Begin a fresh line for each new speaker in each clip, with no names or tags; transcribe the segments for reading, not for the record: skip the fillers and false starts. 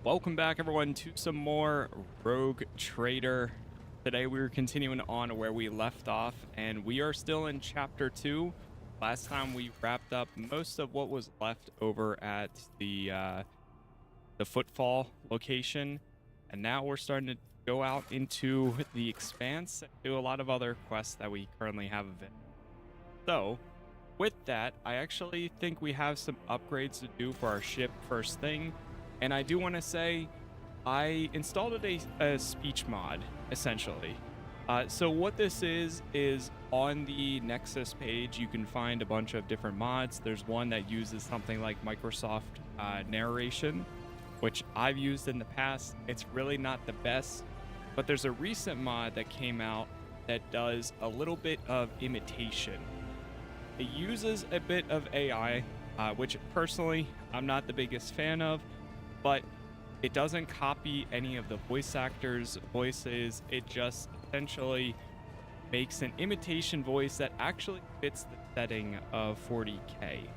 Welcome back, everyone, to some more Rogue Trader. Today we're continuing on where we left off, and we are still in Chapter 2. Last time we wrapped up most of what was left over at the Footfall location, and now we're starting to go out into the Expanse and do a lot of other quests that we currently have available. So, with that, I actually think we have some upgrades to do for our ship first thing. And I do want to say, I installed a speech mod, essentially. So what this is on the Nexus page, you can find a bunch of different mods. There's one that uses something like Microsoft narration, which I've used in the past. It's really not the best, but there's a recent mod that came out that does a little bit of imitation. It uses a bit of AI, which personally I'm not the biggest fan of, but it doesn't copy any of the voice actors' voices. It just essentially makes an imitation voice that actually fits the setting of 40K.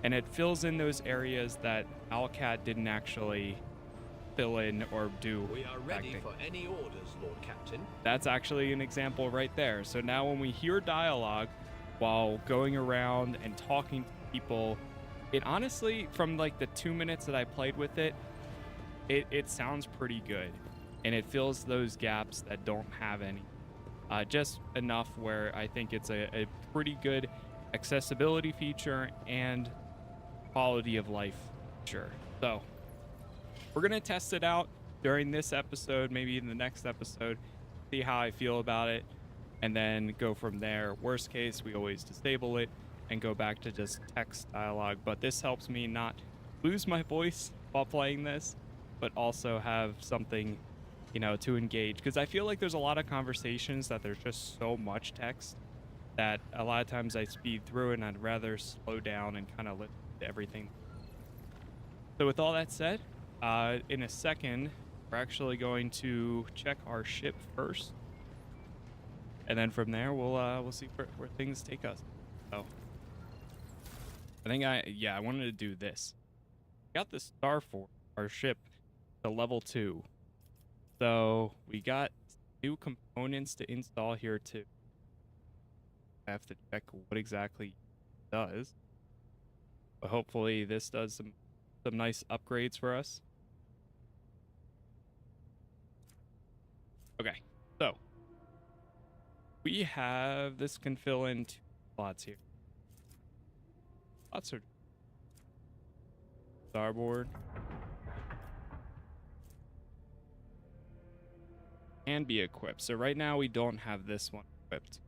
And it fills in those areas that Alcat didn't actually fill in or do.
We are ready for any orders, Lord Captain.
That's actually an example right there. So now when we hear dialogue while going around and talking to people, it honestly, from like the 2 minutes that I played with it, it sounds pretty good, and it fills those gaps that don't have any. Just enough where I think it's a pretty good accessibility feature and quality of life feature. So we're going to test it out during this episode, maybe in the next episode, see how I feel about it, and then go from there. Worst case, we always disable it and go back to just text dialogue. But this helps me not lose my voice while playing this, but also have something, you know, to engage. Because I feel like there's a lot of conversations that there's just so much text that a lot of times I speed through, and I'd rather slow down and kind of listen to everything. So with all that said, in a second, we're actually going to check our ship first, and then from there we'll see where things take us. So I think I wanted to do this. Got the Star Force, our ship, to level 2. So we got new components to install here too. I have to check what exactly it does, but hopefully this does some nice upgrades for us. Okay, so we have this can fill in 2 slots here. Lots of starboard. Can be equipped. So right now we don't have this one equipped.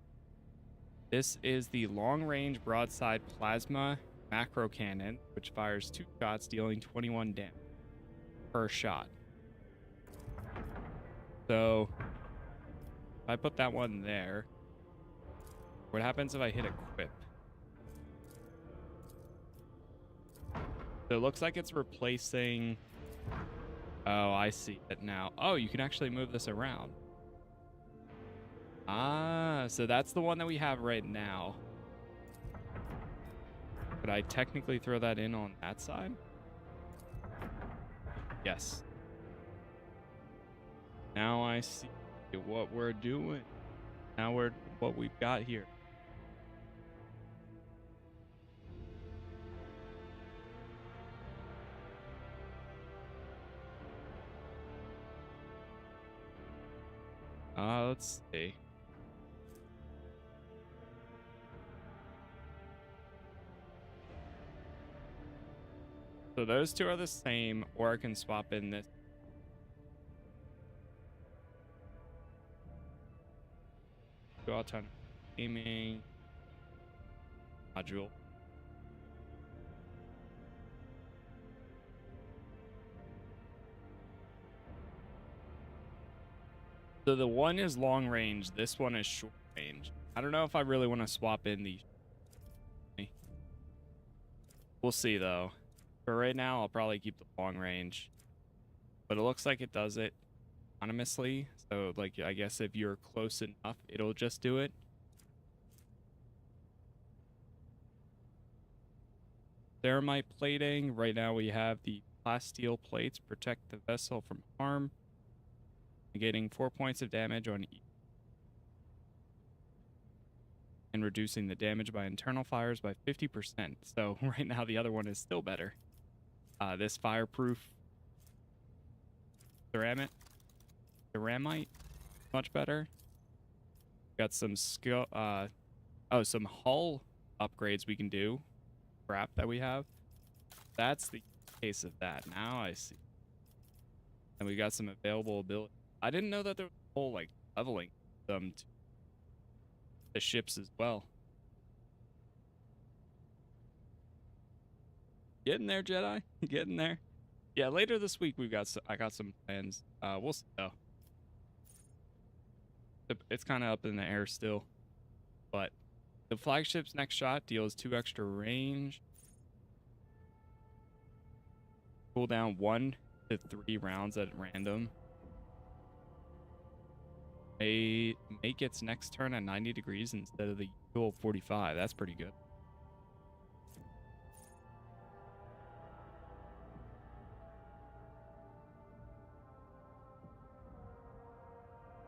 This is the long-range broadside plasma macro cannon, which fires 2 shots, dealing 21 damage per shot. So if I put that one there, what happens if I hit equip? So it looks like it's replacing. Oh, I see it now. Oh, you can actually move this around. Ah, so that's the one that we have right now. Could I technically throw that in on that side? Yes. Now I see what we're doing. Now what we've got here. Let's see. So those 2 are the same, or I can swap in this. Go out on aiming module. So the one is long range, this one is short range. I don't know if I really want to swap in these. We'll see though. For right now, I'll probably keep the long range. But it looks like it does it anonymously. So like, I guess if you're close enough, it'll just do it. Thermite plating. Right now we have the Class steel plates protect the vessel from harm, negating 4 points of damage on each, and reducing the damage by internal fires by 50%. So right now the other one is still better. This fireproof ceramite, much better. Got some skill. Some hull upgrades we can do. Crap that we have. That's the case of that. Now I see. And we got some available ability. I didn't know that there was a whole like leveling them to the ships as well. Getting there, Jedi. Getting there. Yeah, later this week I got some plans. We'll see though. It's kind of up in the air still, but the flagship's next shot deals 2 extra range. Cooldown 1 to 3 rounds at random. Make its next turn at 90 degrees instead of the usual 45. That's pretty good.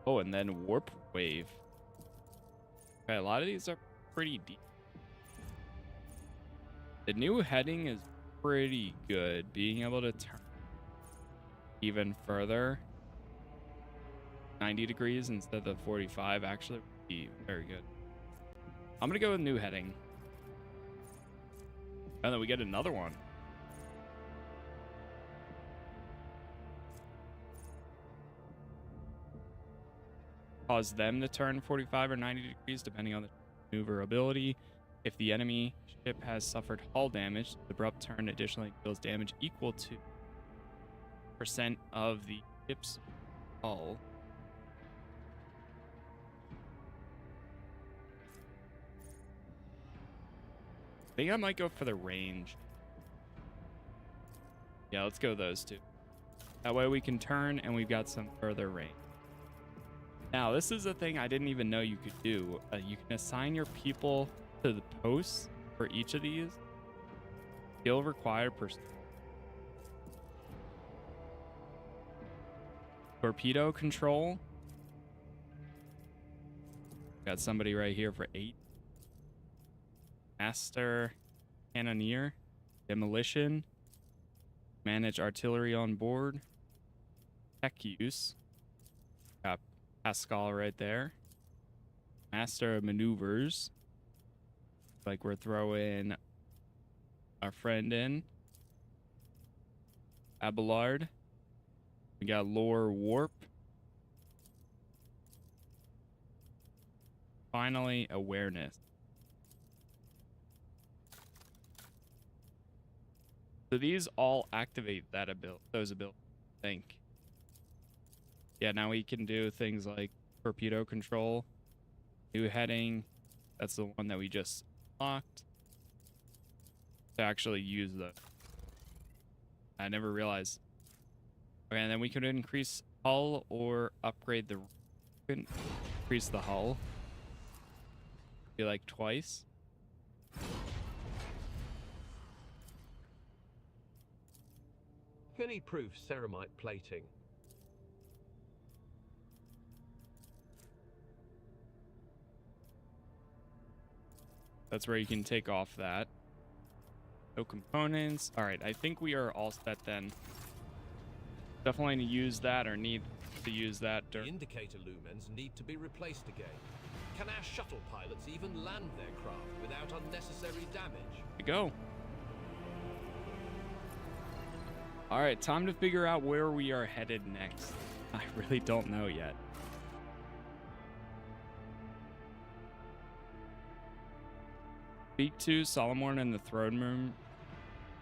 Oh, and then warp wave. Okay, a lot of these are pretty deep. The new heading is pretty good. Being able to turn even further, 90 degrees instead of the 45, actually would be very good. I'm gonna go with new heading. And then we get another one. Cause them to turn 45 or 90 degrees depending on the maneuverability. If the enemy ship has suffered hull damage, the abrupt turn additionally deals damage equal to % of the ship's hull. I think I might go for the range. Yeah, let's go those two. That way we can turn and we've got some further range. Now, this is a thing I didn't even know you could do. You can assign your people to the posts for each of these. Skill required per torpedo control. Got somebody right here for 8. Master cannoneer, demolition, manage artillery on board, tech use. Got Pascal right there. Master of maneuvers. Like we're throwing our friend in. Abelard. We got lore warp. Finally, awareness. So these all activate that those abilities, I think. Yeah, now we can do things like torpedo control, new heading. That's the one that we just locked. To actually use the. I never realized. Okay, and then we could increase hull or upgrade the. Increase the hull. Be like twice.
Any proof ceramite plating?
That's where you can take off that. No components. All right, I think we are all set then. Definitely need to use that or need to use that.
The indicator lumens need to be replaced again. Can our shuttle pilots even land their craft without unnecessary damage?
Here we go. All right, time to figure out where we are headed next. I really don't know yet. Speak to Solomon in the throne room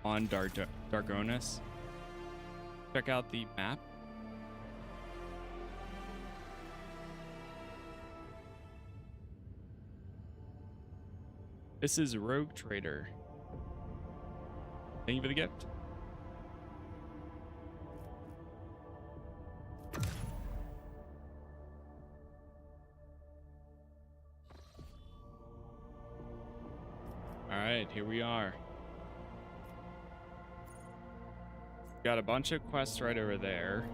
on Dargonis. Check out the map. This is Rogue Trader. Thank you for the gift. All right, here we are. Got a bunch of quests right over there.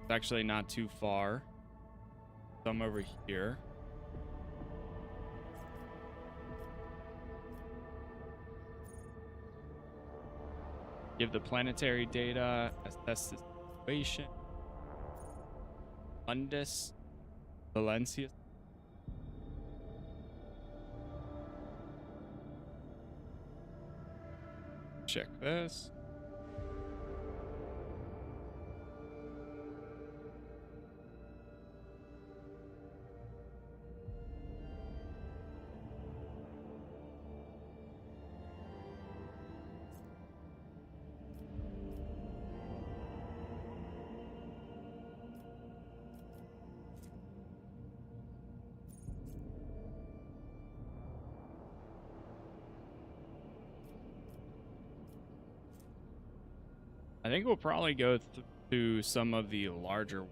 It's actually not too far. Some over here. Give the planetary data, assess the situation. Mundus, Valencia. Check this. I think we'll probably go through some of the larger.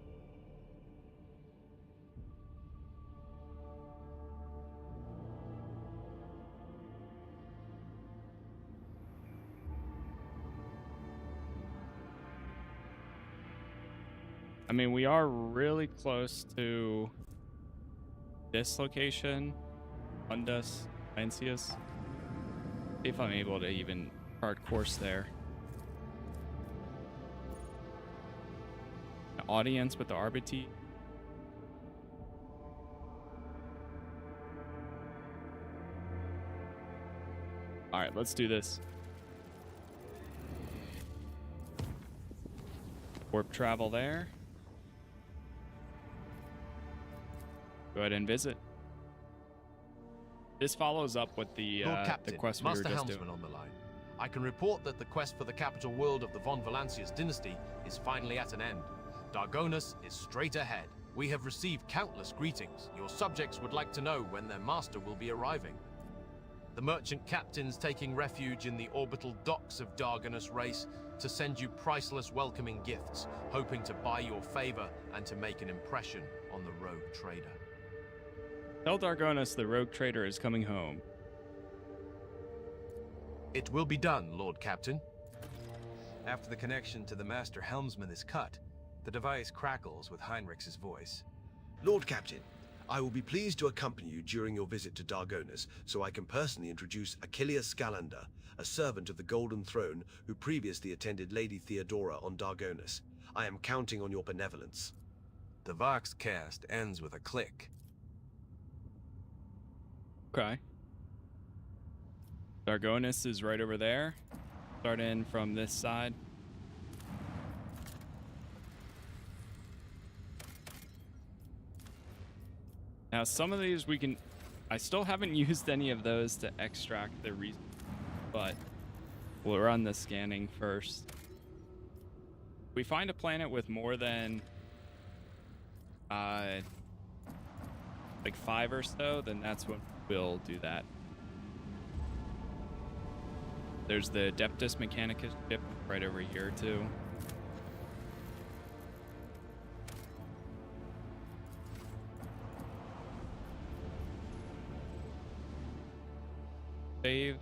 I mean, we are really close to this location, Mundus, Lancius. See if I'm able to even chart course there. Audience with the RBT. All right, let's do this. Warp travel there. Go ahead and visit. This follows up with the
Captain,
quest we were
Master
just
Helmsman
doing.
on the line. I can report that the quest for the capital world of the von Valancius dynasty is finally at an end. Dargonus is straight ahead. We have received countless greetings. Your subjects would like to know when their master will be arriving. The merchant captains taking refuge in the orbital docks of Dargonus race to send you priceless welcoming gifts, hoping to buy your favor and to make an impression on the rogue trader.
Tell Dargonus the rogue trader is coming home.
It will be done, Lord Captain.
After the connection to the Master Helmsman is cut, the device crackles with Heinrich's voice.
Lord Captain, I will be pleased to accompany you during your visit to Dargonus, so I can personally introduce Achilleus Scalander, a servant of the Golden Throne who previously attended Lady Theodora on Dargonus. I am counting on your benevolence.
The Vox cast ends with a click.
Okay. Dargonus is right over there. Start in from this side. Now, some of these we can... I still haven't used any of those to extract the reason, but we'll run the scanning first. If we find a planet with more than like 5 or so, then that's when we'll do that. There's the Adeptus Mechanicus ship right over here too. Save.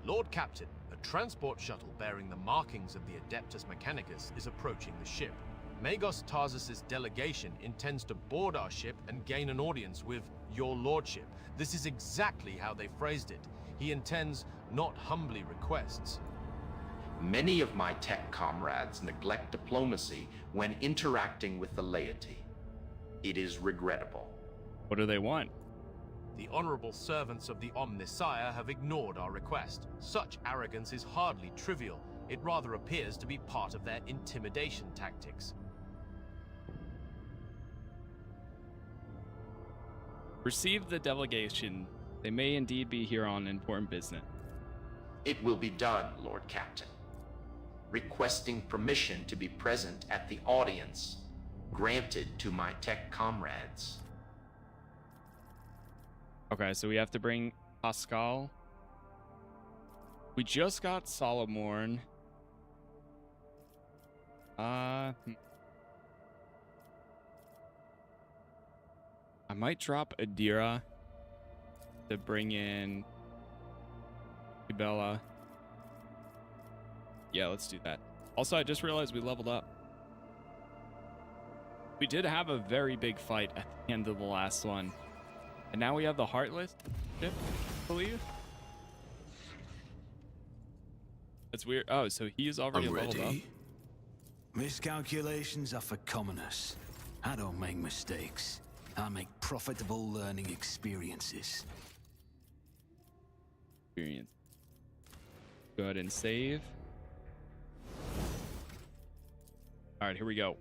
Lord Captain, a transport shuttle bearing the markings of the Adeptus Mechanicus is approaching the ship. Magos Tarsus' delegation intends to board our ship and gain an audience with your lordship. This is exactly how they phrased it. He intends, not humbly requests.
Many of my tech comrades neglect diplomacy when interacting with the laity. It is regrettable.
What do they want?
The honorable servants of the Omnissiah have ignored our request. Such arrogance is hardly trivial. It rather appears to be part of their intimidation tactics.
Receive the delegation. They may indeed be here on important business.
It will be done, Lord Captain. Requesting permission to be present at the audience, granted to my tech comrades.
Okay, so we have to bring Pascal. We just got Solomorn. I might drop Adira to bring in Bella. Yeah, let's do that. Also, I just realized we leveled up. We did have a very big fight at the end of the last one. And now we have the Heartless ship, I believe. That's weird. Oh, so he is already
I'm
leveled up.
ready. Miscalculations are for commoners. I don't make mistakes. I make profitable learning experiences.
Experience. Go ahead and save. All right, here we go.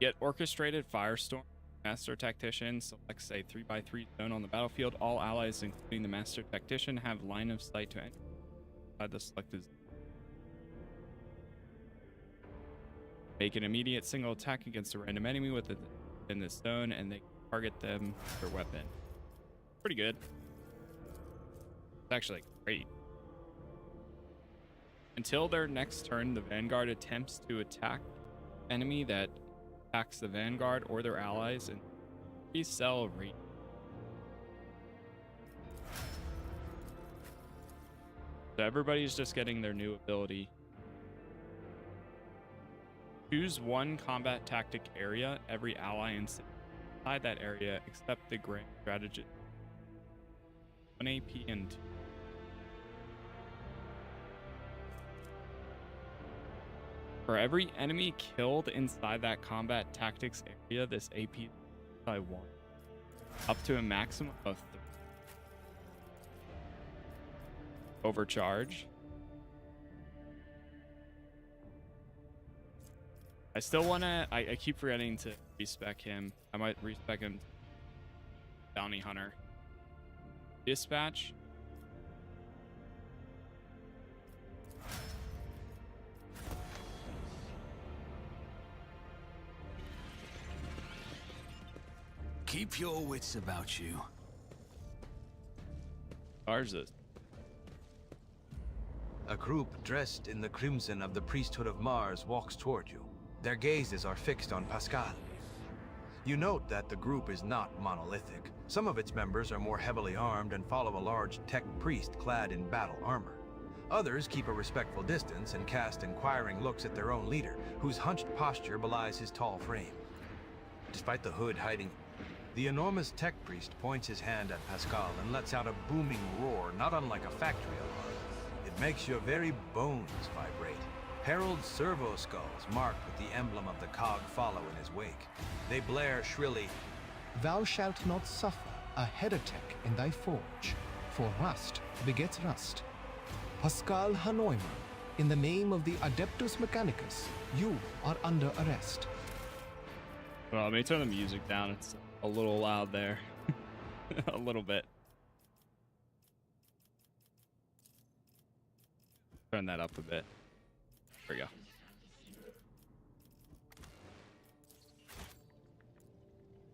Get orchestrated firestorm. Master Tactician selects a 3x3 zone on the battlefield. All allies, including the Master Tactician, have line of sight to enter the selected zone. Make an immediate single attack against a random enemy within this zone, and they target them with their weapon. Pretty good. It's actually great. Until their next turn, the Vanguard attempts to attack enemy that attacks the Vanguard or their allies and resell rate. So everybody's just getting their new ability. Choose one combat tactic area. Every ally inside that area except the Grand Strategist. 1 AP and 2. For every enemy killed inside that combat tactics area, this AP is by 1. Up to a maximum of 3. Overcharge. I still want to... I keep forgetting to respec him. I might respec him. Bounty Hunter. Dispatch.
Keep your wits about you.
Tarsus.
A group dressed in the crimson of the priesthood of Mars walks toward you. Their gazes are fixed on Pascal. You note that the group is not monolithic. Some of its members are more heavily armed and follow a large tech priest clad in battle armor. Others keep a respectful distance and cast inquiring looks at their own leader, whose hunched posture belies his tall frame. Despite the hood hiding, the enormous tech priest points his hand at Pascal and lets out a booming roar not unlike a factory alarm. It makes your very bones vibrate. Herald servo skulls marked with the emblem of the cog follow in his wake. They blare shrilly,
Thou shalt not suffer a heretic in thy forge, for rust begets rust. Pascal Hanoimer, in the name of the Adeptus Mechanicus, you are under arrest.
Well, let me turn the music down. It's a little loud there. A little bit. Turn that up a bit. There we go.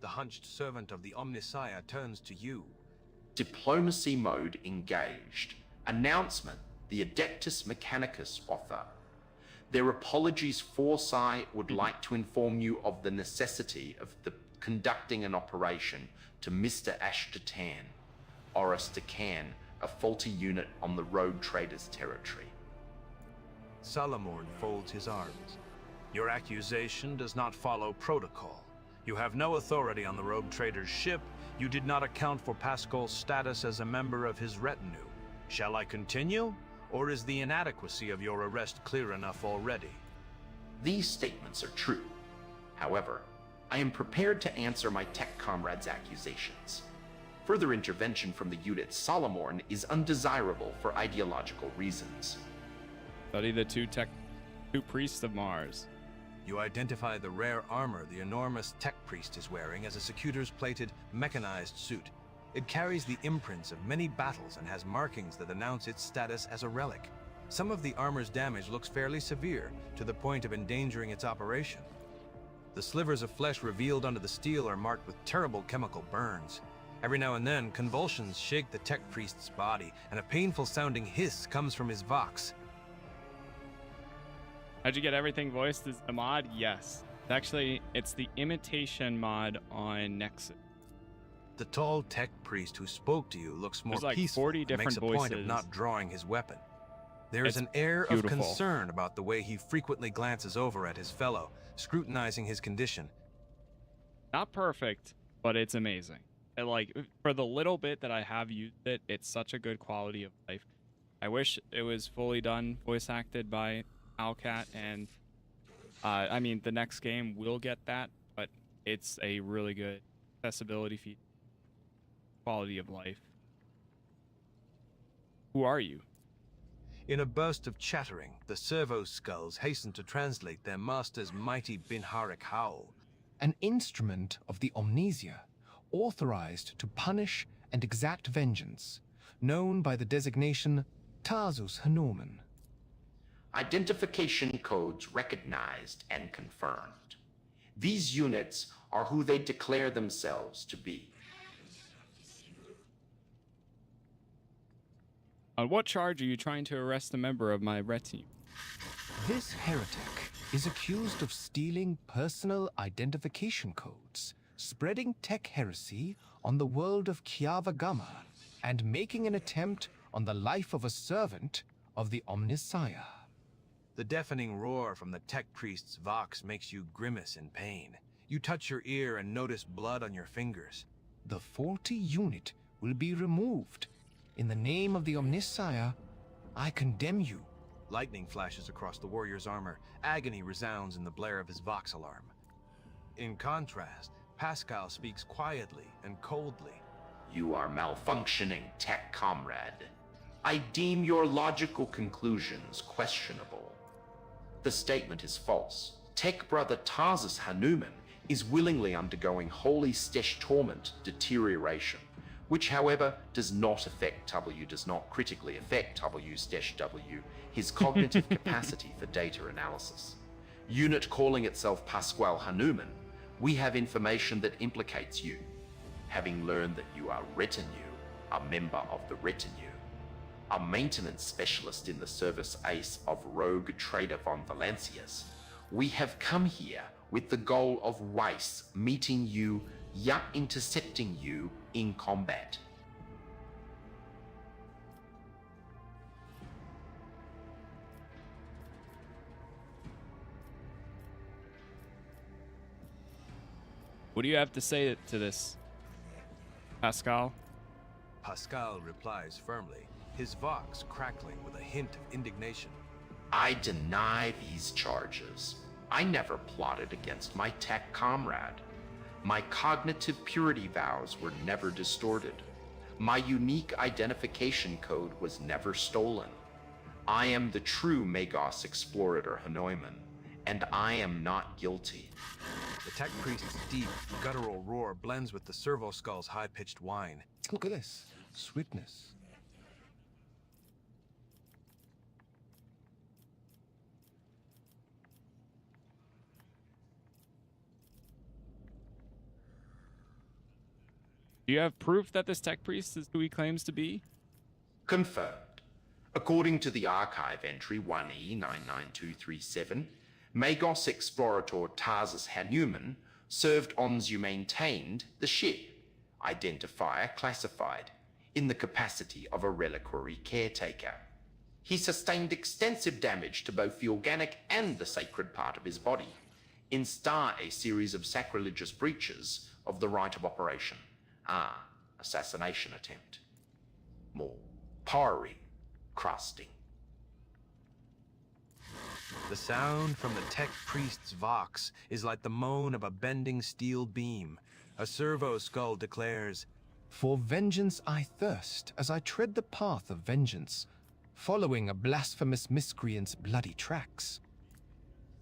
the hunched servant of the Omnissiah turns to you.
Diplomacy mode engaged. Announcement: the Adeptus Mechanicus author. Their apologies foresight would like to inform you of the necessity of conducting an operation to Mr. Ashtatan, Oris Decan, a faulty unit on the road trader's territory.
Salamorn folds his arms. Your accusation does not follow protocol. You have no authority on the rogue trader's ship. You did not account for Pascal's status as a member of his retinue. Shall I continue? Or is the inadequacy of your arrest clear enough already?
These statements are true. However, I am prepared to answer my tech comrade's accusations. Further intervention from the unit Salamorn is undesirable for ideological reasons.
Study the two priests of Mars.
You identify the rare armor the enormous tech priest is wearing as a Secutor's plated, mechanized suit. It carries the imprints of many battles and has markings that announce its status as a relic. Some of the armor's damage looks fairly severe, to the point of endangering its operation. The slivers of flesh revealed under the steel are marked with terrible chemical burns. Every now and then, convulsions shake the tech priest's body, and a painful-sounding hiss comes from his vox.
How'd you get everything voiced as the mod? Yes. Actually, it's the imitation mod on Nexus.
The tall tech priest who spoke to you looks more
There's like
peaceful
40
and makes
different
a point of
voices.
not drawing his weapon. There is
It's
an air
beautiful.
of concern about the way he frequently glances over at his fellow, scrutinizing his condition.
Not perfect, but it's amazing. And like for the little bit that I have used it, it's such a good quality of life. I wish it was fully done, voice acted by Owlcat, and I mean the next game will get that, but it's a really good accessibility feature, quality of life. Who are you?
In a burst of chattering, the servo skulls hasten to translate their master's mighty Binharik howl.
An instrument of the Omnesia, authorized to punish and exact vengeance, known by the designation Tarzus Hanorman.
Identification codes recognized and confirmed. These units are who they declare themselves to be.
On what charge are you trying to arrest a member of my red team?
This heretic is accused of stealing personal identification codes, spreading tech heresy on the world of Kiava-Gama, and making an attempt on the life of a servant of the Omnissiah.
The deafening roar from the tech priest's vox makes you grimace in pain. You touch your ear and notice blood on your fingers.
The faulty unit will be removed. In the name of the Omnissiah, I condemn you.
Lightning flashes across the warrior's armor. Agony resounds in the blare of his vox alarm. In contrast, Pascal speaks quietly and coldly.
You are malfunctioning, tech comrade. I deem your logical conclusions questionable. The statement is false. Tech brother Tarzus Hanuman is willingly undergoing holy stesh torment deterioration, which however does not critically affect W/W, his cognitive capacity for data analysis. Unit calling itself Pasquale Hanuman, we have information that implicates you. Having learned that you are retinue, a member of the retinue, a maintenance specialist in the service ace of rogue trader von Valancius, we have come here with the goal of Weiss meeting you, yet intercepting you in combat.
What do you have to say to this, Pascal?
Pascal replies firmly, his vox crackling with a hint of indignation.
I deny these charges. I never plotted against my tech comrade. My cognitive purity vows were never distorted. My unique identification code was never stolen. I am the true Magos Explorator Hanoiman, and I am not guilty.
The tech priest's deep, guttural roar blends with the servo skull's high-pitched whine.
Look at this. Sweetness.
Do you have proof that this tech priest is who he claims to be?
Confirmed. According to the archive entry 1E99237, Magos Explorator Tarzus Hanuman served on you maintained the ship, identifier classified, in the capacity of a reliquary caretaker. He sustained extensive damage to both the organic and the sacred part of his body, in a series of sacrilegious breaches of the right of operation. Assassination attempt. More powering, crusting.
The sound from the tech priest's vox is like the moan of a bending steel beam. A servo skull declares,
For vengeance I thirst as I tread the path of vengeance, following a blasphemous miscreant's bloody tracks.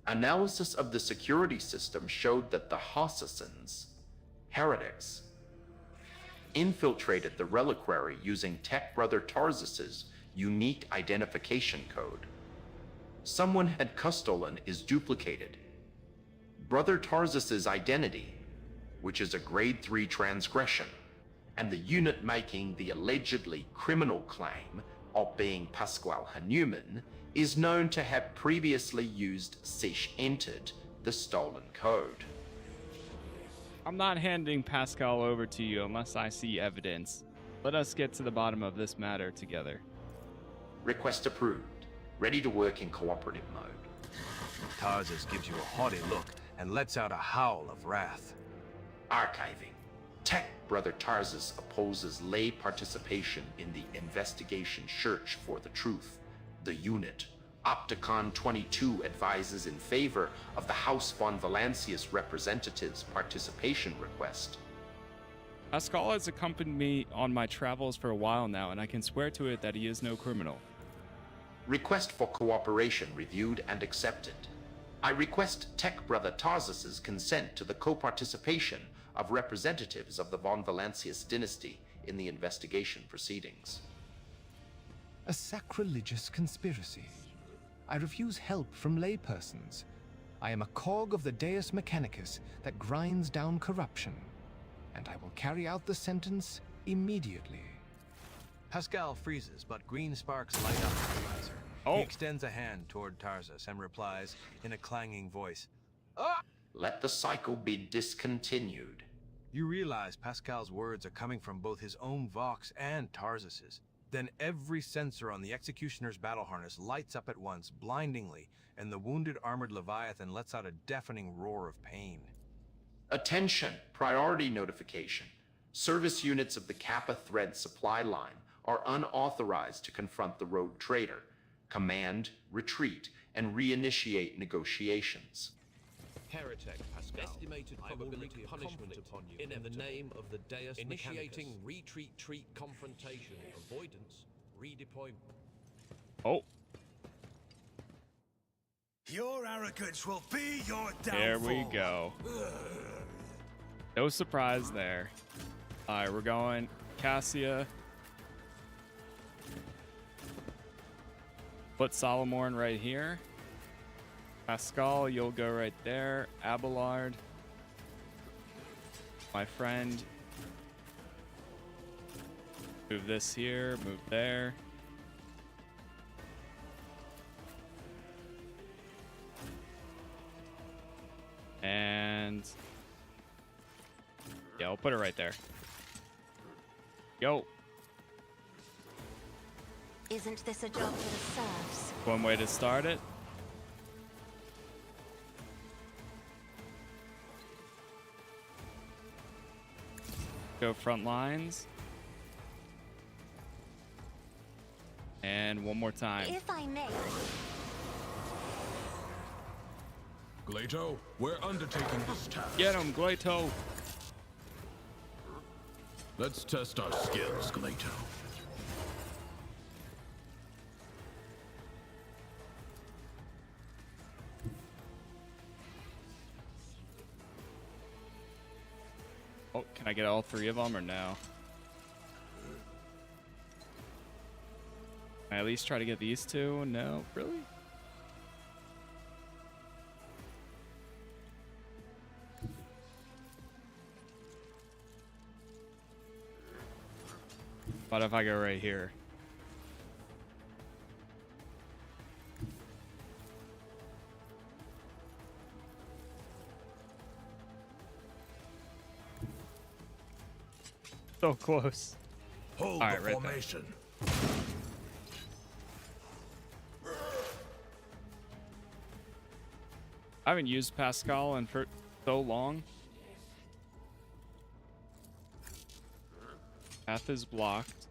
Analysis of the security system showed that the Hossasins, heretics, infiltrated the reliquary using Tech Brother Tarzus's unique identification code. Someone had stolen is duplicated. Brother Tarzus's identity, which is a grade 3 transgression, and the unit making the allegedly criminal claim of being Pasquale Hanuman is known to have previously used entered the stolen code.
I'm not handing Pascal over to you unless I see evidence. Let us get to the bottom of this matter together.
Request approved. Ready to work in cooperative mode.
Tarsus gives you a haughty look and lets out a howl of wrath.
Archiving. Tech Brother Tarsus opposes lay participation in the investigation search for the truth. The unit, Opticon 22, advises in favor of the House von Valancius representative's participation request.
Pascal has accompanied me on my travels for a while now, and I can swear to it that he is no criminal.
Request for cooperation reviewed and accepted. I request Tech Brother Tarsus's consent to the co-participation of representatives of the von Valancius dynasty in the investigation proceedings.
A sacrilegious conspiracy. I refuse help from laypersons. I am a cog of the Deus Mechanicus that grinds down corruption, and I will carry out the sentence immediately.
Pascal freezes, but green sparks light up his visor.
Oh.
He extends a hand toward Tarsus and replies in a clanging voice,
Let the cycle be discontinued.
You realize Pascal's words are coming from both his own Vox and Tarsus's. Then every sensor on the Executioner's battle harness lights up at once, blindingly, and the wounded armored Leviathan lets out a deafening roar of pain.
Attention! Priority notification. Service units of the Kappa Thread supply line are unauthorized to confront the rogue traitor. Command, retreat, and reinitiate negotiations.
Heretic, Pascal. Estimated probability of punishment upon you. In the name of the Deus Initiating Mechanicus. Retreat, confrontation, avoidance, redeployment.
Oh,
Your arrogance will be your downfall.
there we go. No surprise there. All right, we're going Cassia. Put Solomorn right here. Pascal, you'll go right there. Abelard, my friend. Move this here, move there. And yeah, I'll put it right there. Yo,
Isn't this a job for the serfs?
one way to start it. Go front lines. And one more time.
If I may.
Glato, we're undertaking this task.
Get him, Glato.
Let's test our skills, Glato.
Oh, can I get all three of them or no? Can I at least try to get these two? No, really? What if I go right here? So close.
Hold
All right,
the
right there.
formation.
I haven't used Pascal in for so long. Path is blocked.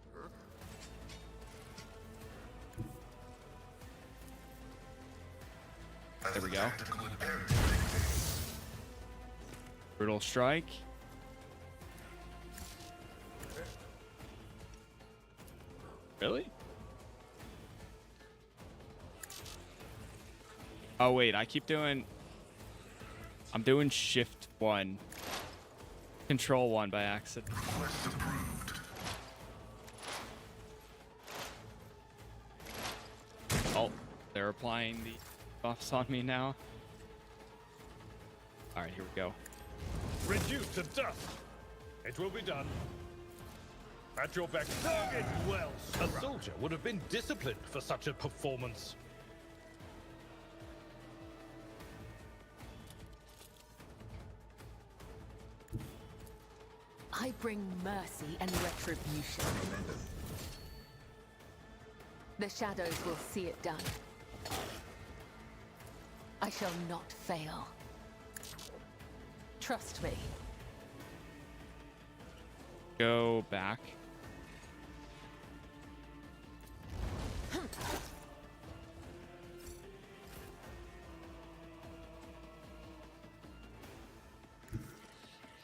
There we go. Brutal strike. Really? Oh wait, I'm doing shift 1. Control 1 by accident. Oh, they're applying the buffs on me now. Alright, here we go.
Reduced to dust. It will be done. At your back. Target well. A soldier would have been disciplined for such a performance.
I bring mercy and retribution. The shadows will see it done. I shall not fail. Trust me.
Go back.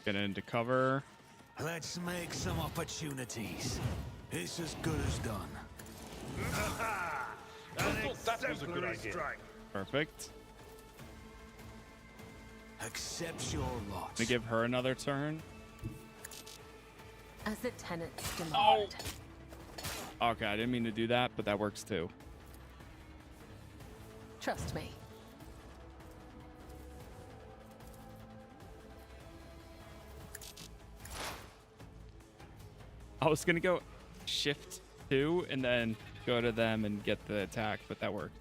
Get into cover.
Let's make some opportunities. It's as good as done.
I thought that was a good idea.
Perfect.
Accept your lot.
Let me give her another turn.
As the tenants demand.
Okay, I didn't mean to do that, but that works too.
Trust me.
I was gonna go shift 2 and then go to them and get the attack, but that worked.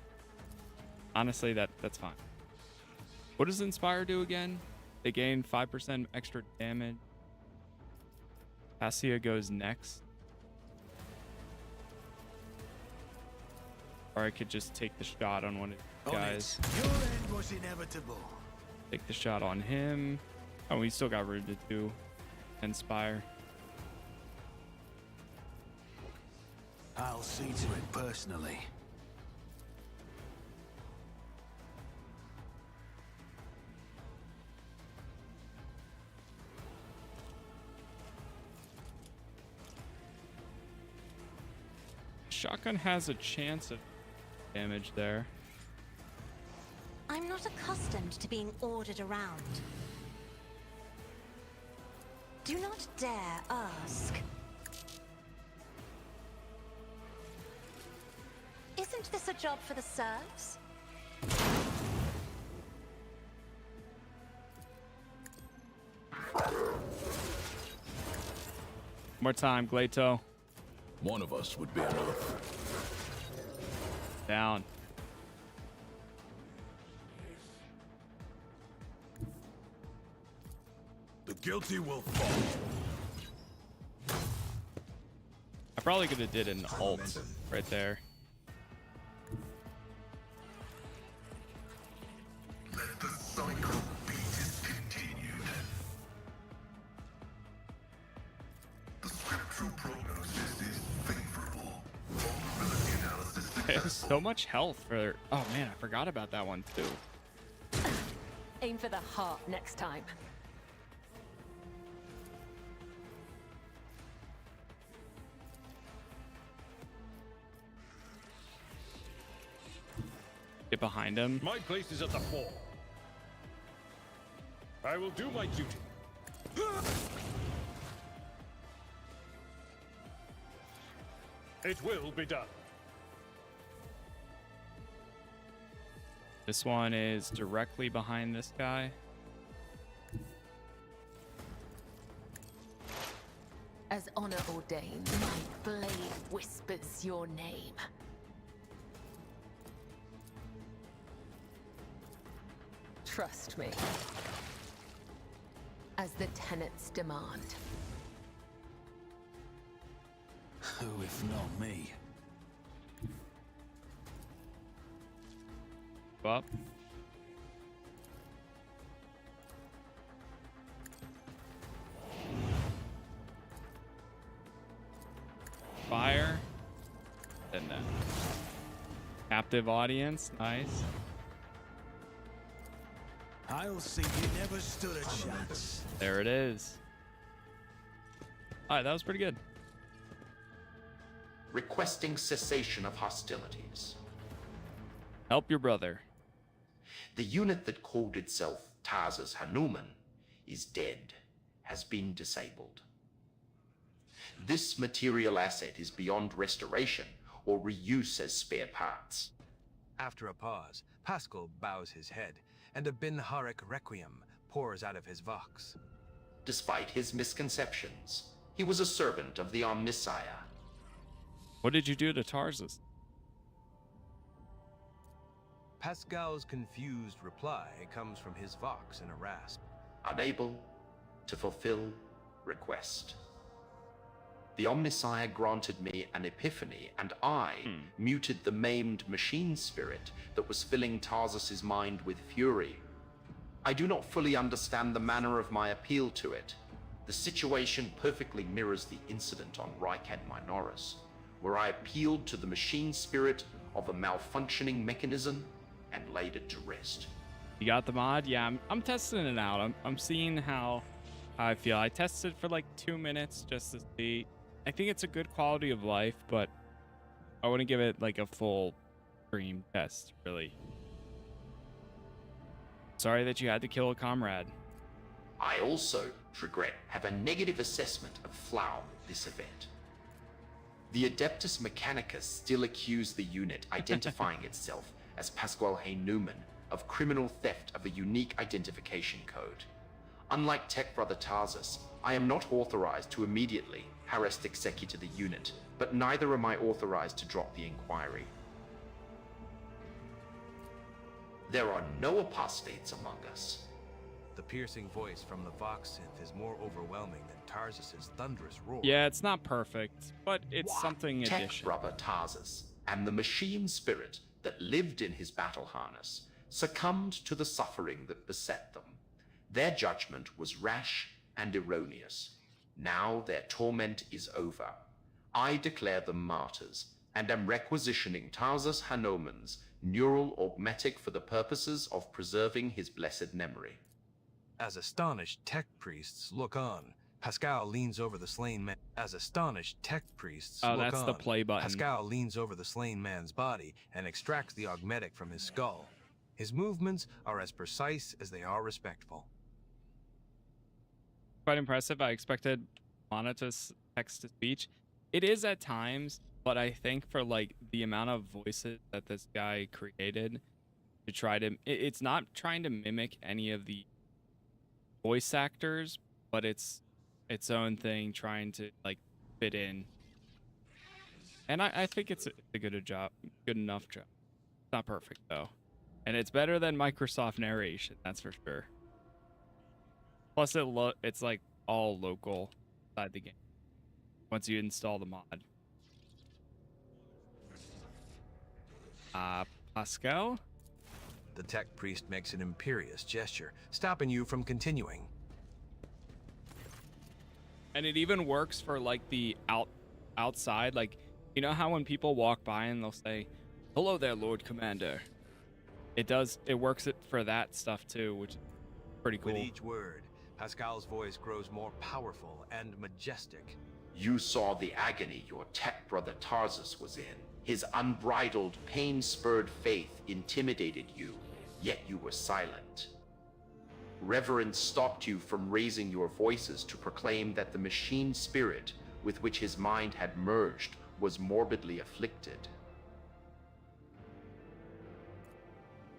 Honestly, that's fine. What does Inspire do again? They gain 5% extra damage. Cassia goes next. Or I could just take the shot on one of the guys.
Your end was inevitable.
Take the shot on him. Oh, we still got room to do Inspire.
I'll see to it personally.
Shotgun has a chance of damage there.
I'm not accustomed to being ordered around. Do not dare ask. Isn't this a job for the serfs?
More time, Glato.
One of us would be enough.
Down.
The guilty will fall.
I probably could have did an ult right there.
Let the cycle be discontinued. The scriptural prognosis is favorable. Vulnerability analysis
They have so much health for... Oh man, I forgot about that one too.
Aim for the heart next time.
Get behind him.
My place is at the fore. I will do my duty. It will be done.
This one is directly behind this guy.
As honor ordained, my blade whispers your name. Trust me. As the tenants demand.
Who if not me?
Up. Fire. And then captive audience. Nice.
I'll see you never stood a chance.
There it is. All right, that was pretty good.
Requesting cessation of hostilities.
Help your brother.
The unit that called itself Casas Hanuman is dead, has been disabled. This material asset is beyond restoration or reuse as spare parts.
After a pause, Pascal bows his head, and a Bin Harik requiem pours out of his vox.
Despite his misconceptions, he was a servant of the Omnissiah.
What did you do to Tarsus?
Pascal's confused reply comes from his vox in a rasp.
Unable to fulfill request. The Omnissiah granted me an epiphany, and I muted the maimed machine spirit that was filling Tarsus's mind with fury. I do not fully understand the manner of my appeal to it. The situation perfectly mirrors the incident on Rykad Minoris, where I appealed to the machine spirit of a malfunctioning mechanism and laid it to rest.
You got the mod? Yeah, I'm testing it out. I'm seeing how I feel. I tested for like 2 minutes just to see. I think it's a good quality of life, but I want to give it like a full stream test, really. Sorry that you had to kill a comrade.
I also, regret, have a negative assessment of Flow this event. The Adeptus Mechanicus still accuse the unit identifying itself as Pasquale Newman of criminal theft of a unique identification code. Unlike Tech Brother Tarsus, I am not authorized to immediately arrest executor the unit, but neither am I authorized to drop the inquiry. There are no apostates among us.
The piercing voice from the Vox synth is more overwhelming than Tarsus's thunderous roar.
Yeah, it's not perfect, but it's something
Tech
additional.
Brother Tarsus and the machine spirit that lived in his battle harness succumbed to the suffering that beset them. Their judgment was rash and erroneous. Now their torment is over. I declare them martyrs, and am requisitioning Tarsus Hanoman's neural augmetic for the purposes of preserving his blessed memory.
As astonished tech priests look on, Pascal leans over the slain man. As astonished tech priests
Oh,
look
that's
on,
the play button.
Pascal leans over the slain man's body and extracts the augmetic from his skull. His movements are as precise as they are respectful.
Quite impressive. I expected monotonous text-to-speech. It is at times, but I think for like the amount of voices that this guy created to try to, it's not trying to mimic any of the voice actors, but it's its own thing, trying to like fit in. And I think it's a good enough job. It's not perfect though, and it's better than Microsoft narration, that's for sure. Plus, it's like all local inside the game once you install the mod. Pascal?
The tech priest makes an imperious gesture, stopping you from continuing.
And it even works for like the outside. Like, you know how when people walk by and they'll say, "Hello there, Lord Commander." It works it for that stuff too, which is pretty cool.
With each word, Pascal's voice grows more powerful and majestic.
You saw the agony your tech brother Tarsus was in. His unbridled, pain-spurred faith intimidated you, yet you were silent. Reverence stopped you from raising your voices to proclaim that the machine spirit with which his mind had merged was morbidly afflicted.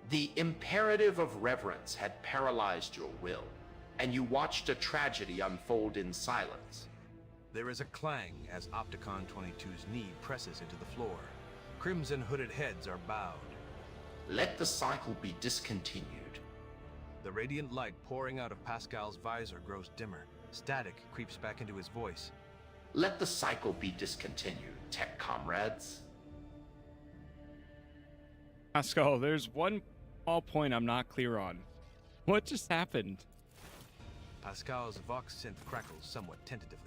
The imperative of reverence had paralyzed your will, and you watched a tragedy unfold in silence.
There is a clang as Opticon 22's knee presses into the floor. Crimson hooded heads are bowed.
Let the cycle be discontinued.
The radiant light pouring out of Pascal's visor grows dimmer. Static creeps back into his voice.
Let the cycle be discontinued, tech comrades.
Pascal, there's one small point I'm not clear on. What just happened?
Pascal's Vox synth crackles somewhat tentatively.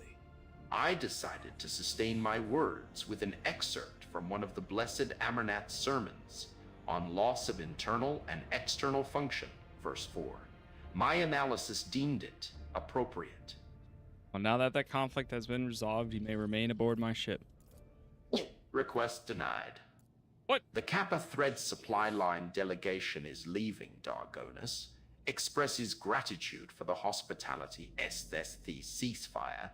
I decided to sustain my words with an excerpt from one of the Blessed Amarnath's sermons on loss of internal and external function, verse 4. My analysis deemed it appropriate.
Well, now that conflict has been resolved, you may remain aboard my ship.
Request denied.
What?
The Kappa Thread supply line delegation is leaving Dargonus. Expresses gratitude for the hospitality the ceasefire.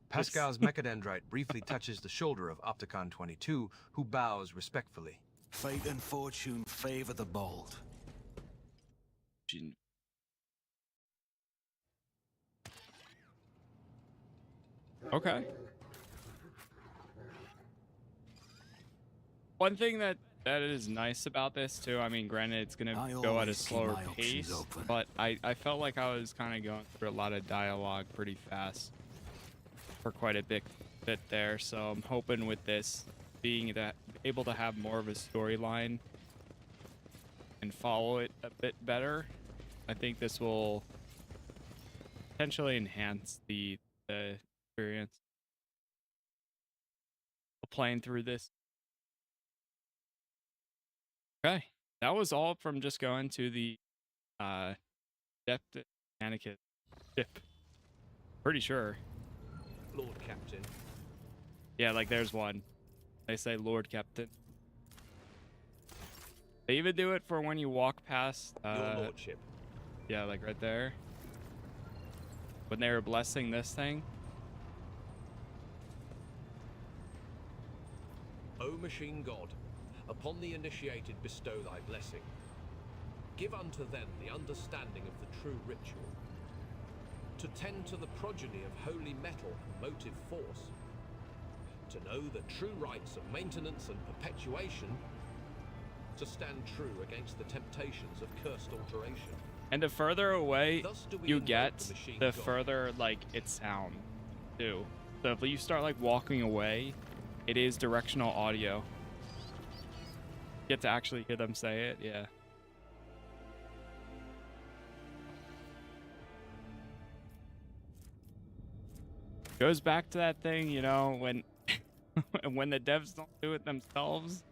Pascal's mechadendrite briefly touches the shoulder of Opticon 22, who bows respectfully.
Fate and fortune favor the bold.
Okay. One thing that that is nice about this too. I mean, granted, it's gonna
I
go at a
always keep
slower
my options
pace,
open.
but I felt like I was kind of going through a lot of dialogue pretty fast for quite a bit there. So I'm hoping with this being that able to have more of a storyline and follow it a bit better, I think this will potentially enhance the experience of playing through this. Okay, that was all from just going to the depth Anakin ship. Pretty sure.
Lord Captain.
Yeah, like there's one. They say Lord Captain. They even do it for when you walk past.
Your Lordship.
Yeah, like right there. When they were blessing this thing.
O machine god, upon the initiated bestow thy blessing. Give unto them the understanding of the true ritual. To tend to the progeny of holy metal and motive force. To know the true rights of maintenance and perpetuation. To stand true against the temptations of cursed alteration.
And the further away
Thus do we
you
invoke
get,
the machine
the
god.
further like it sounds too. So if you start like walking away, it is directional audio. Get to actually hear them say it, yeah. Goes back to that thing, you know, when when the devs don't do it themselves,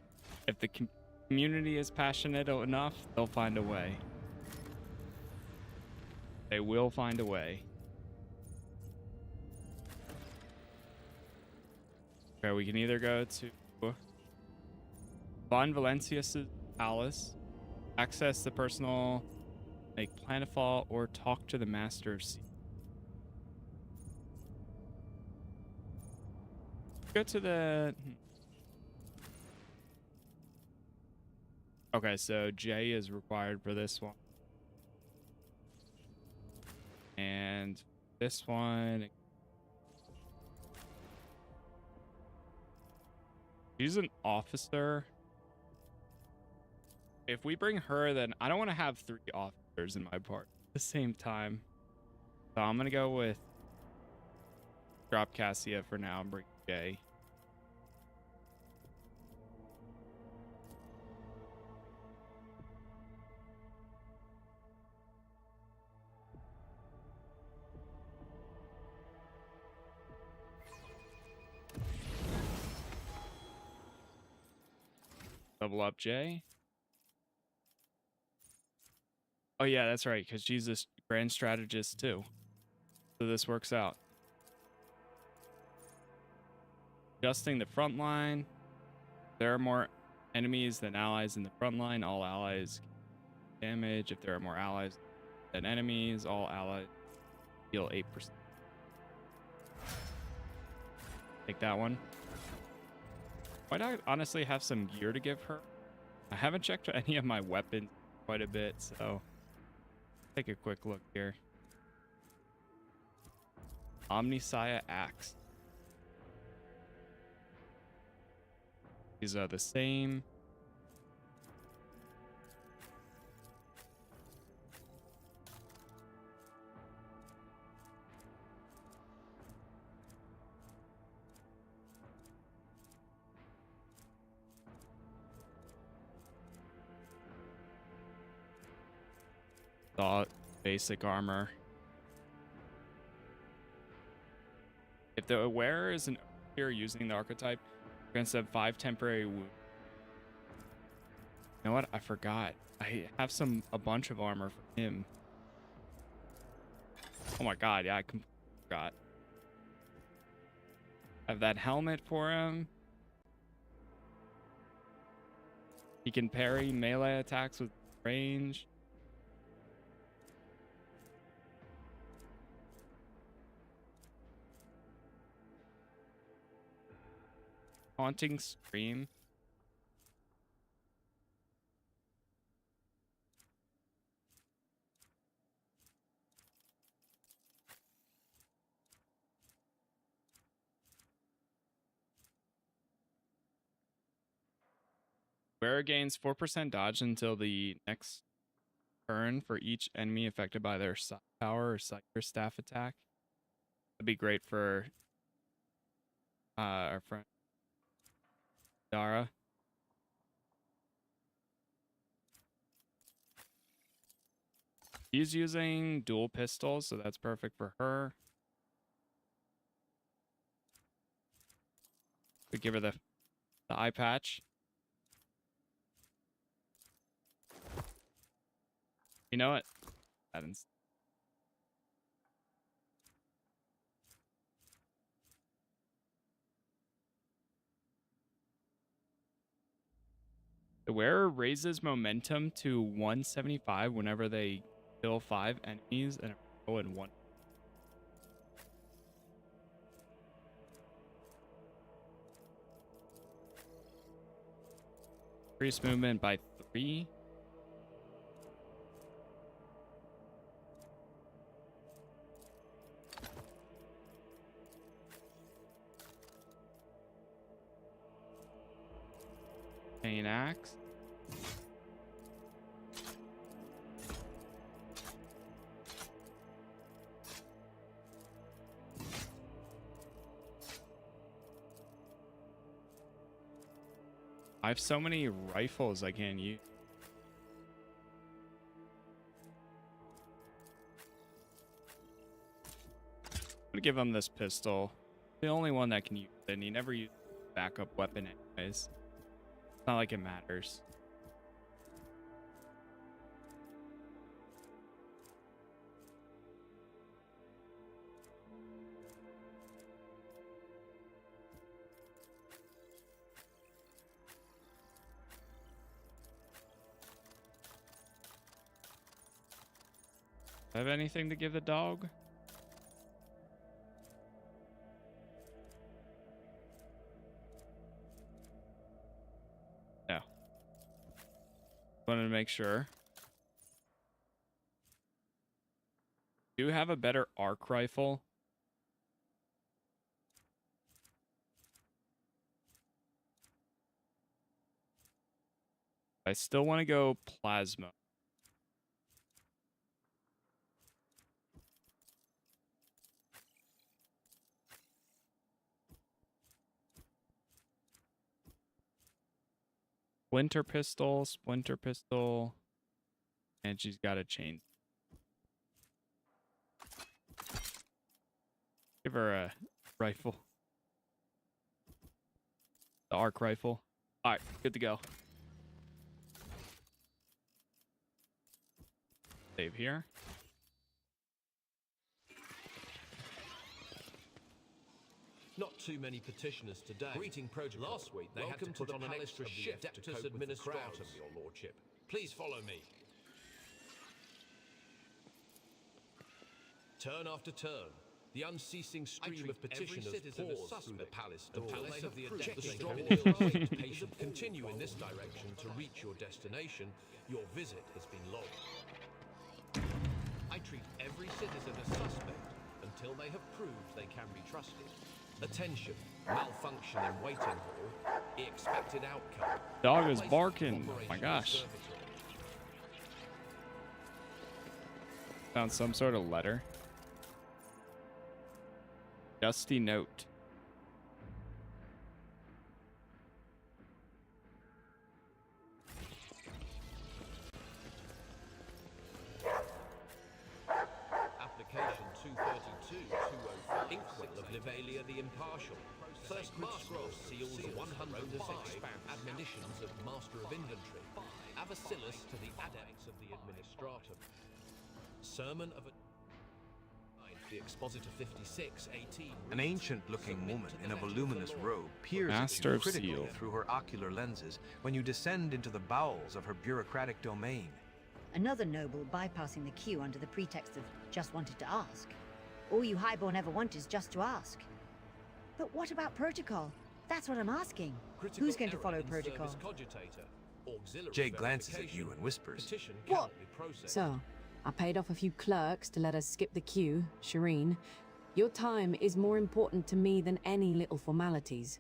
if the community is passionate enough, they'll find a way. They will find a way. Okay, we can either go to Von Valencia's palace, access the personal, make planetfall, or talk to the master of sea. Go to the... Okay, so J is required for this one. And this one... She's an officer. If we bring her, then I don't want to have 3 officers in my part at the same time. So I'm going to go with... Drop Cassia for now and bring J. Double up J. Oh yeah, that's right, because she's a grand strategist too. So this works out. Adjusting the front line. There are more enemies than allies in the front line. All allies damage. If there are more allies than enemies, all allies deal 8%. Take that one. Might I honestly have some gear to give her? I haven't checked any of my weapons quite a bit, so take a quick look here. Omnisaya Axe. These are the same. Basic armor. If the wearer is an here using the archetype, you're going to have 5 temporary wounds. You know what? I forgot. I have a bunch of armor for him. Oh my god, yeah, I completely forgot. I have that helmet for him. He can parry melee attacks with range. Haunting Scream. Wearer gains 4% dodge until the next turn for each enemy affected by their side power or Psyker staff attack. That'd be great for our friend Dara. She's using dual pistols, so that's perfect for her. We give her the eye patch. You know what? That the wearer raises momentum to 175 whenever they kill 5 enemies in a row in one. Increase movement by 3. Chain axe. I have so many rifles I can't use. I'm gonna give him this pistol. The only one that can use it, and he never used backup weapon anyways. It's not like it matters. Have anything to give the dog? No. Wanted to make sure. Do have a better arc rifle. I still want to go plasma. Splinter pistol, and she's got a chain. Give her a rifle. The arc rifle. All right, good to go. Save here.
Not too many petitioners today. Greeting protocol. Last week they had to put on an extra shift to cope with the crowd, your lordship. Please follow me. Turn after turn, the unceasing stream of petitioners pours through the palace door. The strong-willed patient continue in this direction to reach your destination. Your visit has been logged. I treat every citizen as suspect until they have proved they can be trusted. Attention, malfunction in waiting hall, the expected outcome.
Dog is barking. Oh my gosh. Found some sort of letter. Dusty note.
Application 232-205. Inkwell of Livalia the Impartial. First Master seals 105 admonitions of Master of Inventory. Avacillus to the Adepts of the Administratum. Sermon of a... The Expositor 56-18.
An ancient-looking woman in a voluminous robe peers
Master of
critically
Seal.
through her ocular lenses when you descend into the bowels of her bureaucratic domain.
Another noble bypassing the queue under the pretext of just wanted to ask. All you highborn ever want is just to ask. But what about protocol? That's what I'm asking. Who's going to follow protocol?
Jay glances at you and whispers.
What?
So, I paid off a few clerks to let us skip the queue, Shireen. Your time is more important to me than any little formalities.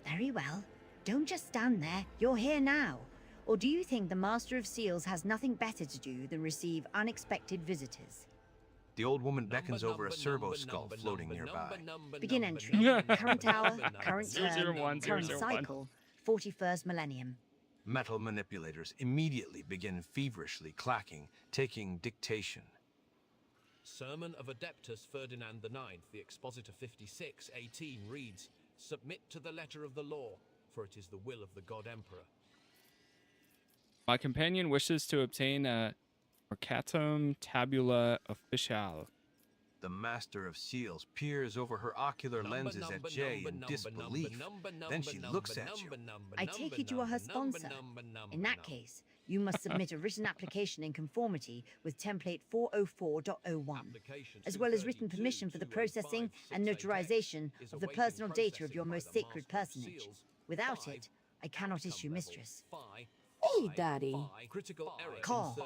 Very well. Don't just stand there. You're here now. Or do you think the Master of Seals has nothing better to do than receive unexpected visitors?
The old woman beckons over a servo skull floating nearby.
Begin entry. Current hour, current turn,
001,
current
001.
cycle, 41st millennium.
Metal manipulators immediately begin feverishly clacking, taking dictation.
Sermon of Adeptus Ferdinand IX, the Expositor 56:18 reads, "Submit to the letter of the law, for it is the will of the God Emperor."
My companion wishes to obtain a Mercatum Tabula Officiale.
The Master of Seals peers over her ocular lenses at Jay in disbelief. Then she looks at you.
I take it you are her sponsor. In that case, you must submit a written application in conformity with template 404.01, as well as written permission for the processing and notarization of the personal data of your most sacred personage. Without it, I cannot issue Mistress.
Hey, Daddy.
Call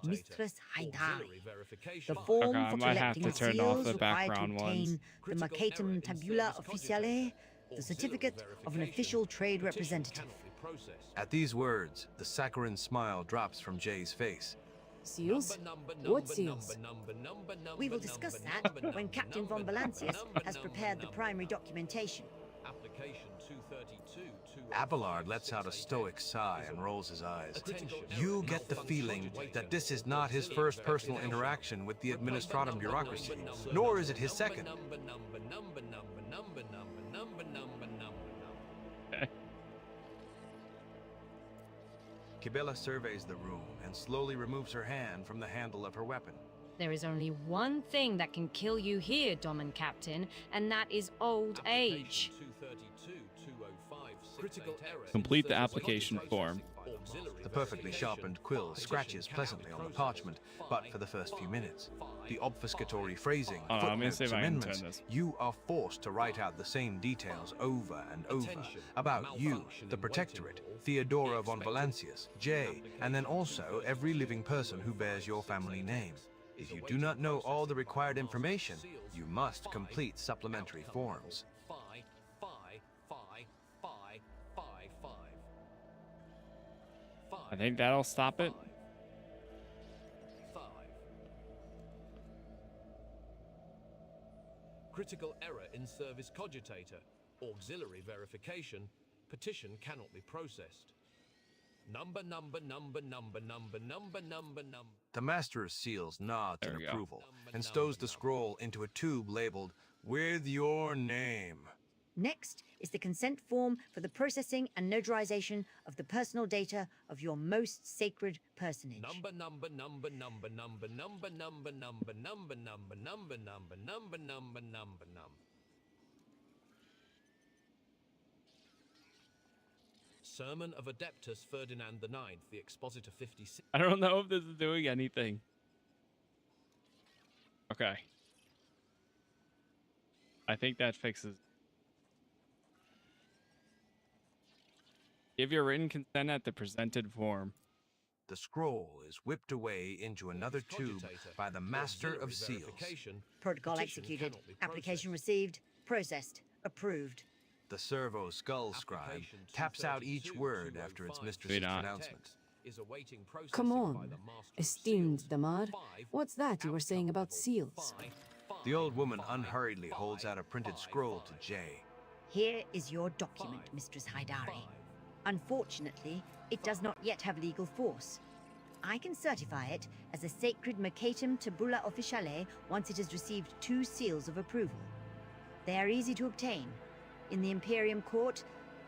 Mistress Haidari. The form
Okay, I
for
might have
collecting
to turn off
seals
the
required to
background
obtain
ones.
the Mercatum Tabula Officiale, the certificate of an official trade representative.
At these words, the saccharine smile drops from Jay's face.
Seals? What seals?
We will discuss that when Captain von Valancius has prepared the primary documentation.
Application 232.
Abelard lets out a stoic sigh and rolls his eyes. You get the feeling that this is not his first personal interaction with the administratum bureaucracy, nor is it his second. Kibela surveys the room and slowly removes her hand from the handle of her weapon.
There is only one thing that can kill you here, Domin Captain, and that is old age.
Complete the application form.
The perfectly sharpened quill scratches pleasantly on the parchment, but for the first few minutes. The obfuscatory phrasing,
I'm gonna
footnotes,
see if I can
amendments,
turn this.
you are forced to write out the same details over and over about you, the Protectorate, Theodora von Valancius, Jay, and then also every living person who bears your family name. If you do not know all the required information, you must complete supplementary forms.
I think that'll stop it.
Critical error in service cogitator. Auxiliary verification. Petition cannot be processed. Number.
The Master of Seals nods
There
in
we go.
approval and stows the scroll into a tube labeled, "With your name."
Next is the consent form for the processing and notarization of the personal data of your most sacred personage.
Sermon of Adeptus Ferdinand IX, the Expositor 56.
I don't know if this is doing anything. Okay. I think that fixes. Give your written consent at the presented form.
The scroll is whipped away into another tube by the Master of Seals.
Protocol executed. Application received. Processed. Approved.
The servo skull scribe taps out each word after its mistress's pronouncement.
Come on, esteemed Damar. What's that you were saying about seals?
The old woman unhurriedly holds out a printed scroll to Jay.
Here is your document, Mistress Haidari. Unfortunately, it does not yet have legal force. I can certify it as a sacred Mercatum Tabula Officiale once it has received 2 seals of approval. They are easy to obtain. In the Imperium Court,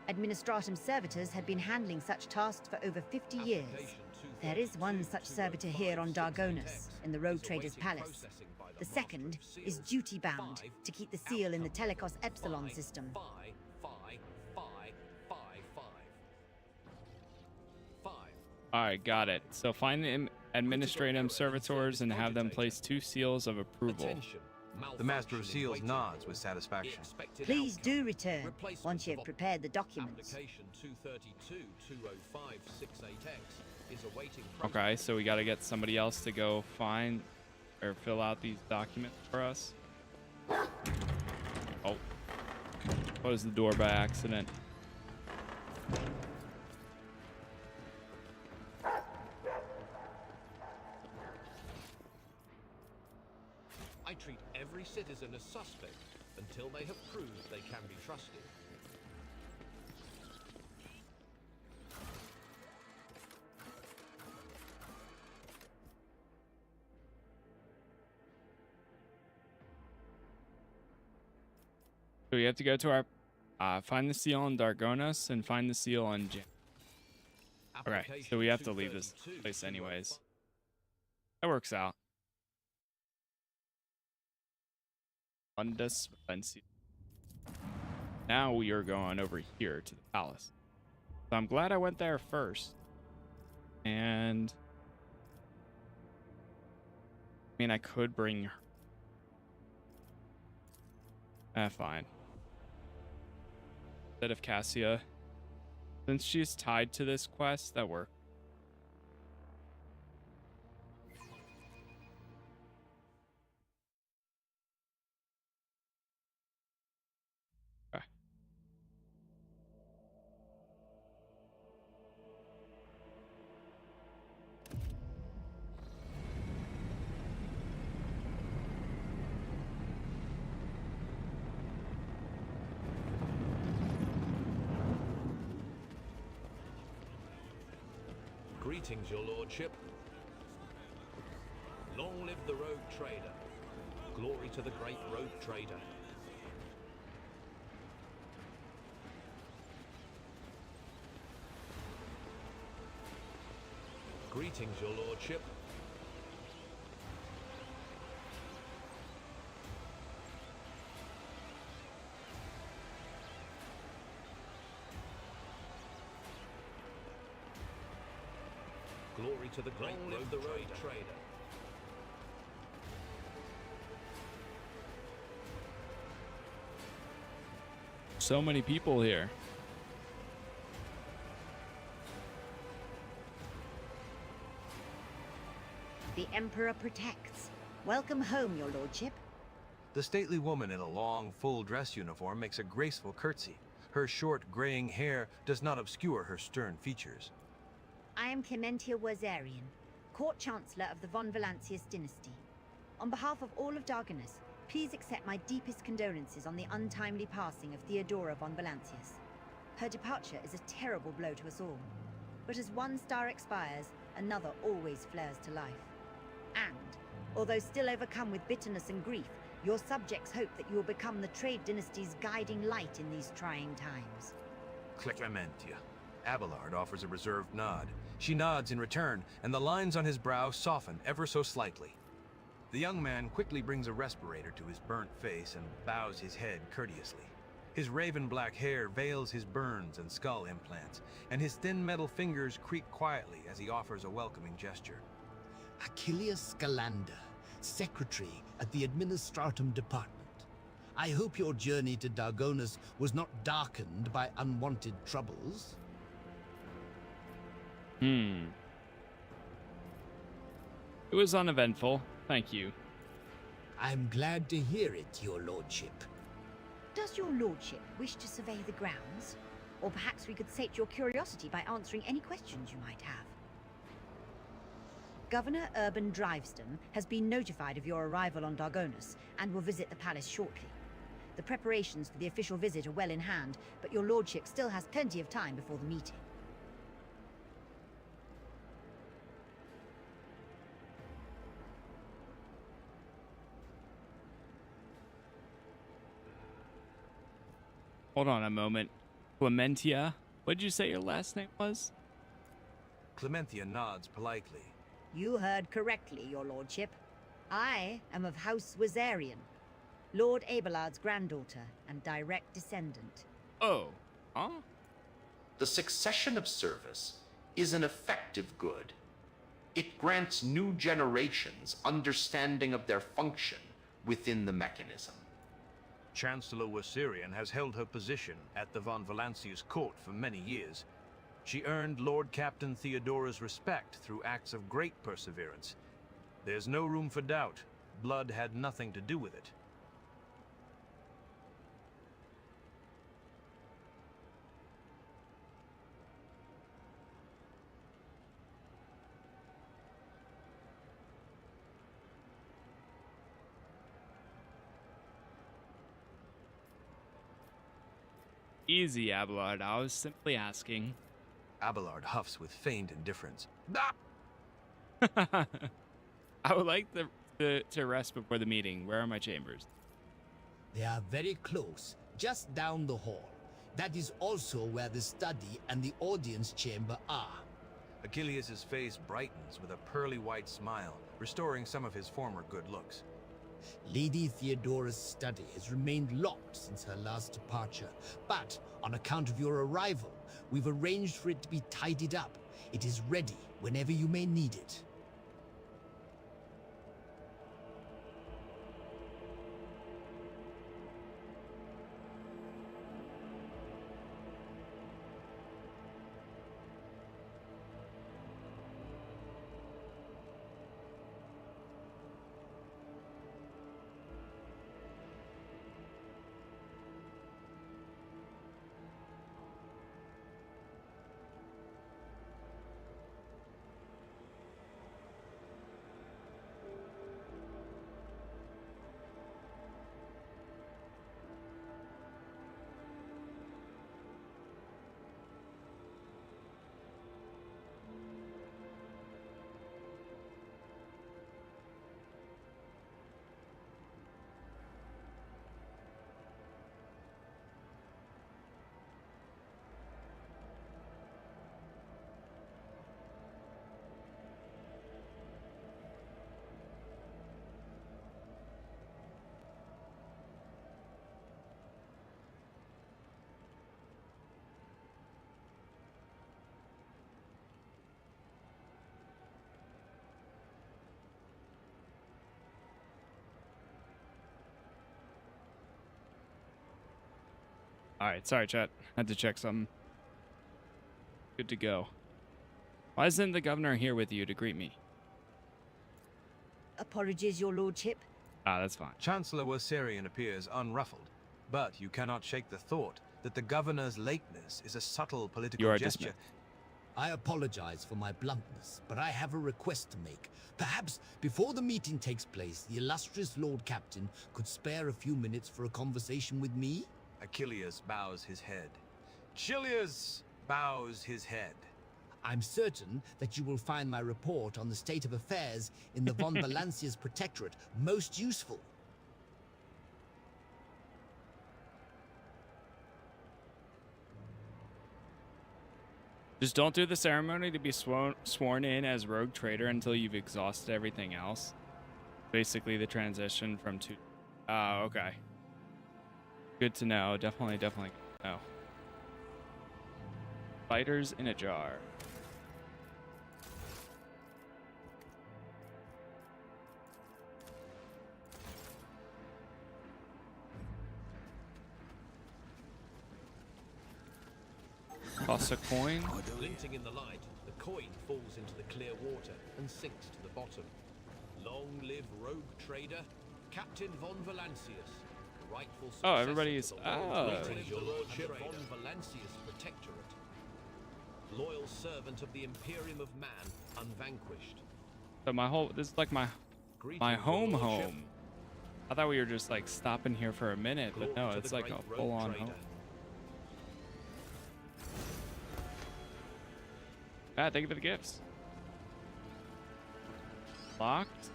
Administratum Servitors had been handling such tasks for over 50 years. There is one such servitor here on Dargonus, in the Road Trader's Palace. The second is duty-bound to keep the seal in the Telecos Epsilon system.
Alright, got it. So find the administratum servitors and have them place 2 seals of approval.
The Master of Seals nods with satisfaction.
Please do return once you have prepared the documents.
Okay, so we gotta get somebody else to go find or fill out these documents for us. Oh. Closed the door by accident.
I treat every citizen as suspect until they have proved they can be trusted.
So we have to go to our find the seal on Dargonas and find the seal on Jin. Okay, so we have to leave this place anyways. That works out. Mundus Valencia. Now we are going over here to the palace. So I'm glad I went there first. And I mean, I could bring her. Fine. Instead of Cassia. Since she's tied to this quest, that works. Okay.
Greetings, your lordship. Long live the rogue trader. Glory to the great rogue trader. Greetings, your lordship. Glory to the great rogue trader.
So many people here.
The Emperor protects. Welcome home, your lordship.
The stately woman in a long, full dress uniform makes a graceful curtsy. Her short, graying hair does not obscure her stern features.
I am Clementia Wazarian, Court Chancellor of the Von Valancius dynasty. On behalf of all of Dargonus, please accept my deepest condolences on the untimely passing of Theodora von Valancius. Her departure is a terrible blow to us all. But as one star expires, another always flares to life. And, although still overcome with bitterness and grief, your subjects hope that you will become the trade dynasty's guiding light in these trying times.
Clementia. Abelard offers a reserved nod. She nods in return, and the lines on his brow soften ever so slightly. The young man quickly brings a respirator to his burnt face and bows his head courteously. His raven black hair veils his burns and skull implants, and his thin metal fingers creak quietly as he offers a welcoming gesture.
Achilles Scalander, Secretary at the Administratum Department. I hope your journey to Dargonus was not darkened by unwanted troubles.
It was uneventful. Thank you.
I'm glad to hear it, your lordship.
Does your lordship wish to survey the grounds? Or perhaps we could sate your curiosity by answering any questions you might have. Governor Urban Driveston has been notified of your arrival on Dargonus and will visit the palace shortly. The preparations for the official visit are well in hand, but your lordship still has plenty of time before the meeting.
Hold on a moment. Clementia? What did you say your last name was?
Clementia nods politely.
You heard correctly, your lordship. I am of House Wazarian, Lord Abelard's granddaughter and direct descendant.
Oh, huh?
The succession of service is an effective good. It grants new generations understanding of their function within the mechanism.
Chancellor Wazarian has held her position at the Von Valancius court for many years. She earned Lord Captain Theodora's respect through acts of great perseverance. There's no room for doubt. Blood had nothing to do with it.
Easy, Abelard. I was simply asking.
Abelard huffs with feigned indifference.
I would like to rest before the meeting. Where are my chambers?
They are very close, just down the hall. That is also where the study and the audience chamber are.
Achilles' face brightens with a pearly white smile, restoring some of his former good looks.
Lady Theodora's study has remained locked since her last departure, but on account of your arrival, we've arranged for it to be tidied up. It is ready whenever you may need it.
All right, sorry, chat. Had to check something. Good to go. Why isn't the governor here with you to greet me?
Apologies, your lordship.
Ah, that's fine.
Chancellor Wossarian appears unruffled, but you cannot shake the thought that the governor's lateness is a subtle political gesture.
Dismissed.
I apologize for my bluntness, but I have a request to make. Perhaps before the meeting takes place, the illustrious Lord Captain could spare a few minutes for a conversation with me?
Achilles bows his head. Achilles bows his head.
I'm certain that you will find my report on the state of affairs in the von Valancia's protectorate most useful.
Just don't do the ceremony to be sworn in as rogue trader until you've exhausted everything else. Basically the transition from two. Oh, okay. Good to know. Definitely good to know. Spiders in a jar. Toss a coin.
Glinting in the light, the coin falls into the clear water and sinks to the bottom. Long live rogue trader, Captain von Valancius. Rightful
Oh, everybody's. Oh.
Your lordship, von Valancius protectorate. Loyal servant of the Imperium of Man, unvanquished.
So this is like my home. I thought we were just like stopping here for a minute, but no, it's like a full-on home. Ah, thank you for the gifts. Locked.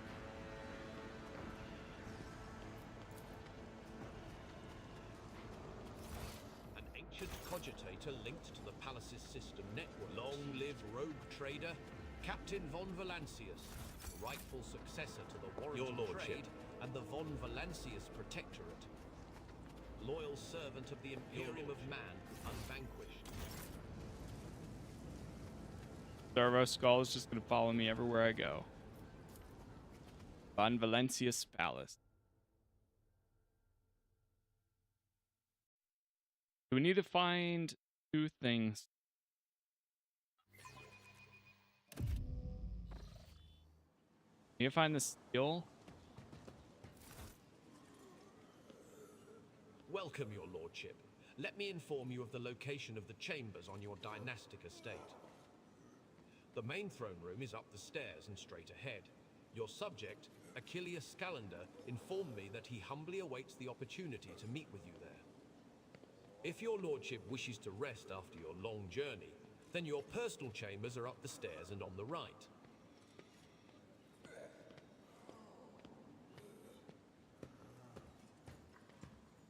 An ancient cogitator linked to the palace's system network. Long live rogue trader, Captain von Valancius, rightful successor to the Warrington trade and the von Valancius protectorate. Loyal servant of the Imperium of Man, unvanquished.
Servo Skull is just gonna follow me everywhere I go. Von Valancius Palace. We need to find two things. Need to find the steel.
Welcome, your lordship. Let me inform you of the location of the chambers on your dynastic estate. The main throne room is up the stairs and straight ahead. Your subject, Achilles Scalander, informed me that he humbly awaits the opportunity to meet with you there. If your lordship wishes to rest after your long journey, then your personal chambers are up the stairs and on the right.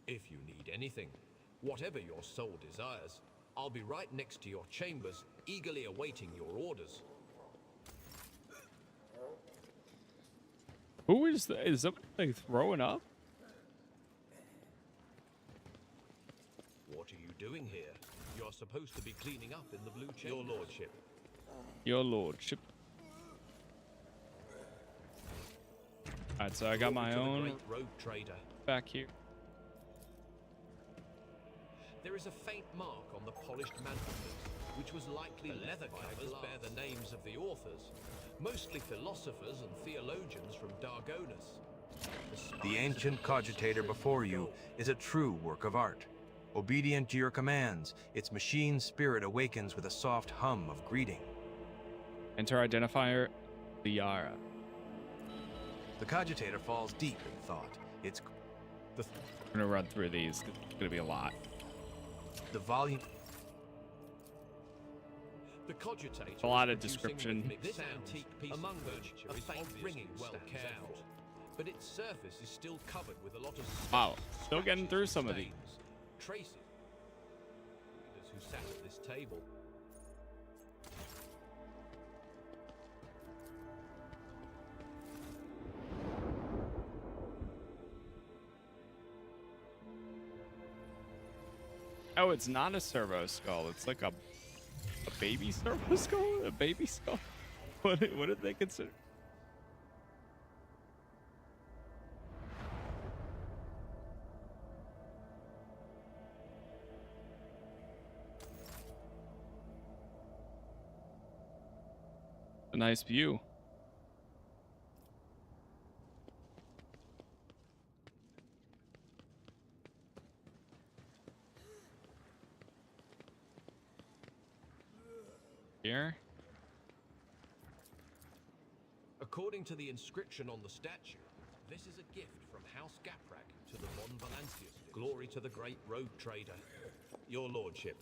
If you need anything, whatever your soul desires, I'll be right next to your chambers, eagerly awaiting your orders.
Who is that? Is somebody like throwing up?
What are you doing here? You're supposed to be cleaning up in the blue chamber. Your lordship.
Your lordship. Alright, so I got my own
rogue trader.
back here.
There is a faint mark on the polished mantelpiece, which was likely the leather covers bear the names of the authors, mostly philosophers and theologians from Dargonus.
The ancient cogitator before you is a true work of art. Obedient to your commands, its machine spirit awakens with a soft hum of greeting.
Enter identifier, Liara.
The cogitator falls deep in thought. It's
I'm gonna run through these. It's gonna be a lot.
the volume.
The cogitator.
A lot of description.
This antique piece of furniture is obviously well cared for, but its surface is still covered with a lot of
Wow, still getting through some of these.
Traces. Who sat at this table.
Oh, it's not a servo skull. It's like a baby servo skull? A baby skull? What did they consider? A nice view. Here.
According to the inscription on the statue, this is a gift from House Gaprak to the Von Valancius. Glory to the great rogue trader. Your lordship.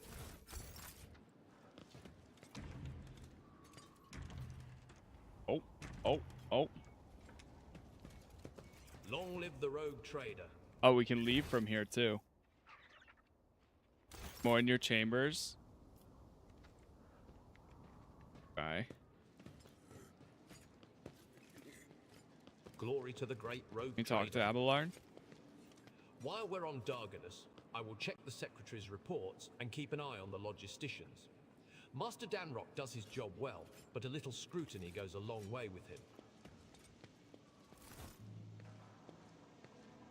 Oh.
Long live the rogue trader.
Oh, we can leave from here too. More in your chambers. Bye.
Glory to the great rogue
Can you talk to
trader.
Abelard?
While we're on Dargonus, I will check the Secretary's reports and keep an eye on the logisticians. Master Danrock does his job well, but a little scrutiny goes a long way with him.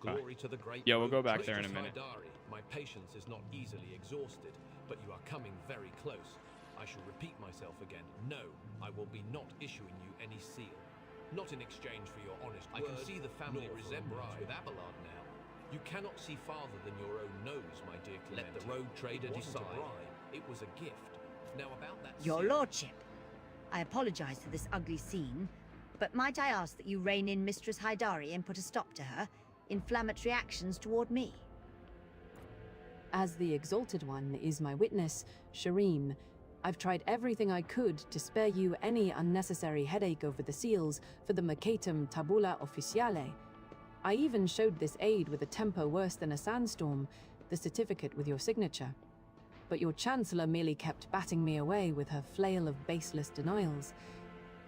Glory to the great
Yeah, we'll go
rogue
back there in a
trader.
minute.
Haidari, my patience is not easily exhausted, but you are coming very close. I shall repeat myself again. No, I will be not issuing you any seal. Not in exchange for your honest word. I can see the family resemblance with Abelard now. You cannot see farther than your own nose, my dear Clement. Let the rogue trader decide. It was a gift. Now about that
Your
seal.
lordship, I apologize for this ugly scene, but might I ask that you rein in Mistress Haidari and put a stop to her inflammatory actions toward me?
As the Exalted One is my witness, Shireen, I've tried everything I could to spare you any unnecessary headache over the seals for the Mercatum Tabula Officiale. I even showed this aid with a tempo worse than a sandstorm, the certificate with your signature. But your Chancellor merely kept batting me away with her flail of baseless denials.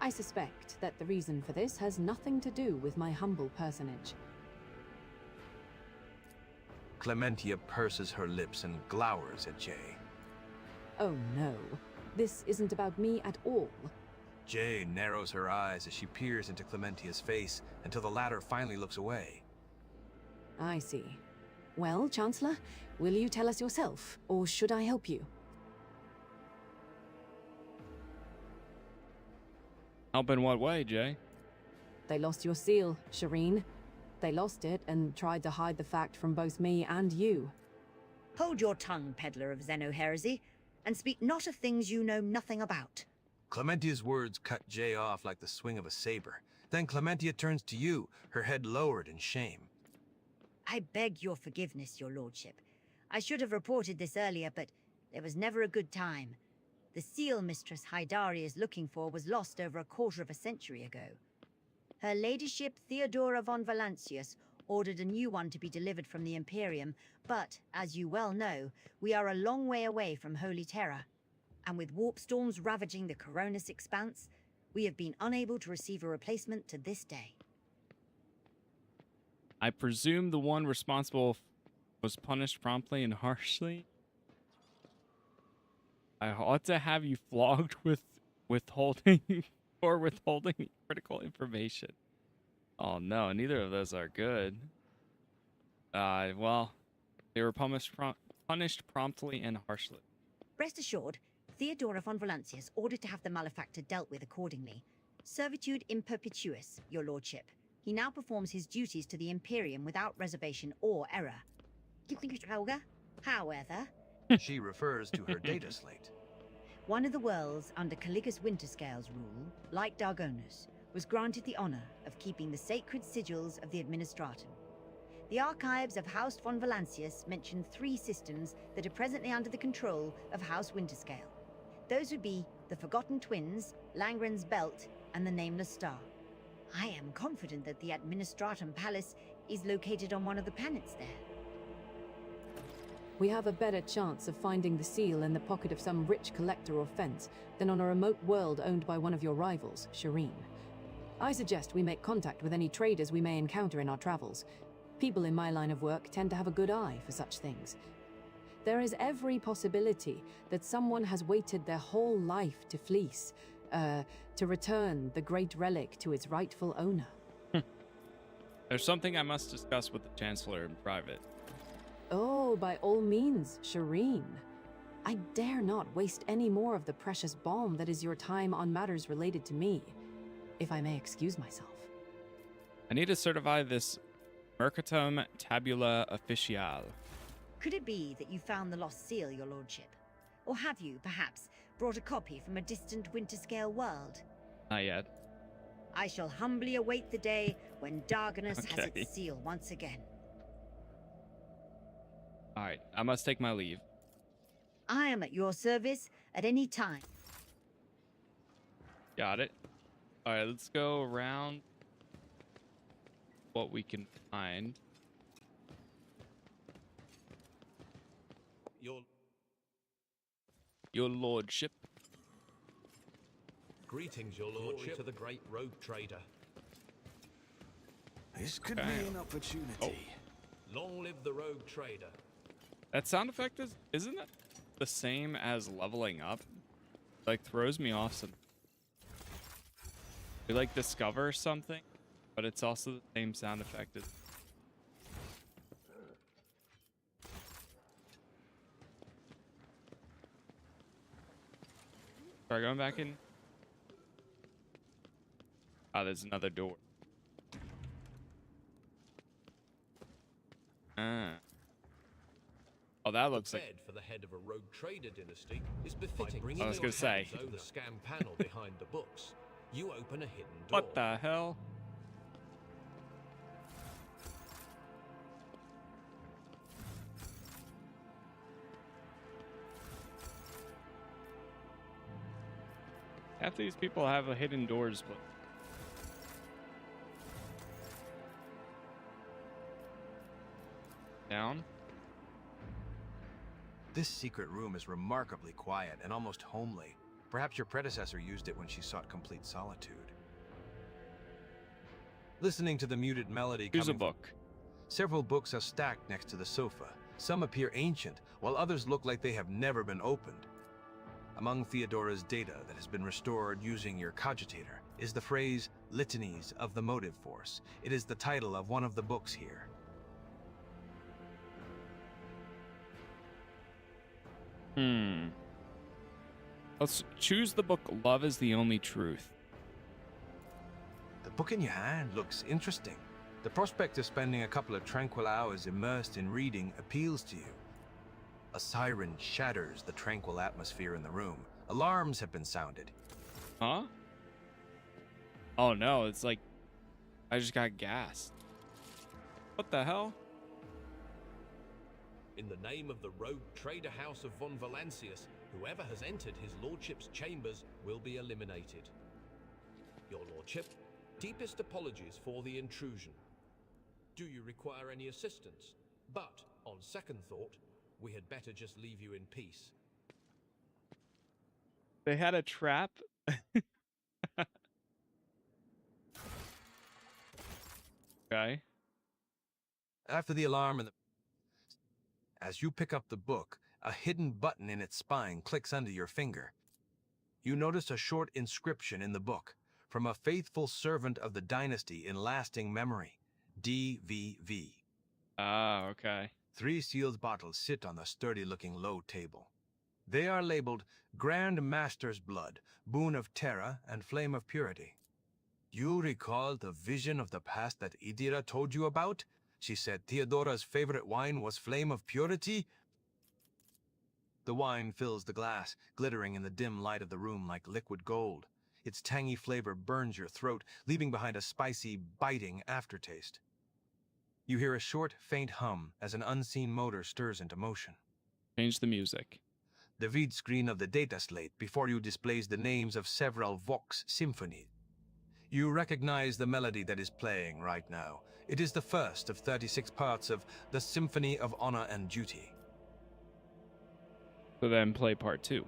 I suspect that the reason for this has nothing to do with my humble personage.
Clementia purses her lips and glowers at Jay.
Oh no, this isn't about me at all.
Jay narrows her eyes as she peers into Clementia's face until the latter finally looks away.
I see. Well, Chancellor, will you tell us yourself, or should I help you?
Help in what way, Jay?
They lost your seal, Shireen. They lost it and tried to hide the fact from both me and you.
Hold your tongue, peddler of Xeno-heresy, and speak not of things you know nothing about.
Clementia's words cut Jay off like the swing of a saber. Then Clementia turns to you, her head lowered in shame.
I beg your forgiveness, your lordship. I should have reported this earlier, but there was never a good time. The seal Mistress Haidari is looking for was lost over a quarter of a century ago. Her ladyship Theodora von Valancius ordered a new one to be delivered from the Imperium, but, as you well know, we are a long way away from Holy Terror. And with warp storms ravaging the Coronis expanse, we have been unable to receive a replacement to this day.
I presume the one responsible was punished promptly and harshly. I ought to have you flogged with withholding or withholding critical information. Oh no, neither of those are good. Well, they were punished promptly and harshly.
Rest assured, Theodora von Valancius ordered to have the malefactor dealt with accordingly. Servitude in perpetuis, your lordship. He now performs his duties to the Imperium without reservation or error. However,
She refers to her data slate.
one of the worlds under Caligus Winterscale's rule, like Dargonus, was granted the honor of keeping the sacred sigils of the Administratum. The archives of House von Valancius mention 3 systems that are presently under the control of House Winterscale. Those would be the Forgotten Twins, Langren's Belt, and the Nameless Star. I am confident that the Administratum Palace is located on one of the planets there.
We have a better chance of finding the seal in the pocket of some rich collector or fence than on a remote world owned by one of your rivals, Shireen. I suggest we make contact with any traders we may encounter in our travels. People in my line of work tend to have a good eye for such things. There is every possibility that someone has waited their whole life to fleece, to return the great relic to its rightful owner.
There's something I must discuss with the Chancellor in private.
Oh, by all means, Shireen. I dare not waste any more of the precious balm that is your time on matters related to me, if I may excuse myself.
I need to certify this Mercatum Tabula Officiale.
Could it be that you found the lost seal, your lordship? Or have you, perhaps, brought a copy from a distant Winterscale world?
Not yet.
I shall humbly await the day when Dargonus has
Okay.
its seal once again.
Alright, I must take my leave.
I am at your service at any time.
Got it. Alright, let's go around what we can find. Your lordship.
Greetings, your lordship, to the great rogue trader.
This could be an opportunity.
Long live the rogue trader.
That sound effect isn't it the same as leveling up? Like throws me off some. You like discover something, but it's also the same sound effect as. Are going back in? Oh, there's another door. Ah. Oh, that looks like.
Bed for the head of a rogue trader dynasty is befitting. Bringing
I was gonna say.
over the scan panel behind the books, you open a hidden door.
What the hell? Half these people have a hidden doors, but down.
This secret room is remarkably quiet and almost homely. Perhaps your predecessor used it when she sought complete solitude. Listening to the muted melody
Here's a
coming
book.
Several books are stacked next to the sofa. Some appear ancient, while others look like they have never been opened. Among Theodora's data that has been restored using your cogitator is the phrase Litanies of the Motive Force. It is the title of one of the books here.
Let's choose the book Love is the Only Truth.
The book in your hand looks interesting. The prospect of spending a couple of tranquil hours immersed in reading appeals to you. A siren shatters the tranquil atmosphere in the room. Alarms have been sounded.
Huh? Oh no, it's like I just got gassed. What the hell?
In the name of the rogue trader house of von Valancius, whoever has entered his lordship's chambers will be eliminated. Your lordship, deepest apologies for the intrusion. Do you require any assistance? But, on second thought, we had better just leave you in peace.
They had a trap? Okay.
After the alarm and the... As you pick up the book, a hidden button in its spine clicks under your finger. You notice a short inscription in the book, from a faithful servant of the dynasty in lasting memory, DVV.
Ah, okay.
3 sealed bottles sit on the sturdy-looking low table. They are labeled Grand Master's Blood, Boon of Terra, and Flame of Purity. You recall the vision of the past that Idira told you about? She said Theodora's favorite wine was Flame of Purity? The wine fills the glass, glittering in the dim light of the room like liquid gold. Its tangy flavor burns your throat, leaving behind a spicy, biting aftertaste. You hear a short, faint hum as an unseen motor stirs into motion.
Change the music.
The vid screen of the data slate before you displays the names of several Vox symphonies. You recognize the melody that is playing right now. It is the first of 36 parts of the Symphony of Honor and Duty.
So then play part 2.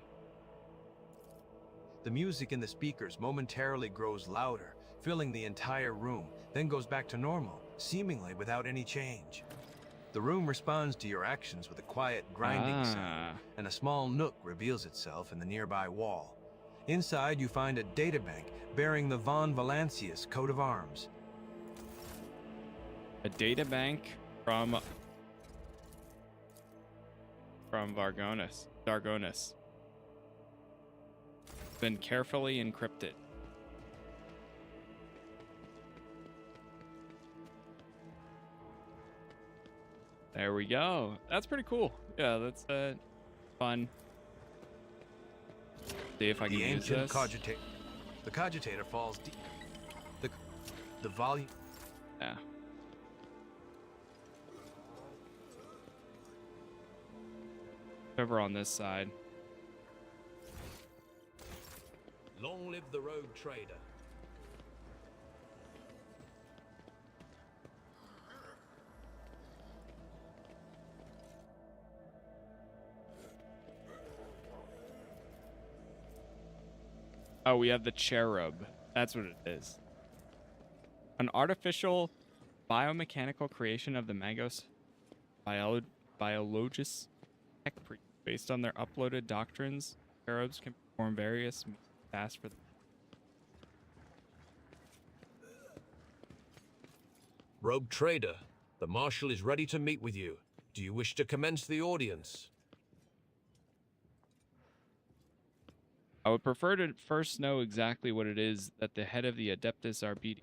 The music in the speakers momentarily grows louder, filling the entire room, then goes back to normal, seemingly without any change. The room responds to your actions with a quiet grinding sound, and a small nook reveals itself in the nearby wall. Inside, you find a databank bearing the von Valancius coat of arms.
A databank from Dargonus. Been carefully encrypted. There we go. That's pretty cool. Yeah, that's fun. See if I can use this.
The cogitator falls deep. The volume.
Yeah. Over on this side.
Long live the rogue trader.
Oh, we have the cherub. That's what it is. An artificial biomechanical creation of the Magos biologist tech priest. Based on their uploaded doctrines, cherubs can perform various tasks for them.
Rogue trader, the Marshal is ready to meet with you. Do you wish to commence the audience?
I would prefer to first know exactly what it is that the head of the Adeptus Arbiter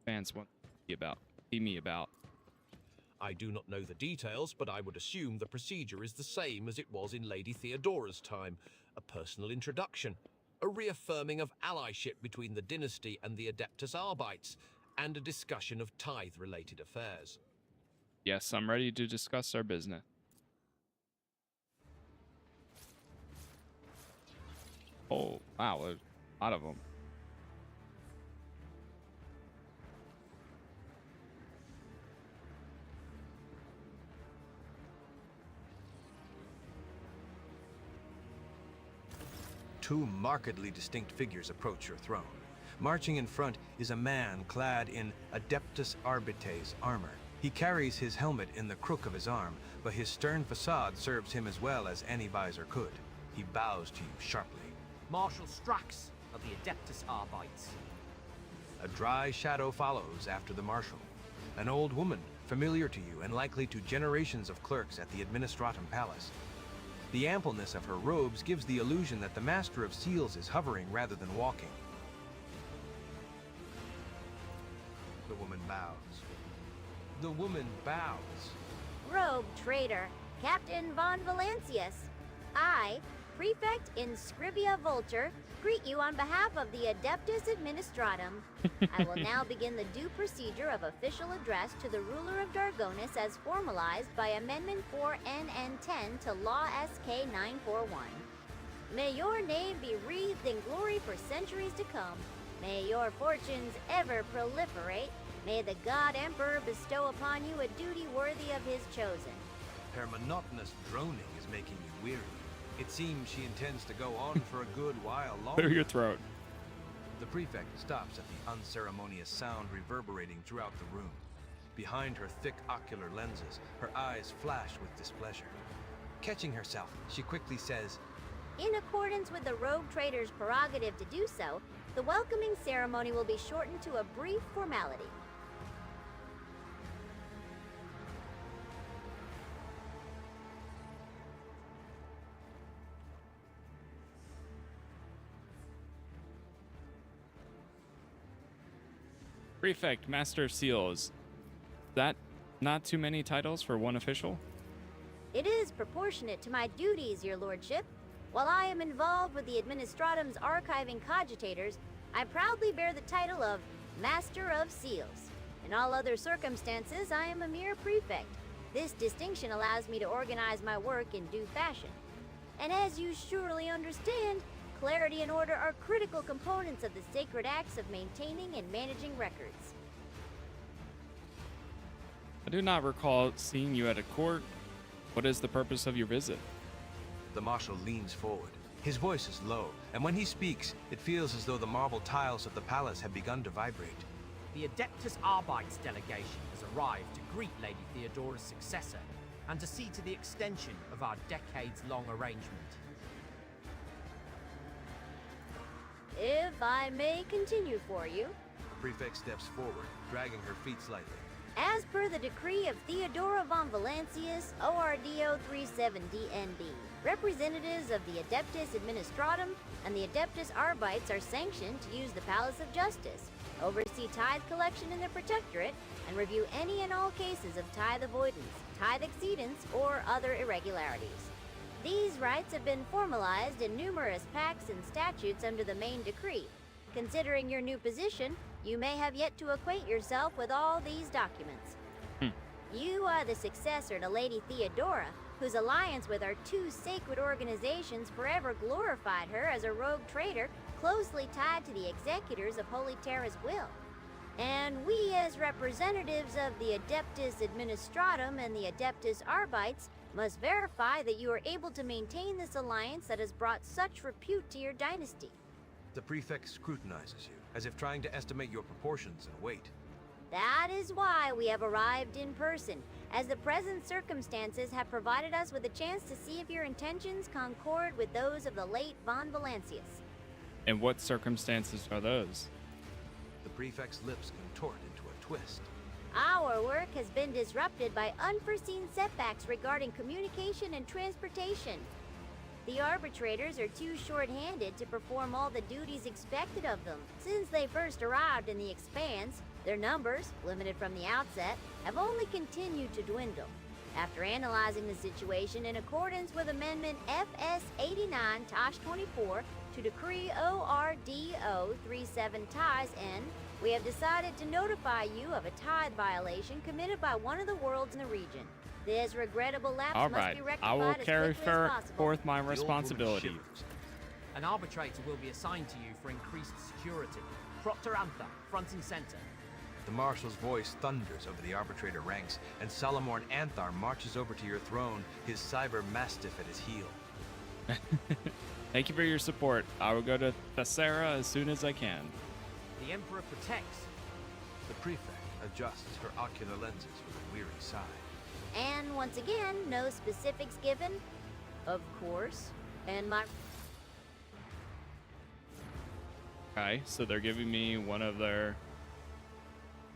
fans want to see me about.
I do not know the details, but I would assume the procedure is the same as it was in Lady Theodora's time. A personal introduction, a reaffirming of allyship between the dynasty and the Adeptus Arbites, and a discussion of tithe-related affairs.
Yes, I'm ready to discuss our business. Oh, wow, there's a lot of them.
Two markedly distinct figures approach your throne. Marching in front is a man clad in Adeptus Arbites armor. He carries his helmet in the crook of his arm, but his stern facade serves him as well as any visor could. He bows to you sharply.
Marshal Strax of the Adeptus Arbites.
A dry shadow follows after the marshal. An old woman, familiar to you and likely to generations of clerks at the Administratum Palace. The ampleness of her robes gives the illusion that the Master of Seals is hovering rather than walking. The woman bows.
Rogue trader, Captain von Valancius. I Prefect Inscribia Vulture, greet you on behalf of the Adeptus Administratum. I will now begin the due procedure of official address to the ruler of Dargonis as formalized by Amendment 4NN10 to Law SK 941. May your name be wreathed in glory for centuries to come. May your fortunes ever proliferate. May the God Emperor bestow upon you a duty worthy of his chosen.
Her monotonous droning is making you weary. It seems she intends to go on for a good while longer.
Clear your throat.
The prefect stops at the unceremonious sound reverberating throughout the room. Behind her thick ocular lenses, her eyes flash with displeasure. Catching herself, she quickly says,
In accordance with the rogue trader's prerogative to do so, the welcoming ceremony will be shortened to a brief formality.
Prefect, Master of Seals. That not too many titles for one official?
It is proportionate to my duties, your lordship. While I am involved with the Administratum's archiving cogitators, I proudly bear the title of Master of Seals. In all other circumstances, I am a mere prefect. This distinction allows me to organize my work in due fashion. And as you surely understand, clarity and order are critical components of the sacred acts of maintaining and managing records.
I do not recall seeing you at a court. What is the purpose of your visit?
The marshal leans forward. His voice is low, and when he speaks, it feels as though the marble tiles of the palace have begun to vibrate.
The Adeptus Arbites delegation has arrived to greet Lady Theodora's successor and to see to the extension of our decades-long arrangement.
If I may continue for you.
The prefect steps forward, dragging her feet slightly.
As per the decree of Theodora von Valancius, ORDO 37DNB, representatives of the Adeptus Administratum and the Adeptus Arbites are sanctioned to use the Palace of Justice, oversee tithe collection in the Protectorate, and review any and all cases of tithe avoidance, tithe exceedance, or other irregularities. These rights have been formalized in numerous pacts and statutes under the main decree. Considering your new position, you may have yet to acquaint yourself with all these documents. You are the successor to Lady Theodora, whose alliance with our two sacred organizations forever glorified her as a rogue traitor closely tied to the executors of Holy Terra's will. And we, as representatives of the Adeptus Administratum and the Adeptus Arbites, must verify that you are able to maintain this alliance that has brought such repute to your dynasty.
The prefect scrutinizes you, as if trying to estimate your proportions and weight.
That is why we have arrived in person, as the present circumstances have provided us with a chance to see if your intentions concord with those of the late von Valancius.
And what circumstances are those?
The prefect's lips contort into a twist.
Our work has been disrupted by unforeseen setbacks regarding communication and transportation. The arbitrators are too short-handed to perform all the duties expected of them. Since they first arrived in the Expanse, their numbers, limited from the outset, have only continued to dwindle. After analyzing the situation in accordance with Amendment FS 89-24 to Decree ORDO 37 Ties N, we have decided to notify you of a tithe violation committed by one of the worlds in the region. This regrettable lapse
All
must
right,
be rectified
I will
as
carry
quickly as possible.
forth my responsibility.
An arbitrator will be assigned to you for increased security. Proctor Antha, front and center.
The marshal's voice thunders over the arbitrator ranks, and Salamorn Anthar marches over to your throne, his cyber mastiff at his heel.
Thank you for your support. I will go to Thessera as soon as I can.
The Emperor protects.
The prefect adjusts her ocular lenses with a weary sigh.
And once again, no specifics given, of course, and my...
Okay, so they're giving me one of their...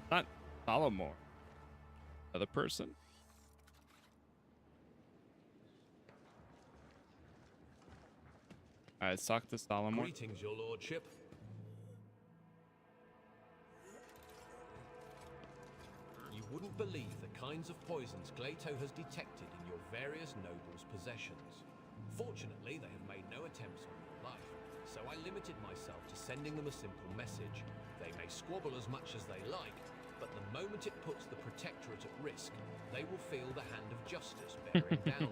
Not Salamor. Other person. Alright, let's talk to Salamor.
Greetings, your lordship. You wouldn't believe the kinds of poisons Glato has detected in your various nobles' possessions.
Fortunately, they have made no attempts on your life, so I limited myself to sending them a simple message. They may squabble as much as they like, but the moment it puts the Protectorate at risk, they will feel the hand of justice bearing down on them.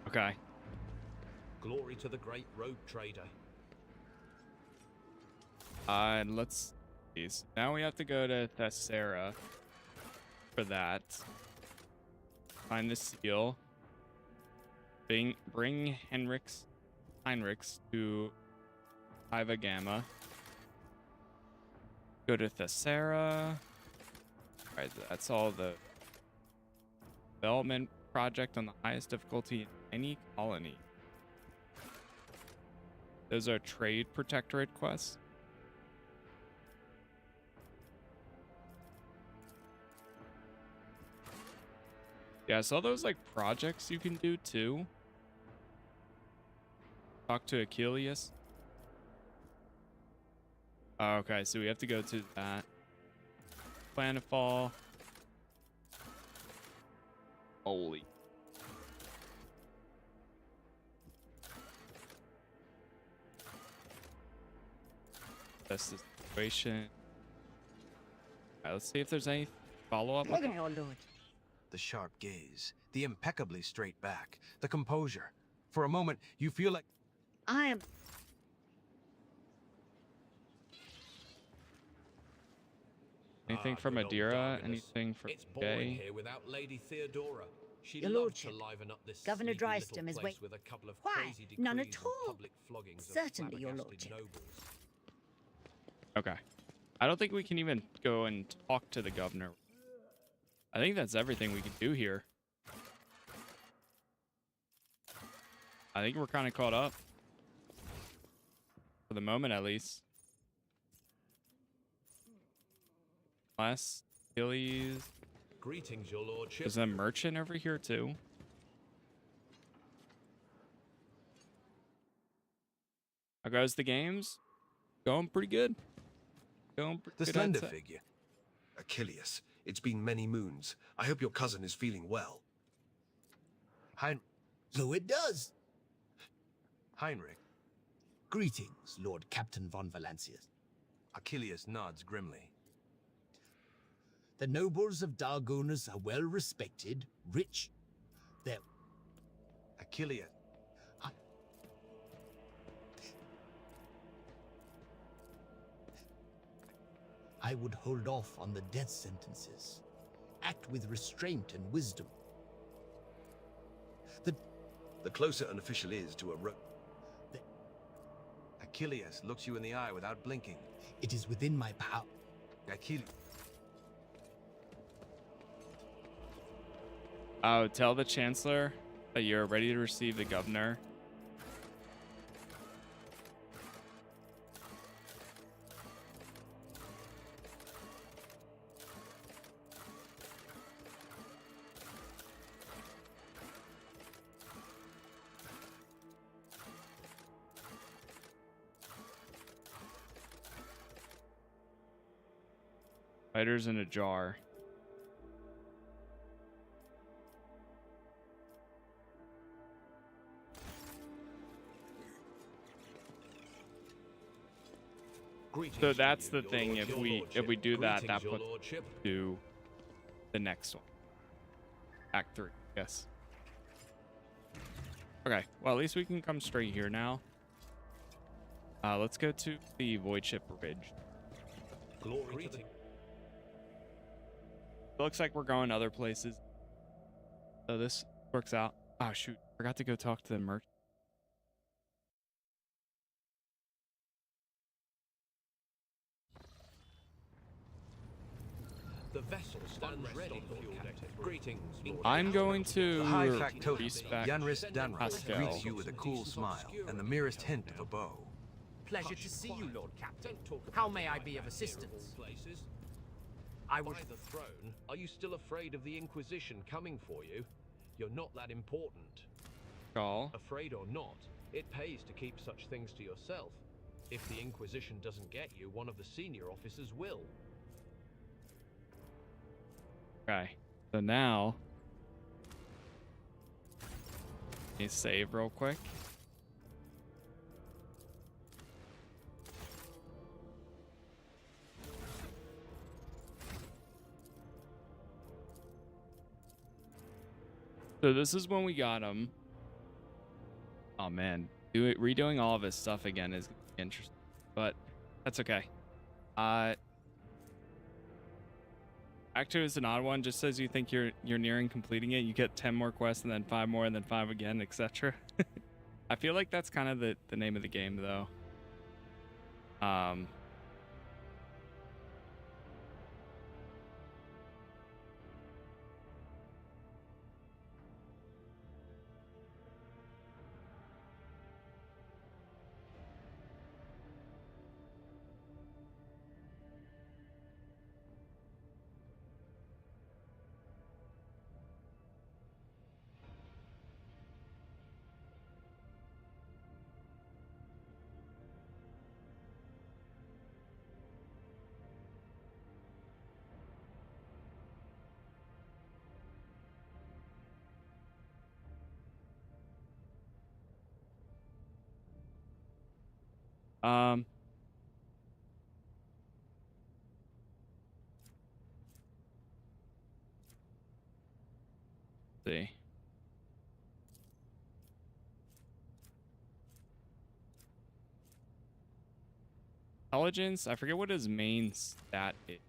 Okay.
Glory to the great rogue trader.
And let's see. So now we have to go to Thessera for that. Find the seal. Bring Heinrichs to Iva Gamma. Go to Thessera. Alright, that's all the development project on the highest difficulty in any colony. Those are trade protectorate quests. Yeah, I saw those like projects you can do too. Talk to Achilles. Oh, okay, so we have to go to that. Planetfall. Holy. That's the situation. Alright, let's see if there's any follow-up.
Look at your lord.
The sharp gaze, the impeccably straight back, the composure. For a moment, you feel like...
I am...
Anything from Adira? Anything from
It's boring
Gay?
here without Lady Theodora. She
Your
loves
lordship,
to liven up this
Governor
sleepy little
Drysdale is
place
wait-
with a couple of
Why?
crazy
None at
decrees and
all.
public floggings of
Certainly, your
flabbergasted
lordship.
nobles.
Okay. I don't think we can even go and talk to the governor. I think that's everything we can do here. I think we're kind of caught up. For the moment, at least. Last Achilles.
Greetings, your lordship.
There's a merchant over here, too. How goes the games? Going pretty good. Going pretty
The
good, I'd
slender
say.
figure. Achilles, it's been many moons. I hope your cousin is feeling well.
So it does.
Heinrich.
Greetings, Lord Captain von Valancius.
Achilles nods grimly.
The nobles of Dargonus are well respected, rich. They're...
Achilles.
I would hold off on the death sentences. Act with restraint and wisdom.
The closer an official is to a
Achilles looks you in the eye without blinking.
It is within my power.
Achilles.
Oh, tell the Chancellor that you're ready to receive the governor. Fighters in a jar. So that's the thing. If we do that, that puts to the next one. Act 3. Yes. Okay. Well, at least we can come straight here now. Let's go to the Void Ship Bridge.
Glory to the...
Looks like we're going other places. So this works out. Oh shoot! Forgot to go talk to the merchant.
The vessel stands ready for your captain. Greetings, Lord.
I'm going to
The High
respect
Yanris Danra
Pascal.
greets you with a cool smile and the merest hint of a bow.
Pleasure to see you, Lord Captain. How may I be of assistance? I would...
By the throne, are you still afraid of the Inquisition coming for you? You're not that important.
Call.
Afraid or not, it pays to keep such things to yourself. If the Inquisition doesn't get you, one of the senior officers will.
Okay. So now Let me save real quick. So this is when we got him. Oh man, redoing all of his stuff again is interesting, but that's okay. Act 2 is an odd one. Just as you think you're nearing completing it, you get 10 more quests and then 5 more and then 5 again, etc. I feel like that's kind of the name of the game, though. See. Intelligence, I forget what his main stat is.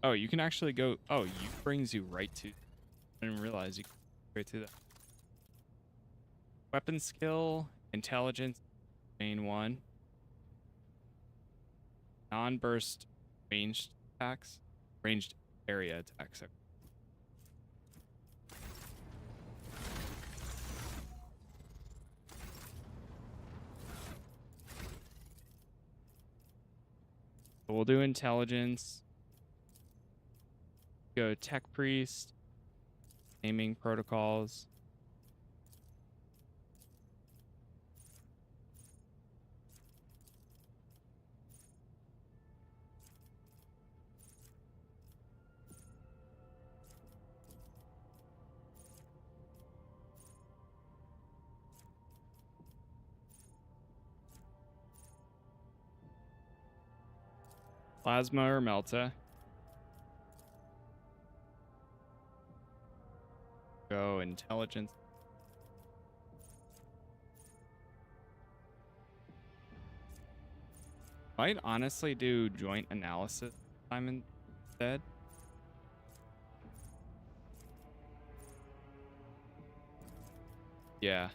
Oh, you can actually go, oh, you brings you right to, I didn't realize you could go right to that. Weapon skill, intelligence, main one. Non-burst ranged attacks, ranged area attacks. So we'll do intelligence. Go tech priest, naming protocols. Plasma or Melta. Go intelligence. Might honestly do joint analysis time instead. Yeah.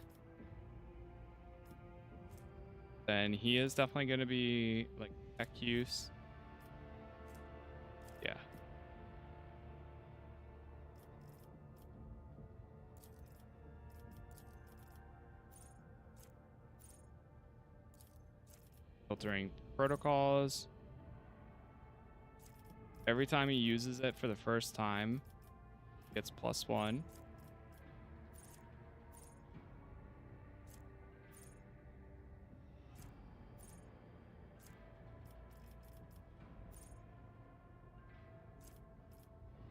Then he is definitely going to be like tech use. Yeah. Filtering protocols. Every time he uses it for the first time, gets +1.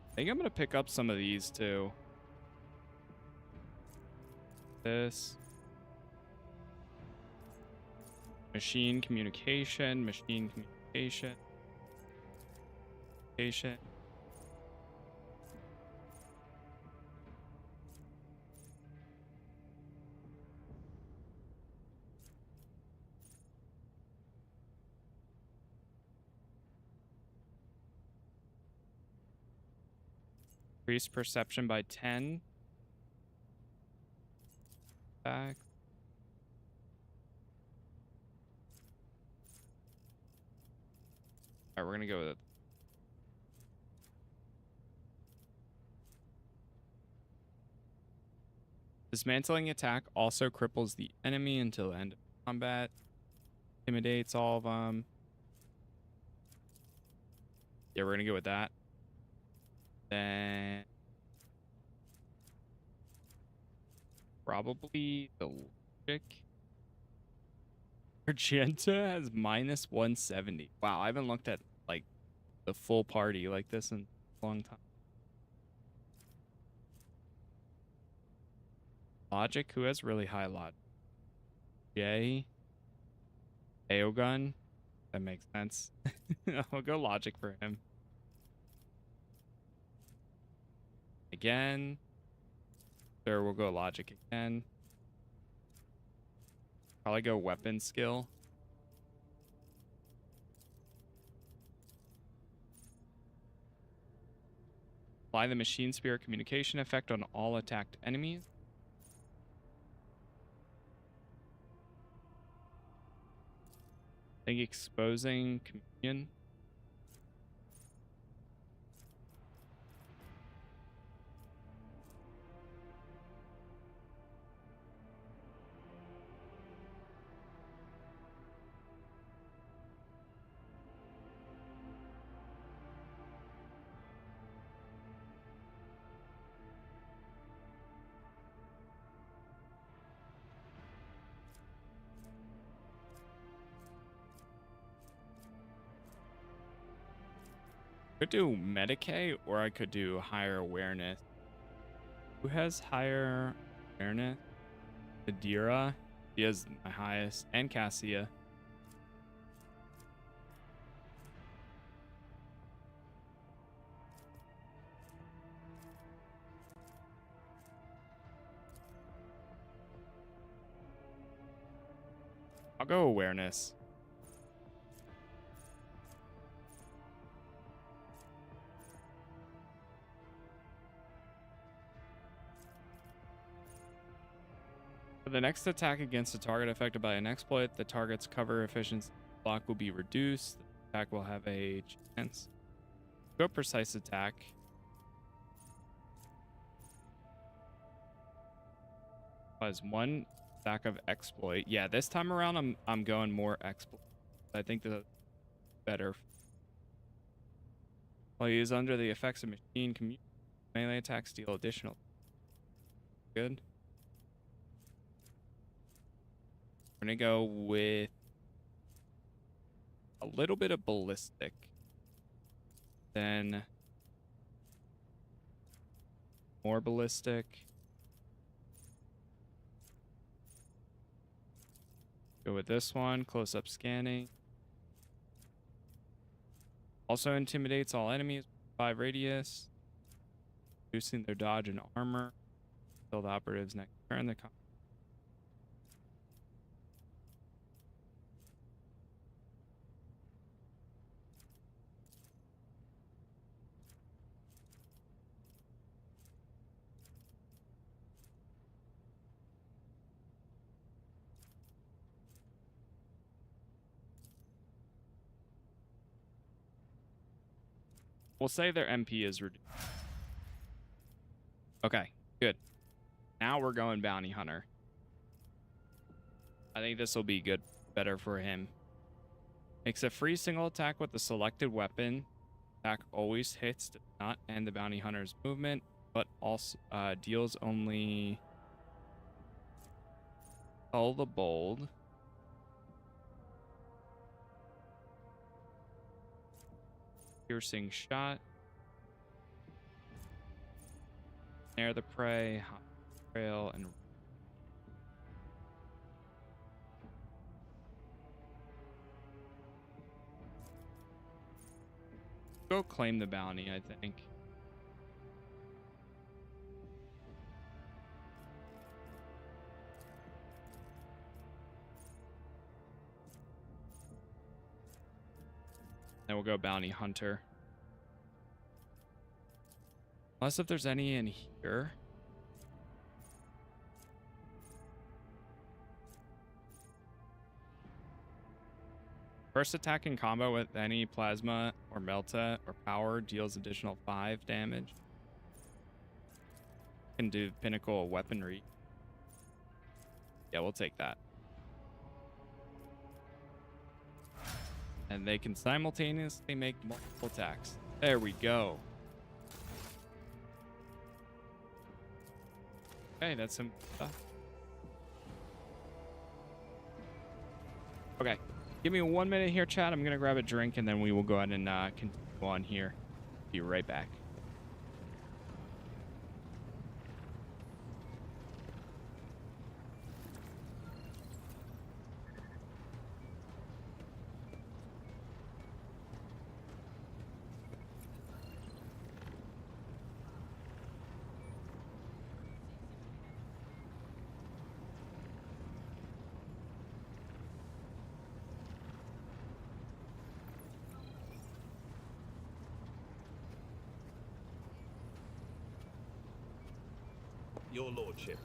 I think I'm gonna pick up some of these too. This. Machine communication, machine communication. Communication. Increase perception by 10. Back. Alright, we're gonna go with it. Dismantling attack also cripples the enemy until the end of combat. Intimidates all of them. Yeah, we're gonna go with that. Then probably the logic. Argenta has -170. Wow, I haven't looked at like the full party like this in a long time. Logic? Who has really high logic? Jay? Aogun? That makes sense. I'll go logic for him. Again. Sure, we'll go logic again. Probably go weapon skill. Apply the machine spirit communication effect on all attacked enemies. I think exposing communion. Could do Medicae, or I could do higher awareness. Who has higher awareness? Adira. He has my highest. And Cassia. I'll go awareness. For the next attack against a target affected by an exploit, the target's cover efficiency block will be reduced. The attack will have a chance. Go precise attack. Was one stack of exploit. Yeah, this time around I'm going more exploit. I think that's better. While used under the effects of machine melee attacks deal additional. Good. We're gonna go with a little bit of ballistic. Then more ballistic. Go with this one, close up scanning. Also intimidates all enemies, 5 radius. Reducing their dodge and armor. Kill the operatives next turn. We'll say their MP is reduced. Okay, good. Now we're going Bounty Hunter. I think this will be good, better for him. Makes a free single attack with the selected weapon. Attack always hits, does not end the Bounty Hunter's movement, but also deals only Cull the Bold. Piercing shot. Snare the prey, hot trail, and go claim the bounty, I think. Then we'll go Bounty Hunter. Unless if there's any in here. First attack in combo with any plasma or melta or power deals additional 5 damage. Can do pinnacle weaponry. Yeah, we'll take that. And they can simultaneously make multiple attacks. There we go. Okay, that's some stuff. Okay, give me 1 minute here, chat. I'm gonna grab a drink and then we will go ahead and continue on here. Be right back.
your lordship.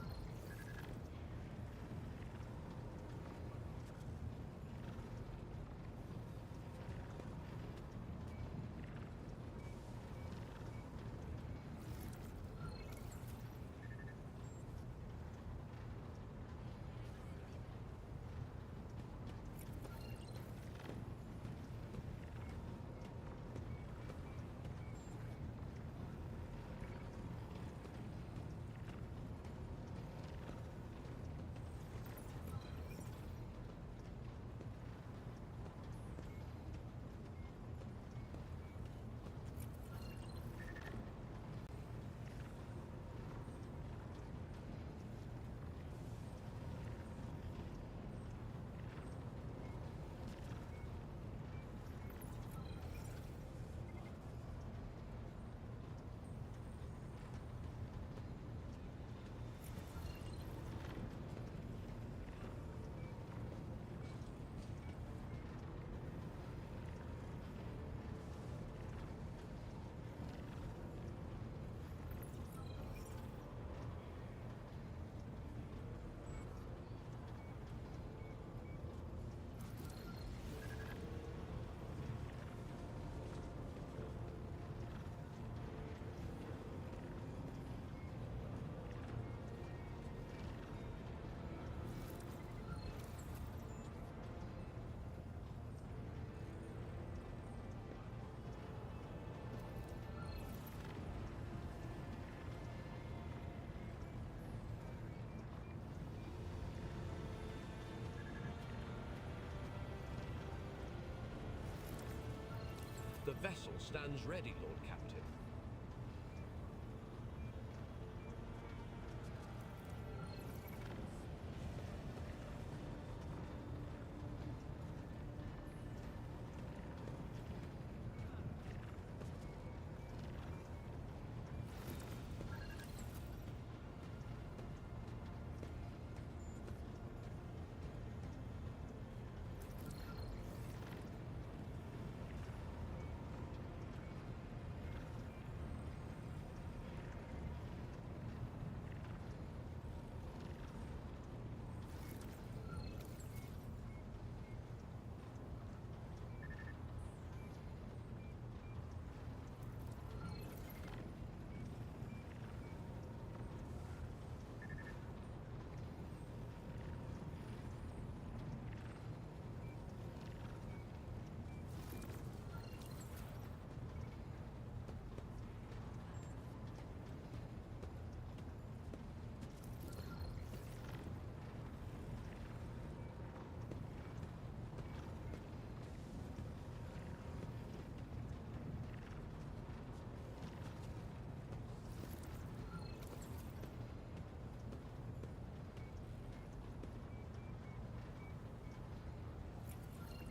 The vessel stands ready, Lord Captain.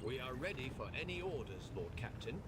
We are ready for any orders, Lord Captain.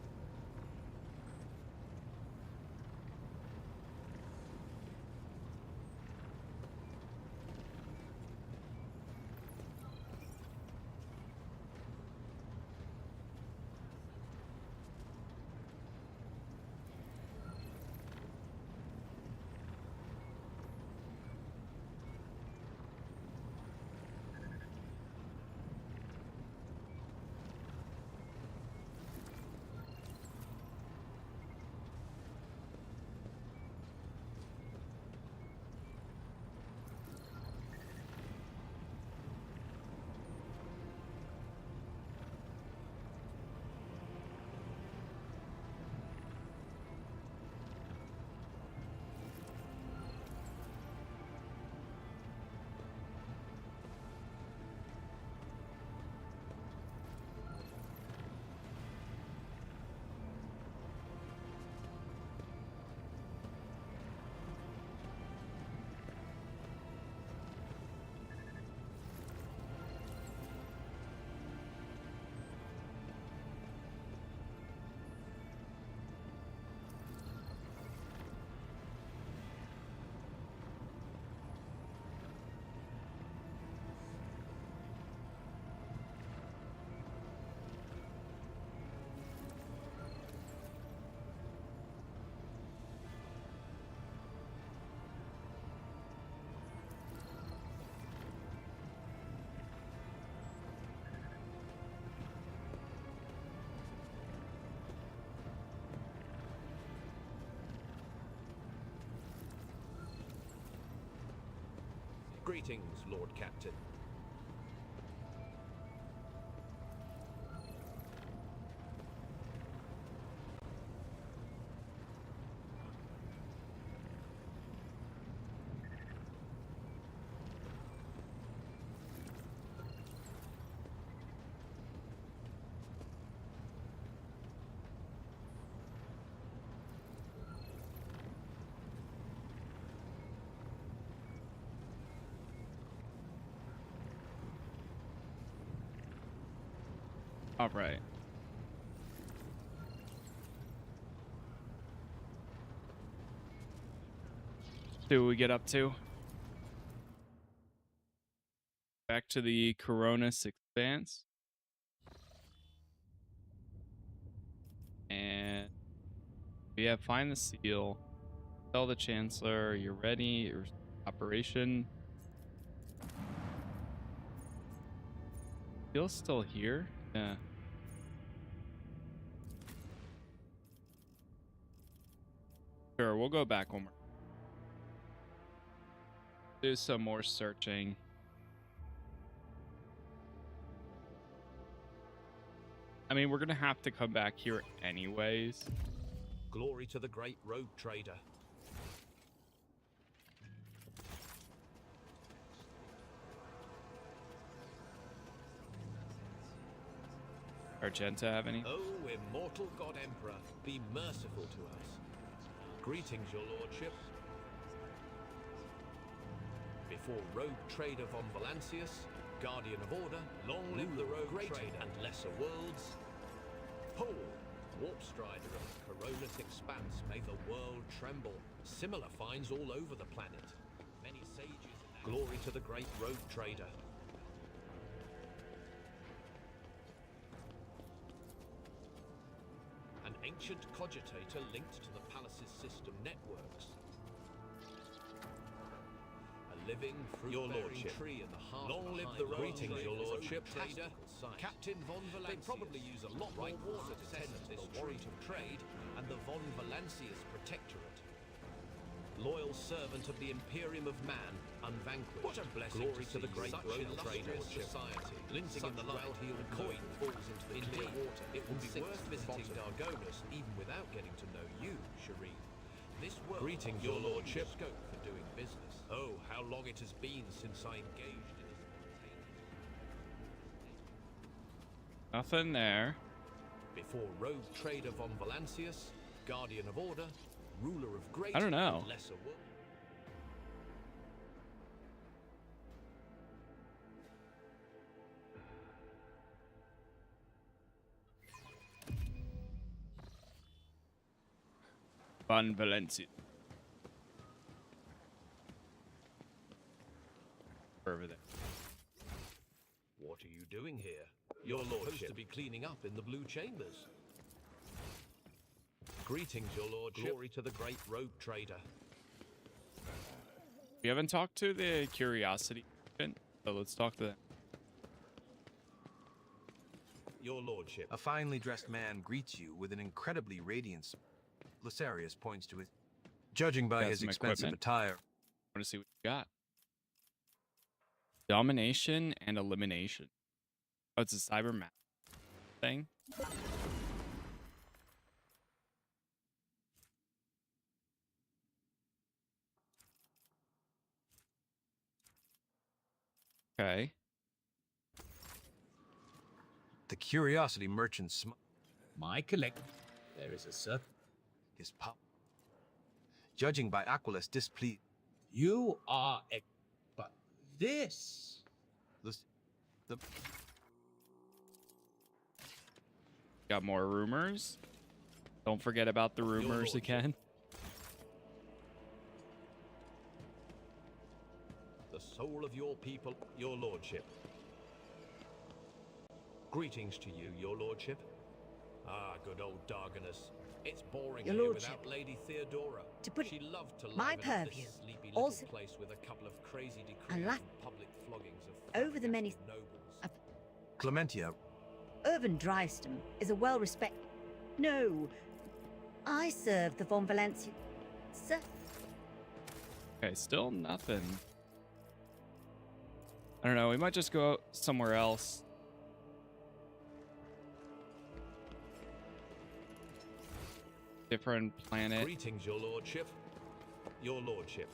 Greetings, Lord Captain.
All right. See what we get up to. Back to the Coronis Expanse. And we have find the seal. Tell the Chancellor you're ready. Operation. Seal's still here? Yeah. Sure, we'll go back one more. Do some more searching. I mean, we're gonna have to come back here anyways.
Glory to the great rogue trader.
Argenta have any?
Oh, immortal God Emperor, be merciful to us. Greetings, your lordship. Before rogue trader von Valancius, guardian of order, long live the rogue trader and lesser worlds. Pole, warp strider of the Coronis Expanse, may the world tremble. Similar finds all over the planet. Many sages. Glory to the great rogue trader. An ancient cogitator linked to the palace's system networks. A living fruit-bearing tree in the heart. Long live the greetings, your lordship. Trader, Captain von Valancius. They probably use a lot more water to tend to this warrant of trade and the von Valancius Protectorate. Loyal servant of the Imperium of Man, unvanquished. What a blessing! Glory to the great rogue trader society. Glinting in the light, the coin falls into the clear water. It would be worth visiting Dargonus even without getting to know you, Shireen. This world, greetings, your lordship. Scope for doing business. Oh, how long it has been since I engaged in this.
Nothing there.
Before rogue trader von Valancius, guardian of order, ruler of great
I don't know.
and lesser world.
Von Valencia. Over there.
What are you doing here? You're supposed to be cleaning up in the blue chambers. Greetings, your lordship. Glory to the great rogue trader.
We haven't talked to the Curiosity, so let's talk to them.
Your lordship.
A finely dressed man greets you with an incredibly radiant smile. Lysarius points to his. Judging by
Got
his
some
expensive
equipment.
attire.
I want to see what you got. Domination and elimination. Oh, it's a cyber map thing. Okay.
The Curiosity merchant
My collect. There is a circle.
His pop. Judging by Aquilus displeased.
You are but this.
The
Got more rumors. Don't forget about the rumors again.
The soul of your people, your lordship. Greetings to you, your lordship. Ah, good old Dargonus. It's boring
Your
here
lordship.
without Lady Theodora.
To put
she loved to
my
liven up
purview,
this sleepy little
also-
place with a couple of crazy decrees
And
and public floggings of
over the many
nobles.
Clementia.
Irvin Drysdale is a well-respected. No, I serve the von Valencia. Sir,
Okay, still nothing. I don't know. We might just go somewhere else. Different planet.
Greetings, your lordship. Your lordship.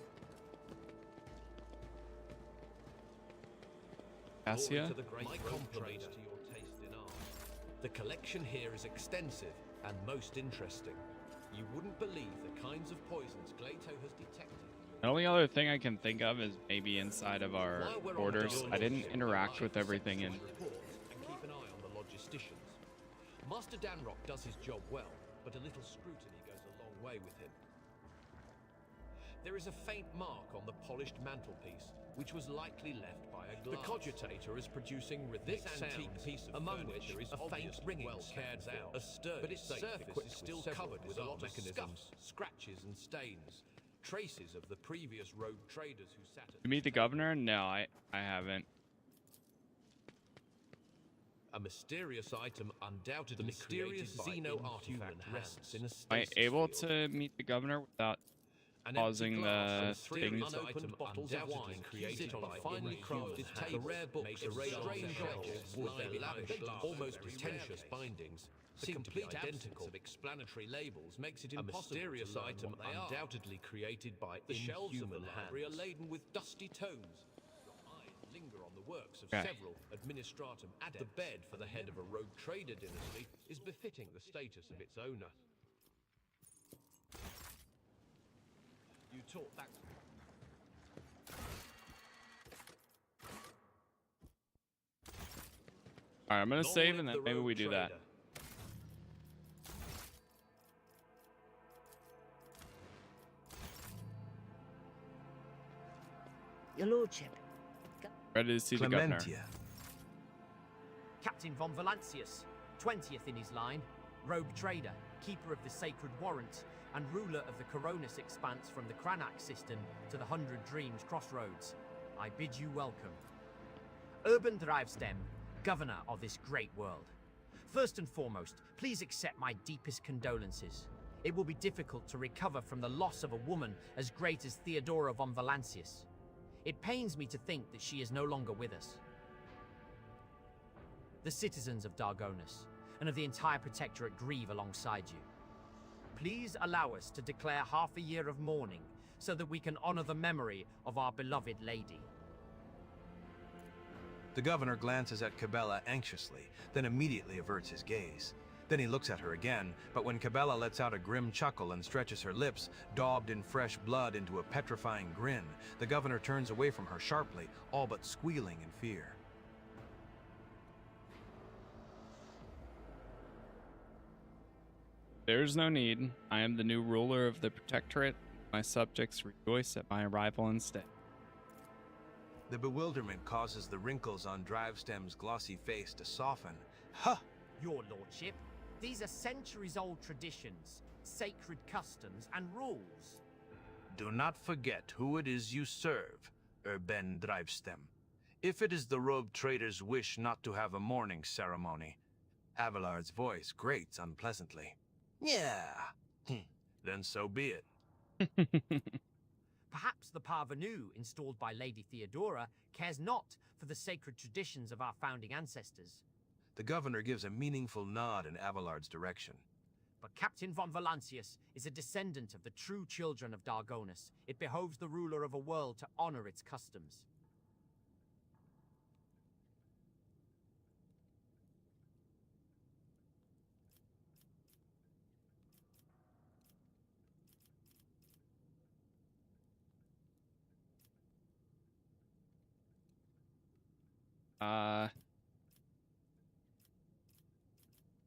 Cassia?
My compliments to your taste in art. The collection here is extensive and most interesting. You wouldn't believe the kinds of poisons Glato has detected.
The only other thing I can think of is maybe inside of our borders. I didn't interact with everything in.
And keep an eye on the logisticians. Master Danrock does his job well, but a little scrutiny goes a long way with him. There is a faint mark on the polished mantelpiece, which was likely left by a glass. The cogitator is producing rhythmic antique piece of among which there is a faint ringing well carried out, but its surface is still covered with a lot of scuffs, scratches, and stains. Traces of the previous rogue traders who sat at
You meet the governor? No, I haven't.
a mysterious item undoubtedly created by Xeno artifact rests in a
Am I
stasis
able
field.
to meet the governor without
An
causing
empty
the
glass and three
things?
unopened bottles of wine created on a finely crafted table. The rare books of strange shelves with their lavish, almost pretentious bindings seem to be identical. Of explanatory labels makes it impossible. A mysterious item undoubtedly created by the shelves of the library are laden with dusty tomes. Your eyes linger on the works of several administratum adepts. The bed for the head of a rogue trader dynasty is befitting the status of its owner. You taught that.
Alright, I'm gonna
Long
save
live
and
the
then maybe
rogue
we do that.
trader.
Your lordship.
Ready to see the governor.
Captain von Valancius, 20th in his line, rogue trader, keeper of the Sacred Warrant, and ruler of the Coronis expanse from the Cranach system to the 100 Dreams crossroads. I bid you welcome. Urban Drivestem, governor of this great world. First and foremost, please accept my deepest condolences. It will be difficult to recover from the loss of a woman as great as Theodora von Valancius. It pains me to think that she is no longer with us. The citizens of Dargonus and of the entire Protectorate grieve alongside you. Please allow us to declare half a year of mourning so that we can honor the memory of our beloved lady.
The governor glances at Cabela anxiously, then immediately averts his gaze. Then he looks at her again, but when Cabela lets out a grim chuckle and stretches her lips, daubed in fresh blood into a petrifying grin, the governor turns away from her sharply, all but squealing in fear.
There's no need. I am the new ruler of the Protectorate. My subjects rejoice at my arrival instead.
The bewilderment causes the wrinkles on Drivestem's glossy face to soften. Huh!
Your lordship, these are centuries-old traditions, sacred customs, and rules.
Do not forget who it is you serve, Urban Drivestem. If it is the rogue trader's wish not to have a mourning ceremony. Avalard's voice grates unpleasantly. Yeah. Then so be it.
Perhaps the parvenu installed by Lady Theodora cares not for the sacred traditions of our founding ancestors.
The governor gives a meaningful nod in Avalard's direction.
But Captain von Valancius is a descendant of the true children of Dargonus. It behoves the ruler of a world to honor its customs.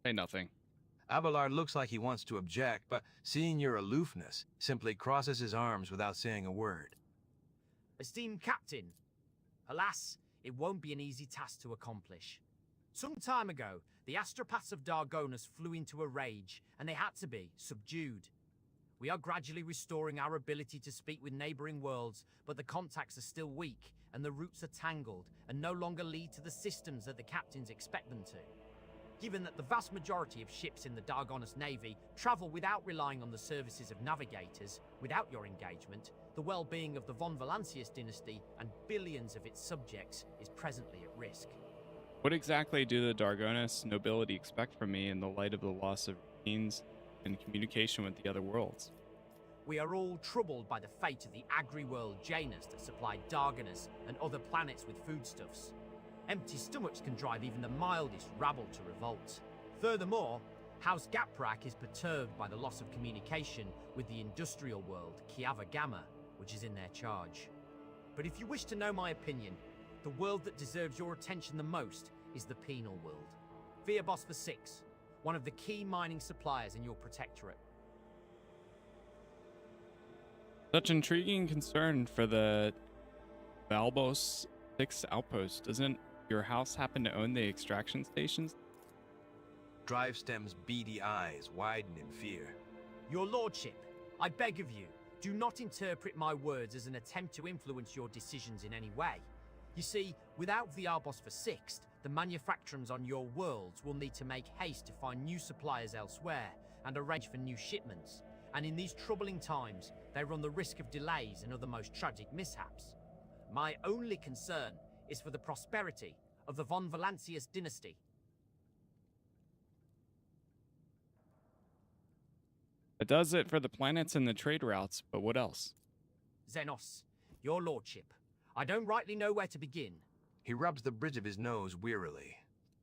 Say nothing.
Abelard looks like he wants to object, but seeing your aloofness, simply crosses his arms without saying a word.
Esteemed Captain, alas, it won't be an easy task to accomplish. Some time ago, the astropaths of Dargonus flew into a rage, and they had to be subdued. We are gradually restoring our ability to speak with neighboring worlds, but the contacts are still weak, and the roots are tangled, and no longer lead to the systems that the captains expect them to. given that the vast majority of ships in the Dargonus Navy travel without relying on the services of navigators. Without your engagement, the well-being of the Von Valancius dynasty and billions of its subjects is presently at risk.
What exactly do the Dargonus nobility expect from me in the light of the loss of routines and communication with the other worlds?
We are all troubled by the fate of the agri-world Janus that supplied Dargonus and other planets with foodstuffs. Empty stomachs can drive even the mildest rabble to revolt. Furthermore, House Gaprak is perturbed by the loss of communication with the industrial world, Kiava Gamma, which is in their charge. But if you wish to know my opinion, the world that deserves your attention the most is the penal world. Viabos for 6, one of the key mining suppliers in your protectorate.
Such intriguing concern for the Valbos 6 outpost. Doesn't your house happen to own the extraction stations?
Drivestem's beady eyes widen in fear.
Your lordship, I beg of you, do not interpret my words as an attempt to influence your decisions in any way. You see, without Viabos for 6th, the manufacturers on your worlds will need to make haste to find new suppliers elsewhere and arrange for new shipments. And in these troubling times, they run the risk of delays and other most tragic mishaps. My only concern is for the prosperity of the Von Valancius dynasty.
It does it for the planets and the trade routes, but what else?
Xenos, your lordship, I don't rightly know where to begin.
He rubs the bridge of his nose wearily.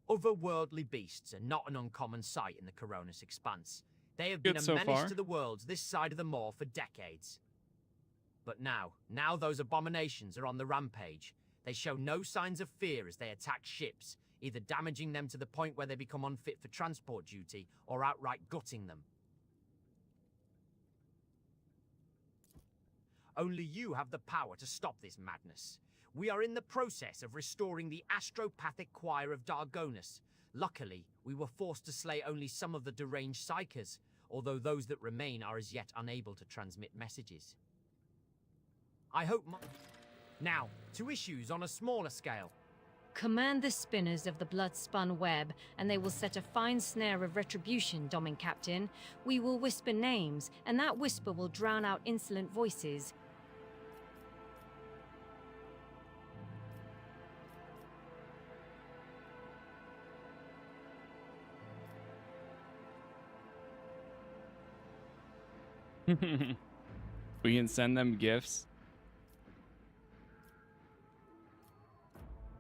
Otherworldly beasts are not an uncommon sight in the Coronis expanse. They have been
Good
a
so
menace
far.
to the worlds this side of the Moor for decades. But now those abominations are on the rampage. They show no signs of fear as they attack ships, either damaging them to the point where they become unfit for transport duty or outright gutting them. Only you have the power to stop this madness. We are in the process of restoring the astropathic choir of Dargonus. Luckily, we were forced to slay only some of the deranged psychers, although those that remain are as yet unable to transmit messages. I hope Now, to issues on a smaller scale.
Command the spinners of the blood-spun web, and they will set a fine snare of retribution, Domin Captain. We will whisper names, and that whisper will drown out insolent voices.
We can send them gifts.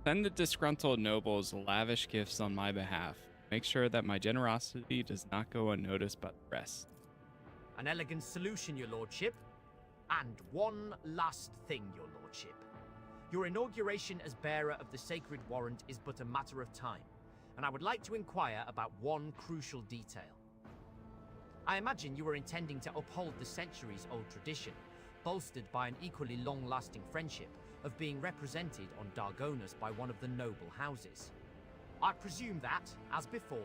Send the disgruntled nobles lavish gifts on my behalf. Make sure that my generosity does not go unnoticed by the rest.
An elegant solution, your lordship. And one last thing, your lordship. Your inauguration as bearer of the sacred warrant is but a matter of time, and I would like to inquire about one crucial detail. I imagine you were intending to uphold the centuries-old tradition, bolstered by an equally long-lasting friendship, of being represented on Dargonus by one of the noble houses. I presume that, as before,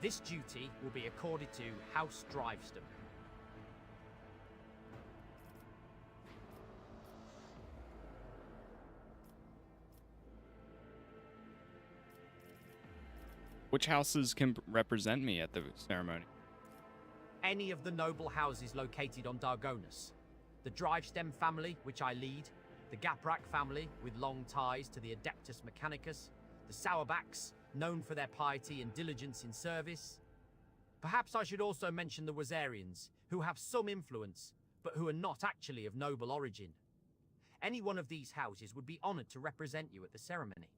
this duty will be accorded to House Drivestem.
Which houses can represent me at the ceremony?
Any of the noble houses located on Dargonus. The Drivestem family, which I lead, the Gaprak family, with long ties to the Adeptus Mechanicus, the Sauerbachs, known for their piety and diligence in service. Perhaps I should also mention the Wazarians, who have some influence, but who are not actually of noble origin. Any one of these houses would be honored to represent you at the ceremony.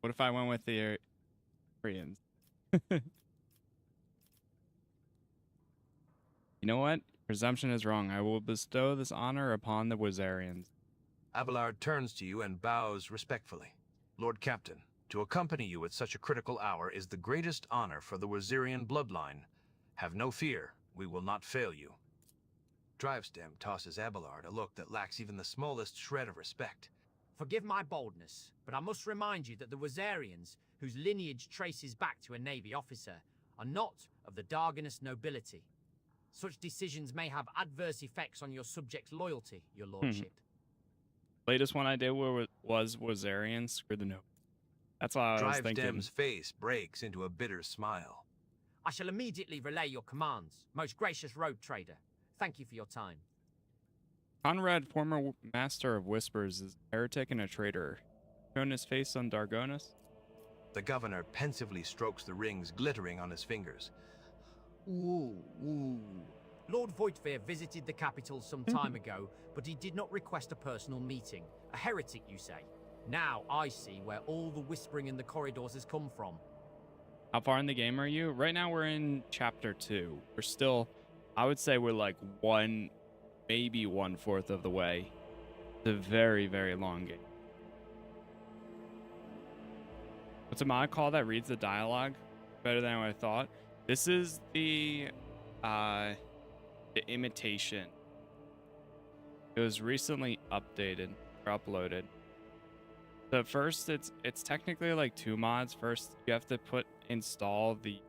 What if I went with the Arians? You know what? Presumption is wrong. I will bestow this honor upon the Wazarians.
Abelard turns to you and bows respectfully. Lord Captain, to accompany you at such a critical hour is the greatest honor for the Wazirian bloodline. Have no fear, we will not fail you. Drivestem tosses Abelard a look that lacks even the smallest shred of respect.
Forgive my boldness, but I must remind you that the Wazarians, whose lineage traces back to a Navy officer, are not of the Dargonus nobility. Such decisions may have adverse effects on your subjects' loyalty, your lordship.
Latest one I did was Wazarian. Screw the note. That's what I was
Drive
thinking.
Dem's face breaks into a bitter smile.
I shall immediately relay your commands, most gracious robe trader. Thank you for your time.
Conrad, former master of whispers, is a heretic and a traitor. Shown his face on Dargonus?
The governor pensively strokes the rings glittering on his fingers.
Ooh. Lord Voitvir visited the capital some time ago, but he did not request a personal meeting. A heretic, you say? Now I see where all the whispering in the corridors has come from.
How far in the game are you? Right now we're in chapter 2. We're still, I would say we're like maybe 1/4 of the way. It's a very, very long game. What's a mod called that reads the dialogue better than what I thought? This is the imitation. It was recently updated or uploaded. So first it's technically like 2 mods. First you have to install the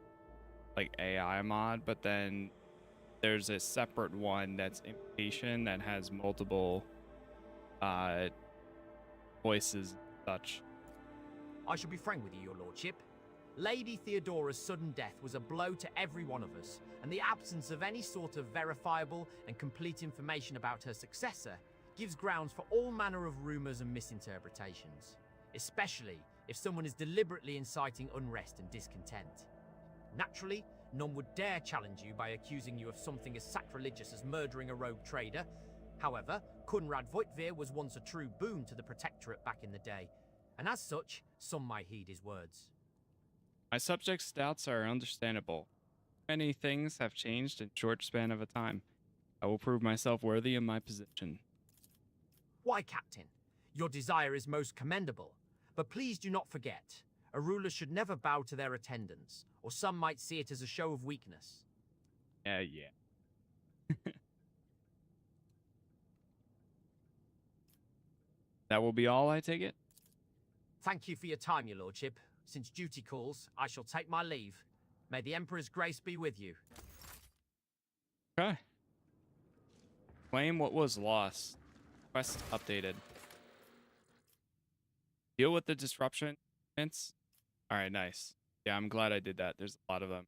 like AI mod, but then there's a separate one that's imitation that has multiple voices and such.
I shall be frank with you, your lordship. Lady Theodora's sudden death was a blow to every one of us, and the absence of any sort of verifiable and complete information about her successor gives grounds for all manner of rumors and misinterpretations, especially if someone is deliberately inciting unrest and discontent. Naturally, none would dare challenge you by accusing you of something as sacrilegious as murdering a rogue trader. However, Conrad Voitvir was once a true boon to the Protectorate back in the day, and as such, some might heed his words.
My subjects' doubts are understandable. Many things have changed in short span of a time. I will prove myself worthy of my position.
Why, Captain? Your desire is most commendable, but please do not forget, a ruler should never bow to their attendants, or some might see it as a show of weakness.
Yeah. That will be all, I take it?
Thank you for your time, your lordship. Since duty calls, I shall take my leave. May the Emperor's grace be with you.
Okay. Claim what was lost. Quest updated. Deal with the disruption. Alright, nice. Yeah, I'm glad I did that. There's a lot of them.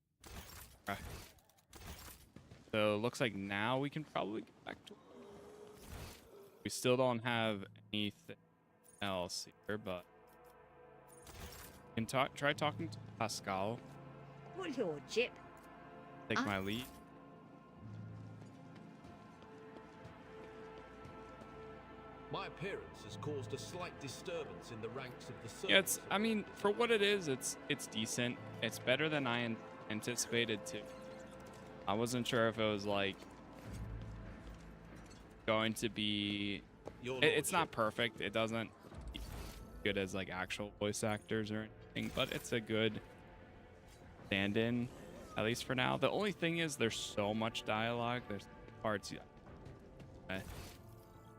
Okay. So looks like now we can probably get back to it. We still don't have anything else here, but we can try talking to Pascal.
What lordship?
Take my lead.
My appearance has caused a slight disturbance in the ranks of the servants.
Yeah, it's, I mean, for what it is, it's decent. It's better than I anticipated too. I wasn't sure if it was like going to be. It's not perfect. It doesn't good as like actual voice actors or anything, but it's a good stand-in, at least for now. The only thing is there's so much dialogue. There's parts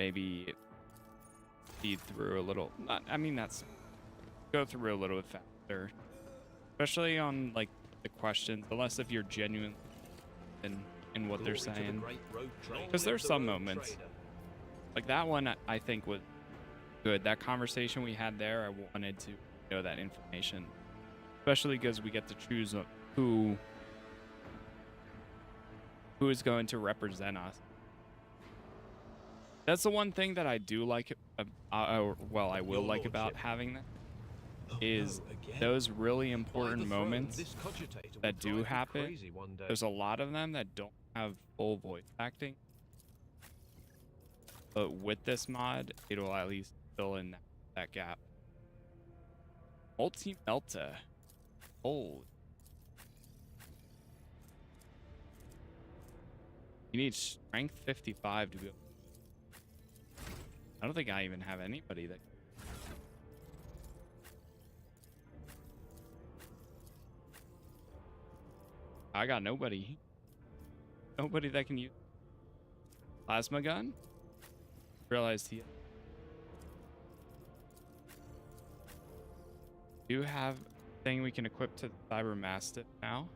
maybe speed through a little. I mean, that's go through a little bit faster, especially on like the questions, unless if you're genuine in what they're saying. Because there's some moments like that one I think was good. That conversation we had there, I wanted to know that information, especially because we get to choose who is going to represent us. That's the one thing that I do like, well, I will like about having that, is those really important moments that do happen. There's a lot of them that don't have full voice acting, but with this mod, it'll at least fill in that gap. Multi-Melta. Oh. You need strength 55 to go. I don't think I even have anybody that. I got nobody. Nobody that can use plasma gun. Realized he. Do have a thing we can equip to the Cyber Mastiff now.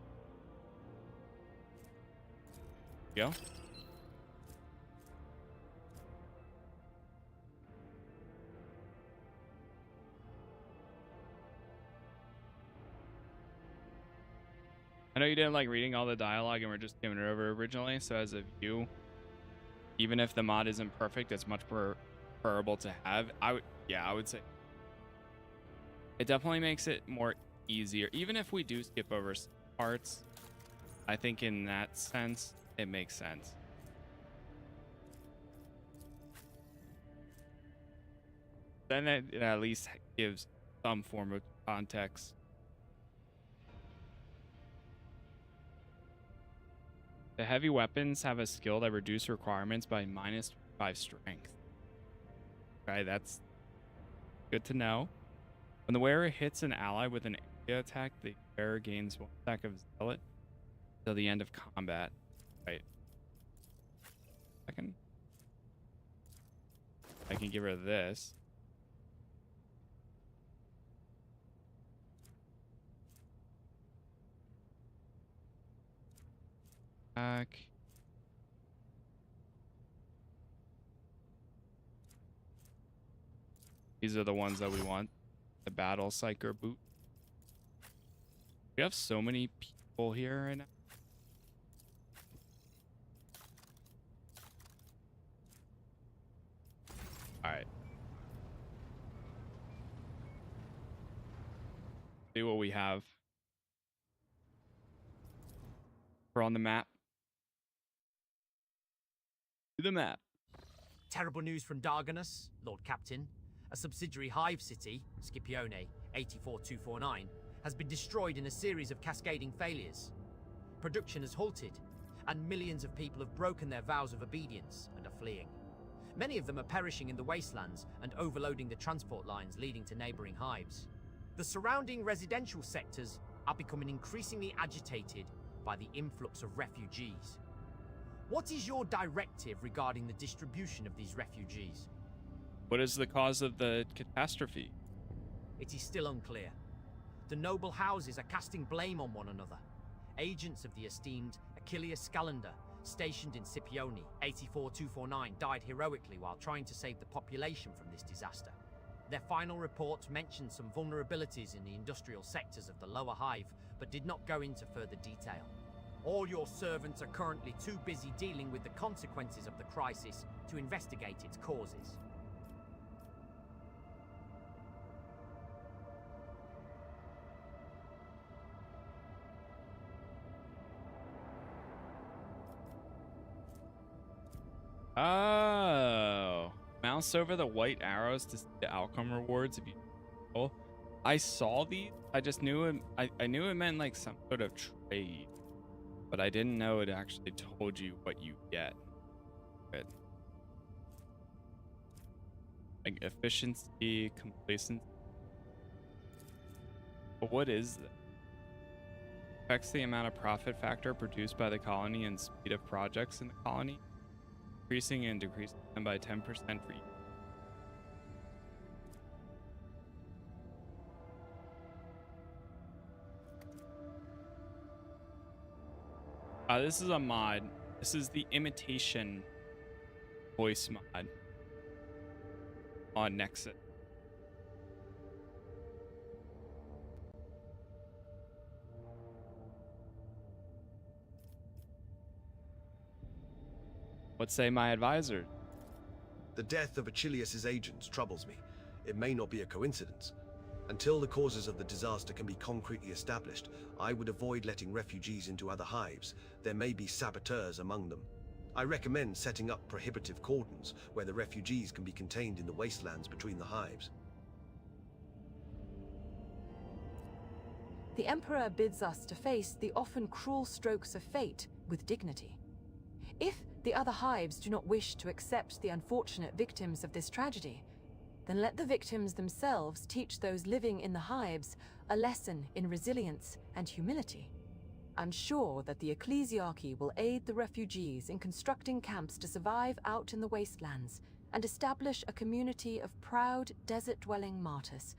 Go. I know you didn't like reading all the dialogue and we're just giving it over originally, so as a view, even if the mod isn't perfect, it's much preferable to have. I would say it definitely makes it more easier. Even if we do skip over parts, I think in that sense, it makes sense. Then it at least gives some form of context. The heavy weapons have a skill that reduces requirements by -5 strength. Okay, that's good to know. When the wearer hits an ally with an area attack, the wearer gains 1 stack of zealot till the end of combat. Right. Second. I can give her this. Back. These are the ones that we want. The battle psyker boot. We have so many people here right now. All right. See what we have. We're on the map. To the map.
Terrible news from Darganus, Lord Captain. A subsidiary hive city, Scipione 84249, has been destroyed in a series of cascading failures. Production has halted, and millions of people have broken their vows of obedience and are fleeing. Many of them are perishing in the wastelands and overloading the transport lines leading to neighboring hives. The surrounding residential sectors are becoming increasingly agitated by the influx of refugees. What is your directive regarding the distribution of these refugees?
What is the cause of the catastrophe?
It is still unclear. The noble houses are casting blame on one another. Agents of the esteemed Achilles Scalander, stationed in Scipione 84249, died heroically while trying to save the population from this disaster. Their final report mentioned some vulnerabilities in the industrial sectors of the lower hive, but did not go into further detail. All your servants are currently too busy dealing with the consequences of the crisis to investigate its causes.
Oh. Mouse over the white arrows to see the outcome rewards if you roll. I saw these. I just knew it. I knew it meant like some sort of trade, but I didn't know it actually told you what you get. Good. Like efficiency, complacency. But what is this? Affects the amount of profit factor produced by the colony and speed of projects in the colony, increasing and decreasing them by 10% for each. This is a mod. This is the imitation voice mod on Nexus. What say my advisor?
The death of Achilles' agents troubles me. It may not be a coincidence. Until the causes of the disaster can be concretely established, I would avoid letting refugees into other hives. There may be saboteurs among them. I recommend setting up prohibitive cordons where the refugees can be contained in the wastelands between the hives.
The Emperor bids us to face the often cruel strokes of fate with dignity. If the other hives do not wish to accept the unfortunate victims of this tragedy, then let the victims themselves teach those living in the hives a lesson in resilience and humility. I'm sure that the ecclesiarchy will aid the refugees in constructing camps to survive out in the wastelands and establish a community of proud desert-dwelling martyrs.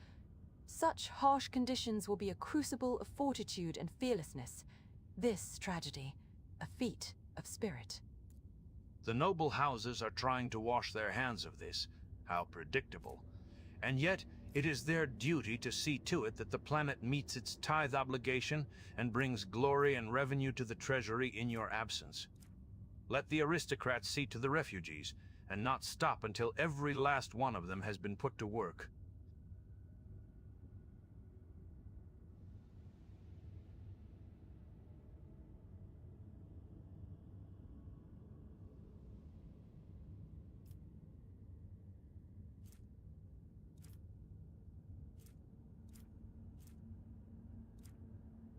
Such harsh conditions will be a crucible of fortitude and fearlessness. This tragedy, a feat of spirit.
The noble houses are trying to wash their hands of this. How predictable. And yet, it is their duty to see to it that the planet meets its tithe obligation and brings glory and revenue to the treasury in your absence. Let the aristocrats see to the refugees, and not stop until every last one of them has been put to work.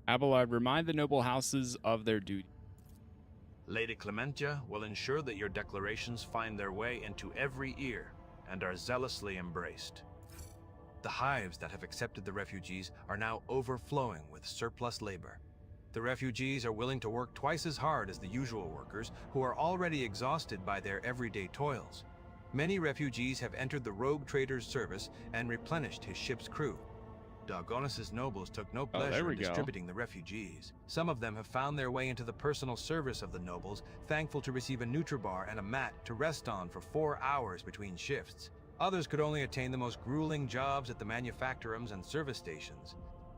Abelard, remind the noble houses of their duty.
Lady Clementia will ensure that your declarations find their way into every ear and are zealously embraced.
The hives that have accepted the refugees are now overflowing with surplus labor. The refugees are willing to work twice as hard as the usual workers, who are already exhausted by their everyday toils. Many refugees have entered the rogue trader's service and replenished his ship's crew. Dargonus' nobles took no pleasure in distributing the refugees. Some of them have found their way into the personal service of the nobles, thankful to receive a Nutribar and a mat to rest on for 4 hours between shifts. Others could only attain the most grueling jobs at the manufactorums and service stations.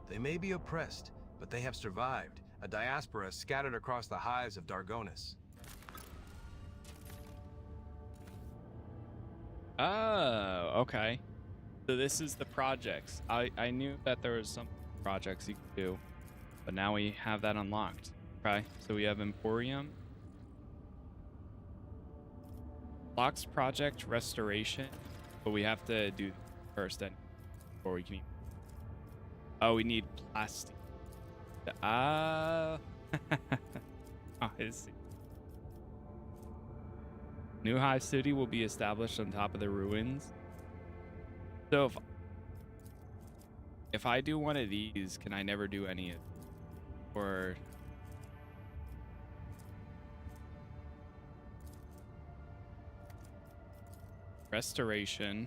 They may be oppressed, but they have survived, a diaspora scattered across the hives of Dargonus.
Oh, okay. So this is the projects. I knew that there was some projects you could do, but now we have that unlocked. Okay, so we have Emporium. Locks project restoration, but we have to do first then before we can. Oh, we need plastic. Oh, new hive city will be established on top of the ruins. So if I do one of these, can I never do any of it? Or restoration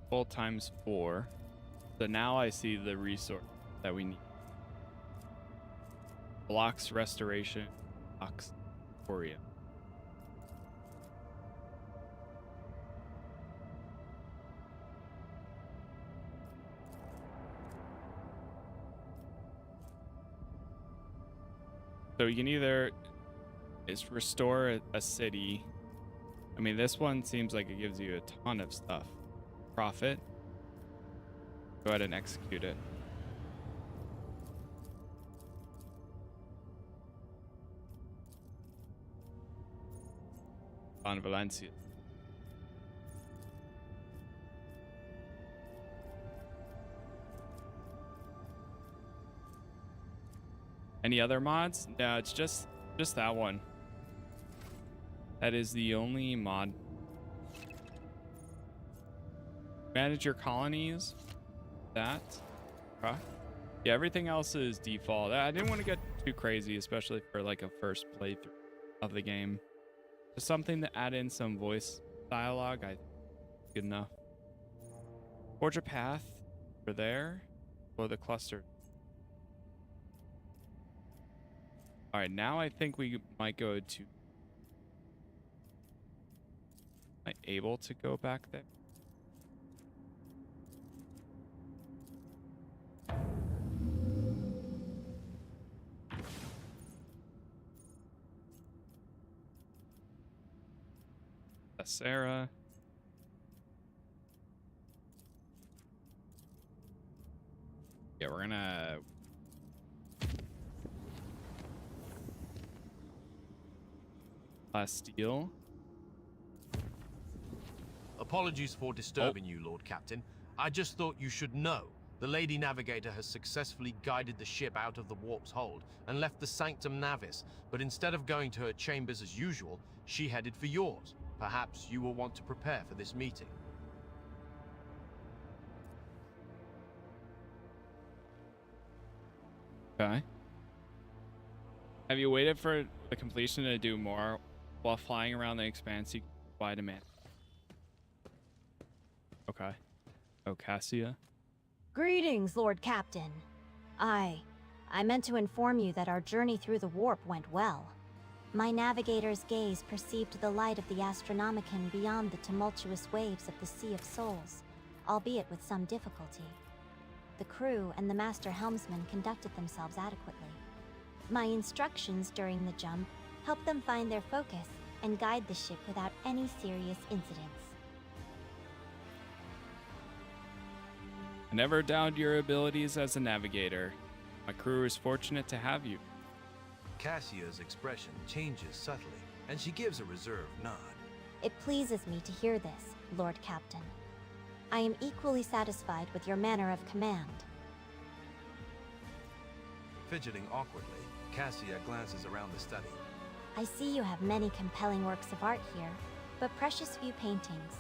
full times 4. So now I see the resource that we need. Blocks restoration, blocks Emporium. So you can either restore a city. I mean, this one seems like it gives you a ton of stuff. Profit. Go ahead and execute it. On Valencia. Any other mods? No, it's just that one. That is the only mod. Manage your colonies. That. Okay. Yeah, everything else is default. I didn't want to get too crazy, especially for like a first playthrough of the game. Just something to add in some voice dialogue. I think good enough. Forge a path for there, or the cluster. All right, now I think we might go to. Am I able to go back there? Sarah. Yeah, we're gonna. Steel.
Apologies for disturbing you, Lord Captain. I just thought you should know. The Lady Navigator has successfully guided the ship out of the warp's hold and left the Sanctum Navis, but instead of going to her chambers as usual, she headed for yours. Perhaps you will want to prepare for this meeting.
Okay. Have you waited for the completion to do more while flying around the expanse you by demand? Okay. Oh, Cassia.
Greetings, Lord Captain. I
I meant to inform you that our journey through the warp went well. My navigator's gaze perceived the light of the Astronomicon beyond the tumultuous waves of the Sea of Souls, albeit with some difficulty. The crew and the master helmsman conducted themselves adequately. My instructions during the jump helped them find their focus and guide the ship without any serious incidents.
I never doubted your abilities as a navigator. My crew is fortunate to have you.
Cassia's expression changes subtly, and she gives a reserved nod.
It pleases me to hear this, Lord Captain. I am equally satisfied with your manner of command.
Fidgeting awkwardly, Cassia glances around the study.
I see you have many compelling works of art here, but precious few paintings.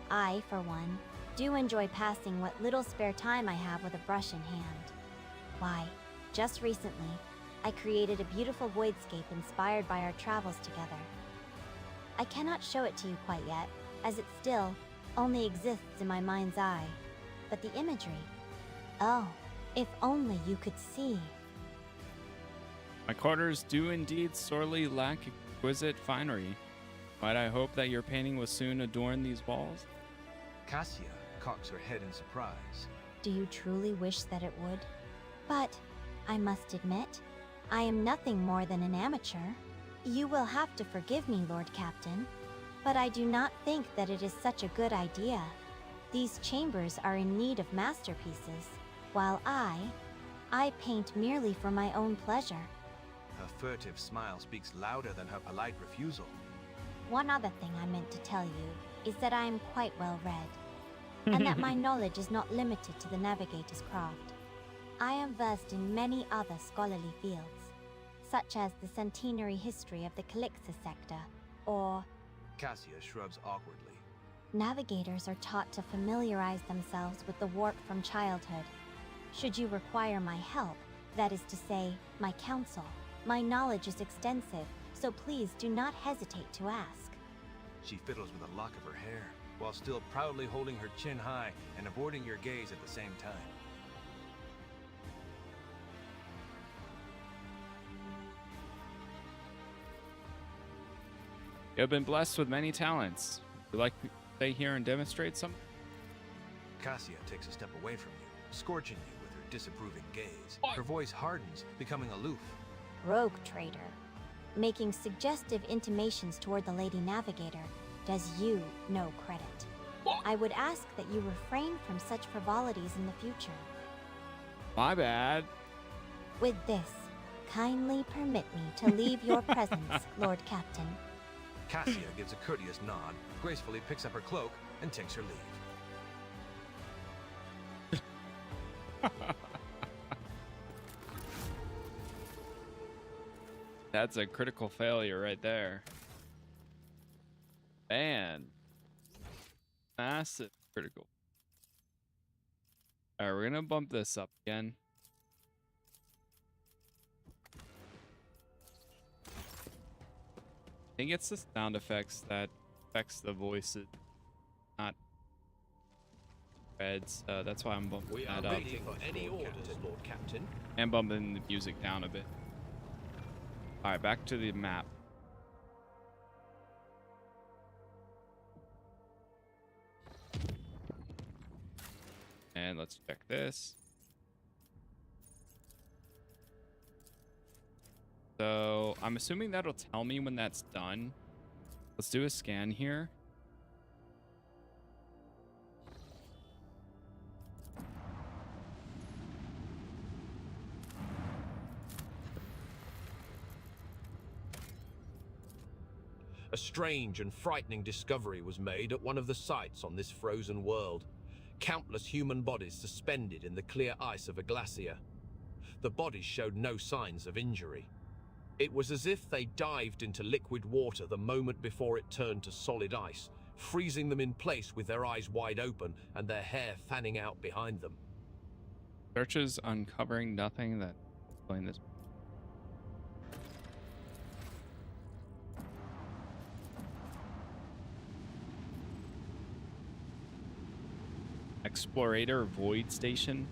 I, for one, do enjoy passing what little spare time I have with a brush in hand. Why, just recently, I created a beautiful voidscape inspired by our travels together. I cannot show it to you quite yet, as it still only exists in my mind's eye. But the imagery, oh, if only you could see.
My quarters do indeed sorely lack exquisite finery. Might I hope that your painting will soon adorn these walls?
Cassia cocks her head in surprise.
Do you truly wish that it would? But, I must admit, I am nothing more than an amateur. You will have to forgive me, Lord Captain, but I do not think that it is such a good idea. These chambers are in need of masterpieces, while I paint merely for my own pleasure.
Her furtive smile speaks louder than her polite refusal.
One other thing I meant to tell you is that I am quite well read, and that my knowledge is not limited to the navigator's craft. I am versed in many other scholarly fields, such as the centenary history of the Calixus sector, or...
Cassia shrugs awkwardly.
Navigators are taught to familiarize themselves with the warp from childhood. Should you require my help, that is to say, my counsel, my knowledge is extensive, so please do not hesitate to ask.
She fiddles with a lock of her hair, while still proudly holding her chin high and avoiding your gaze at the same time.
You have been blessed with many talents. Would you like to stay here and demonstrate some?
Cassia takes a step away from you, scorching you with her disapproving gaze. Her voice hardens, becoming aloof.
Rogue trader. Making suggestive intimations toward the Lady Navigator does you no credit. I would ask that you refrain from such frivolities in the future.
My bad.
With this, kindly permit me to leave your presence, Lord Captain.
Cassia gives a courteous nod, gracefully picks up her cloak, and takes her leave.
That's a critical failure right there. Man. Massive critical. Alright, we're gonna bump this up again. I think it's the sound effects that affects the voices, not reds. That's why I'm bumping that up.
For any orders, Lord Captain.
And bumping the music down a bit. Alright, back to the map. And let's check this. So I'm assuming that'll tell me when that's done. Let's do a scan here.
A strange and frightening discovery was made at one of the sites on this frozen world. Countless human bodies suspended in the clear ice of a glacier. The bodies showed no signs of injury. It was as if they dived into liquid water the moment before it turned to solid ice, freezing them in place with their eyes wide open and their hair fanning out behind them.
Searches uncovering nothing that explain this. Explorator Void Station.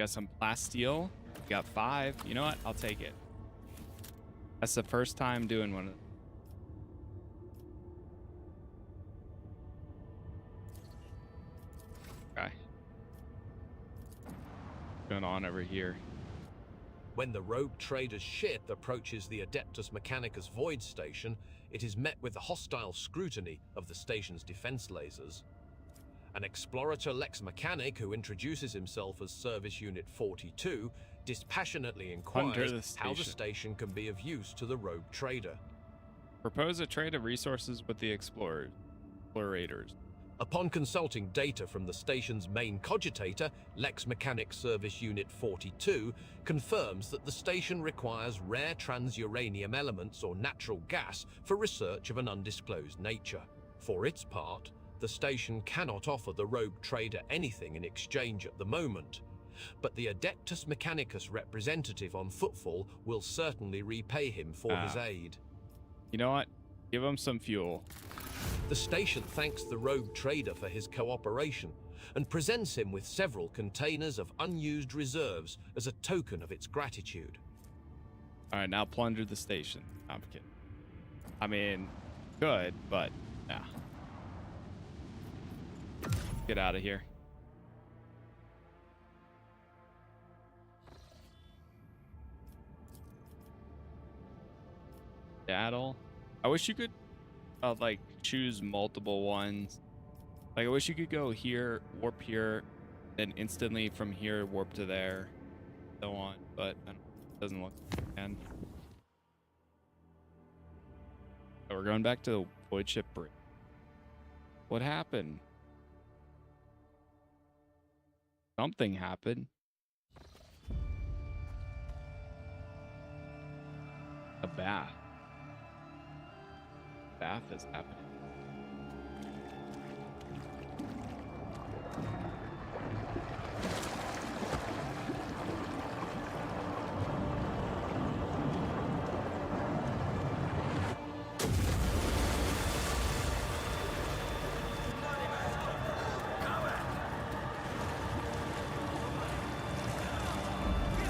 Got some plasteel. Got 5. You know what? I'll take it. That's the first time doing one of them. Okay. What's going on over here?
When the rogue trader's ship approaches the Adeptus Mechanicus Void Station, it is met with the hostile scrutiny of the station's defense lasers. An explorator Lex Mechanic, who introduces himself as Service Unit 42, dispassionately inquires how the station can be of use to the rogue trader.
Propose a trade of resources with the explorators.
Upon consulting data from the station's main cogitator, Lex Mechanic Service Unit 42 confirms that the station requires rare transuranium elements or natural gas for research of an undisclosed nature. For its part, the station cannot offer the rogue trader anything in exchange at the moment, but the Adeptus Mechanicus representative on Footfall will certainly repay him for his aid.
You know what? Give him some fuel.
The station thanks the rogue trader for his cooperation and presents him with several containers of unused reserves as a token of its gratitude.
All right, now plunder the station. I'm kidding. I mean, good, but yeah. Get out of here. Daddle. I wish you could like choose multiple ones. Like I wish you could go here, warp here, then instantly from here warp to there, so on. But I don't, it doesn't look like it can. So we're going back to the void ship bridge. What happened? Something happened. A bath. Bath is happening.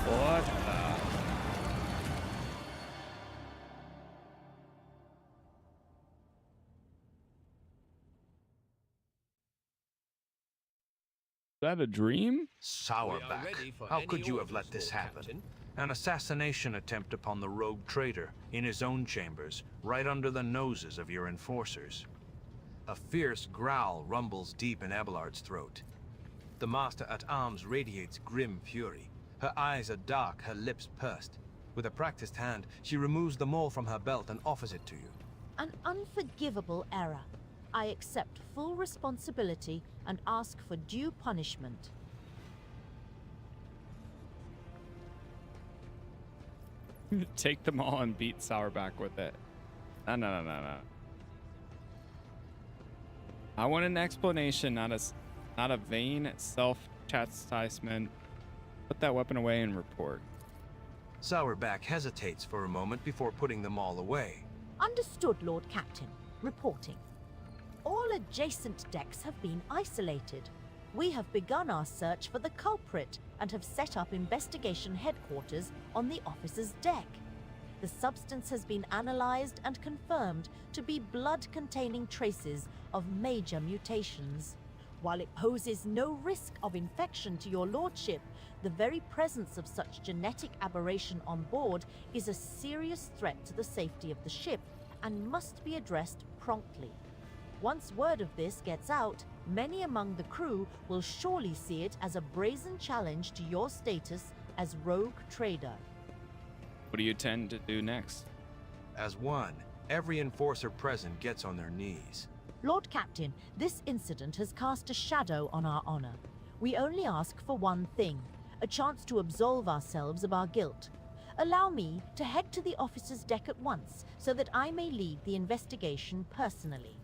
What the? Is that a dream?
Sourback, how could you have let this happen? An assassination attempt upon the rogue trader in his own chambers, right under the noses of your enforcers. A fierce growl rumbles deep in Abelard's throat. The Master-at-Arms radiates grim fury. Her eyes are dark, her lips pursed. With a practiced hand, she removes the maul from her belt and offers it to you.
An unforgivable error. I accept full responsibility and ask for due punishment.
Take them all and beat Sourback with it. No. I want an explanation, not a vain self-chastisement. Put that weapon away and report.
Sourback hesitates for a moment before putting them all away.
Understood, Lord Captain. Reporting. All adjacent decks have been isolated. We have begun our search for the culprit and have set up investigation headquarters on the officer's deck. The substance has been analyzed and confirmed to be blood-containing traces of major mutations. While it poses no risk of infection to your lordship, the very presence of such genetic aberration on board is a serious threat to the safety of the ship and must be addressed promptly. Once word of this gets out, many among the crew will surely see it as a brazen challenge to your status as rogue trader.
What do you intend to do next?
As one, every enforcer present gets on their knees.
Lord Captain, this incident has cast a shadow on our honor. We only ask for one thing, a chance to absolve ourselves of our guilt. Allow me to head to the officer's deck at once, so that I may lead the investigation personally.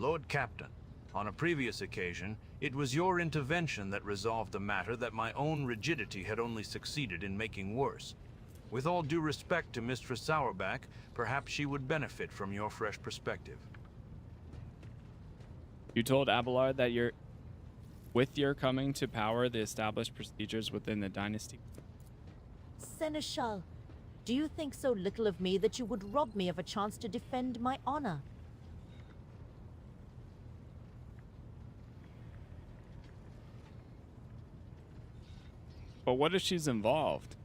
Lord Captain, on a previous occasion, it was your intervention that resolved a matter that my own rigidity had only succeeded in making worse. With all due respect to Mistress Sourback, perhaps she would benefit from your fresh perspective.
You told Abelard that With your coming to power, the established procedures within the dynasty.
Seneschal, do you think so little of me that you would rob me of a chance to defend my honor?
But what if she's involved?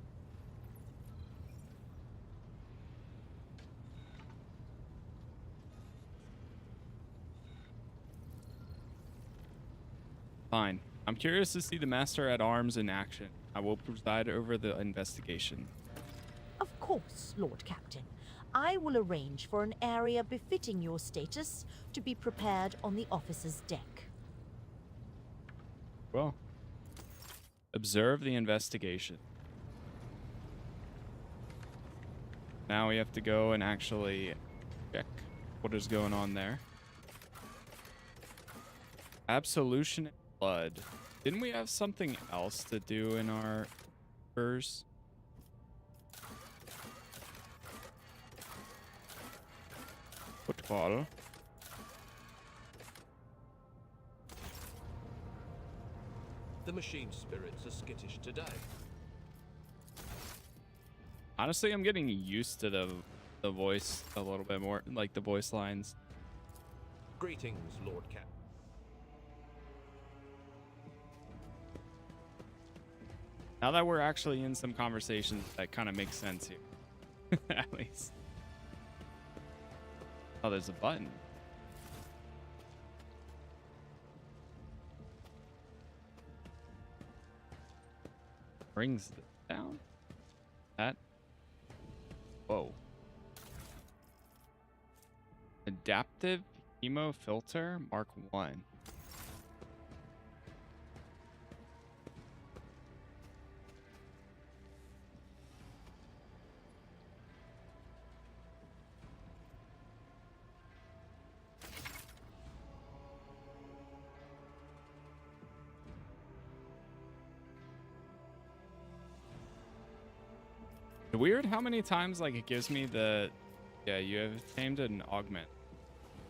Fine. I'm curious to see the Master at Arms in action. I will preside over the investigation.
Of course, Lord Captain. I will arrange for an area befitting your status to be prepared on the officer's deck.
Well, observe the investigation. Now we have to go and actually check what is going on there. Absolution and blood. Didn't we have something else to do in our first? Football.
The machine spirits are skittish today.
Honestly, I'm getting used to the voice a little bit more, like the voice lines.
Greetings, Lord Cap.
Now that we're actually in some conversations, that kind of makes sense here. At least. Oh, there's a button. Brings it down. That. Whoa. Adaptive Hemo Filter Mark 1. Weird how many times like it gives me the you have tamed an augment.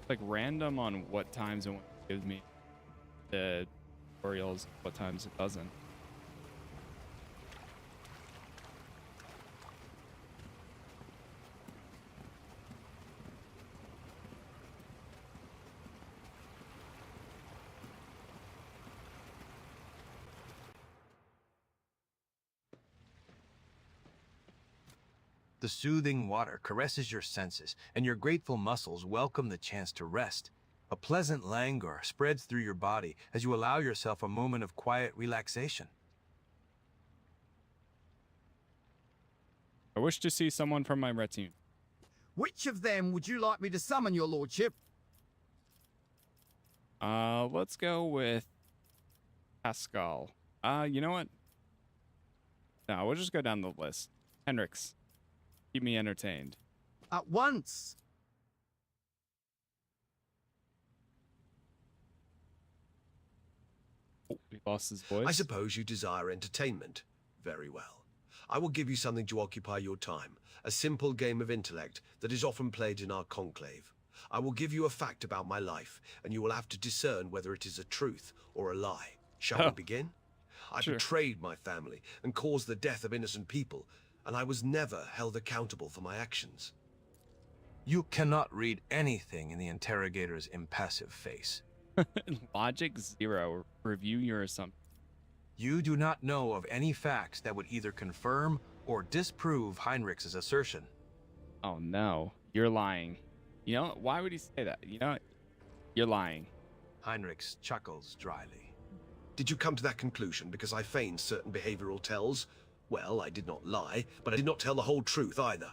It's like random on what times and when it gives me the tutorials, what times it doesn't.
The soothing water caresses your senses, and your grateful muscles welcome the chance to rest. A pleasant languor spreads through your body as you allow yourself a moment of quiet relaxation.
I wish to see someone from my retinue.
Which of them would you like me to summon, your lordship?
Let's go with Pascal. You know what? No, we'll just go down the list. Hendrix. Keep me entertained.
At once.
Oh, he lost his voice.
I suppose you desire entertainment. Very well. I will give you something to occupy your time. A simple game of intellect that is often played in our conclave. I will give you a fact about my life, and you will have to discern whether it is a truth or a lie. Shall we begin? I betrayed my family and caused the death of innocent people, and I was never held accountable for my actions.
You cannot read anything in the interrogator's impassive face.
Logic 0. Review your assumption.
You do not know of any facts that would either confirm or disprove Heinrich's assertion.
Oh no, you're lying. You know, why would he say that? You know, you're lying.
Heinrich chuckles dryly.
Did you come to that conclusion because I feigned certain behavioral tells? Well, I did not lie, but I did not tell the whole truth either.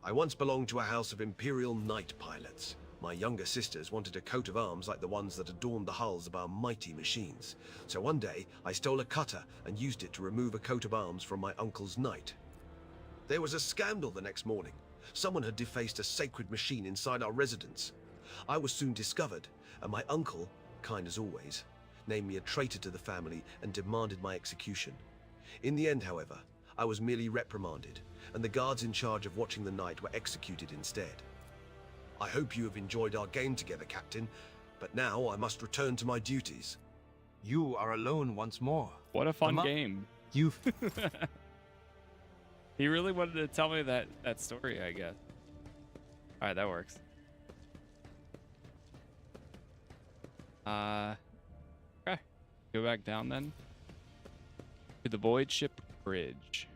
I once belonged to a house of Imperial Knight pilots. My younger sisters wanted a coat of arms like the ones that adorned the hulls of our mighty machines. So one day, I stole a cutter and used it to remove a coat of arms from my uncle's knight. There was a scandal the next morning. Someone had defaced a sacred machine inside our residence. I was soon discovered, and my uncle, kind as always, named me a traitor to the family and demanded my execution. In the end, however, I was merely reprimanded, and the guards in charge of watching the night were executed instead. I hope you have enjoyed our game together, Captain, but now I must return to my duties.
You are alone once more.
What a fun game.
You've...
He really wanted to tell me that story, I guess. All right, that works. Okay. Go back down then to the Void Ship Bridge.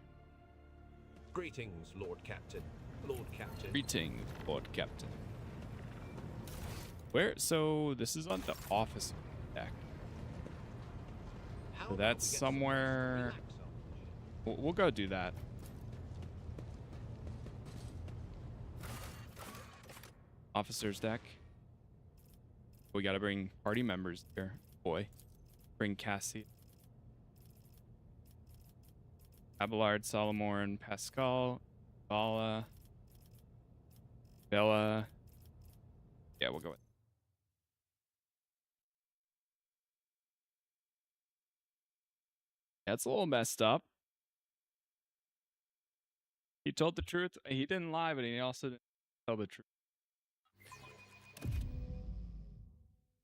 Greetings, Lord Captain. Lord Captain.
Greetings, Lord Captain. Where? So this is on the office deck. So that's somewhere. We'll go do that. Officer's deck. We gotta bring party members here. Boy. Bring Cassie. Abelard, Solomorn, Pascal, Bala, Bella. Yeah, we'll go with. That's a little messed up. He told the truth. He didn't lie, but he also didn't tell the truth.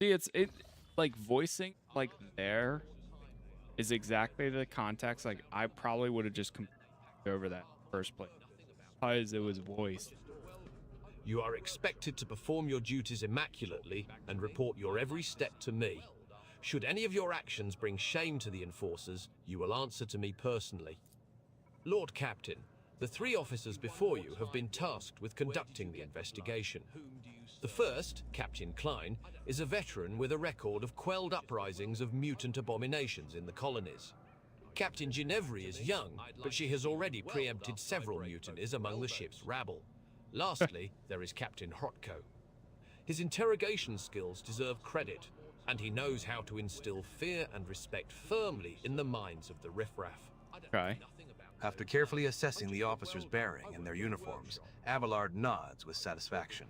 See, it like voicing like there is exactly the context. Like I probably would have just completely over that first place because it was voiced.
You are expected to perform your duties immaculately and report your every step to me. Should any of your actions bring shame to the enforcers, you will answer to me personally. Lord Captain, the 3 officers before you have been tasked with conducting the investigation. The first, Captain Klein, is a veteran with a record of quelled uprisings of mutant abominations in the colonies. Captain Ginevri is young, but she has already preempted several mutinies among the ship's rabble. Lastly, there is Captain Hrotko. His interrogation skills deserve credit, and he knows how to instill fear and respect firmly in the minds of the riffraff.
Okay.
After carefully assessing the officers' bearing and their uniforms, Abelard nods with satisfaction.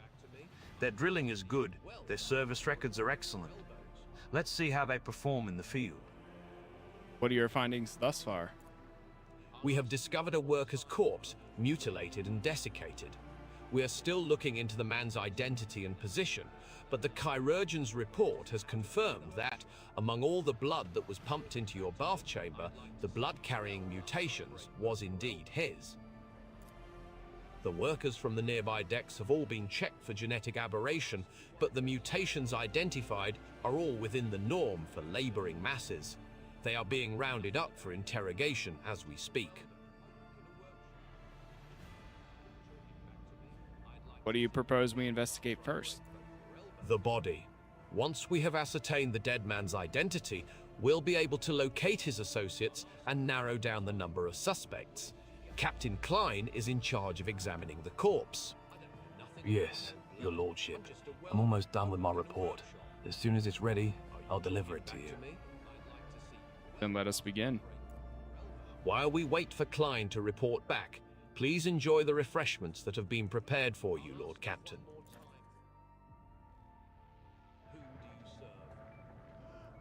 Their drilling is good, their service records are excellent. Let's see how they perform in the field.
What are your findings thus far?
We have discovered a worker's corpse, mutilated and desiccated. We are still looking into the man's identity and position, but the chirurgeon's report has confirmed that, among all the blood that was pumped into your bath chamber, the blood-carrying mutations was indeed his. The workers from the nearby decks have all been checked for genetic aberration, but the mutations identified are all within the norm for laboring masses. They are being rounded up for interrogation as we speak.
What do you propose we investigate first?
The body. Once we have ascertained the dead man's identity, we'll be able to locate his associates and narrow down the number of suspects. Captain Klein is in charge of examining the corpse.
Yes, your lordship. I'm almost done with my report. As soon as it's ready, I'll deliver it to you.
Then let us begin.
While we wait for Klein to report back, please enjoy the refreshments that have been prepared for you, Lord Captain.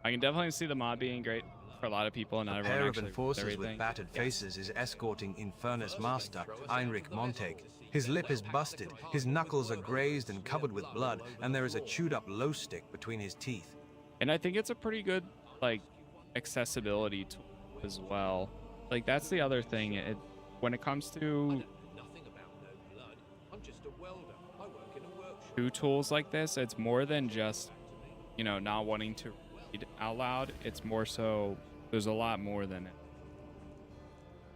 I can definitely see the mod being great for a lot of people, and not
A
everyone
pair of
actually
enforcers
everything.
with battered faces is escorting Infernus Master, Heinrich Montag. His lip is busted, his knuckles are grazed and covered with blood, and there is a chewed-up low stick between his teeth.
And I think it's a pretty good, like, accessibility tool as well. Like, that's the other thing. When it comes to tools like this, it's more than just, you know, not wanting to read out loud. It's more so there's a lot more than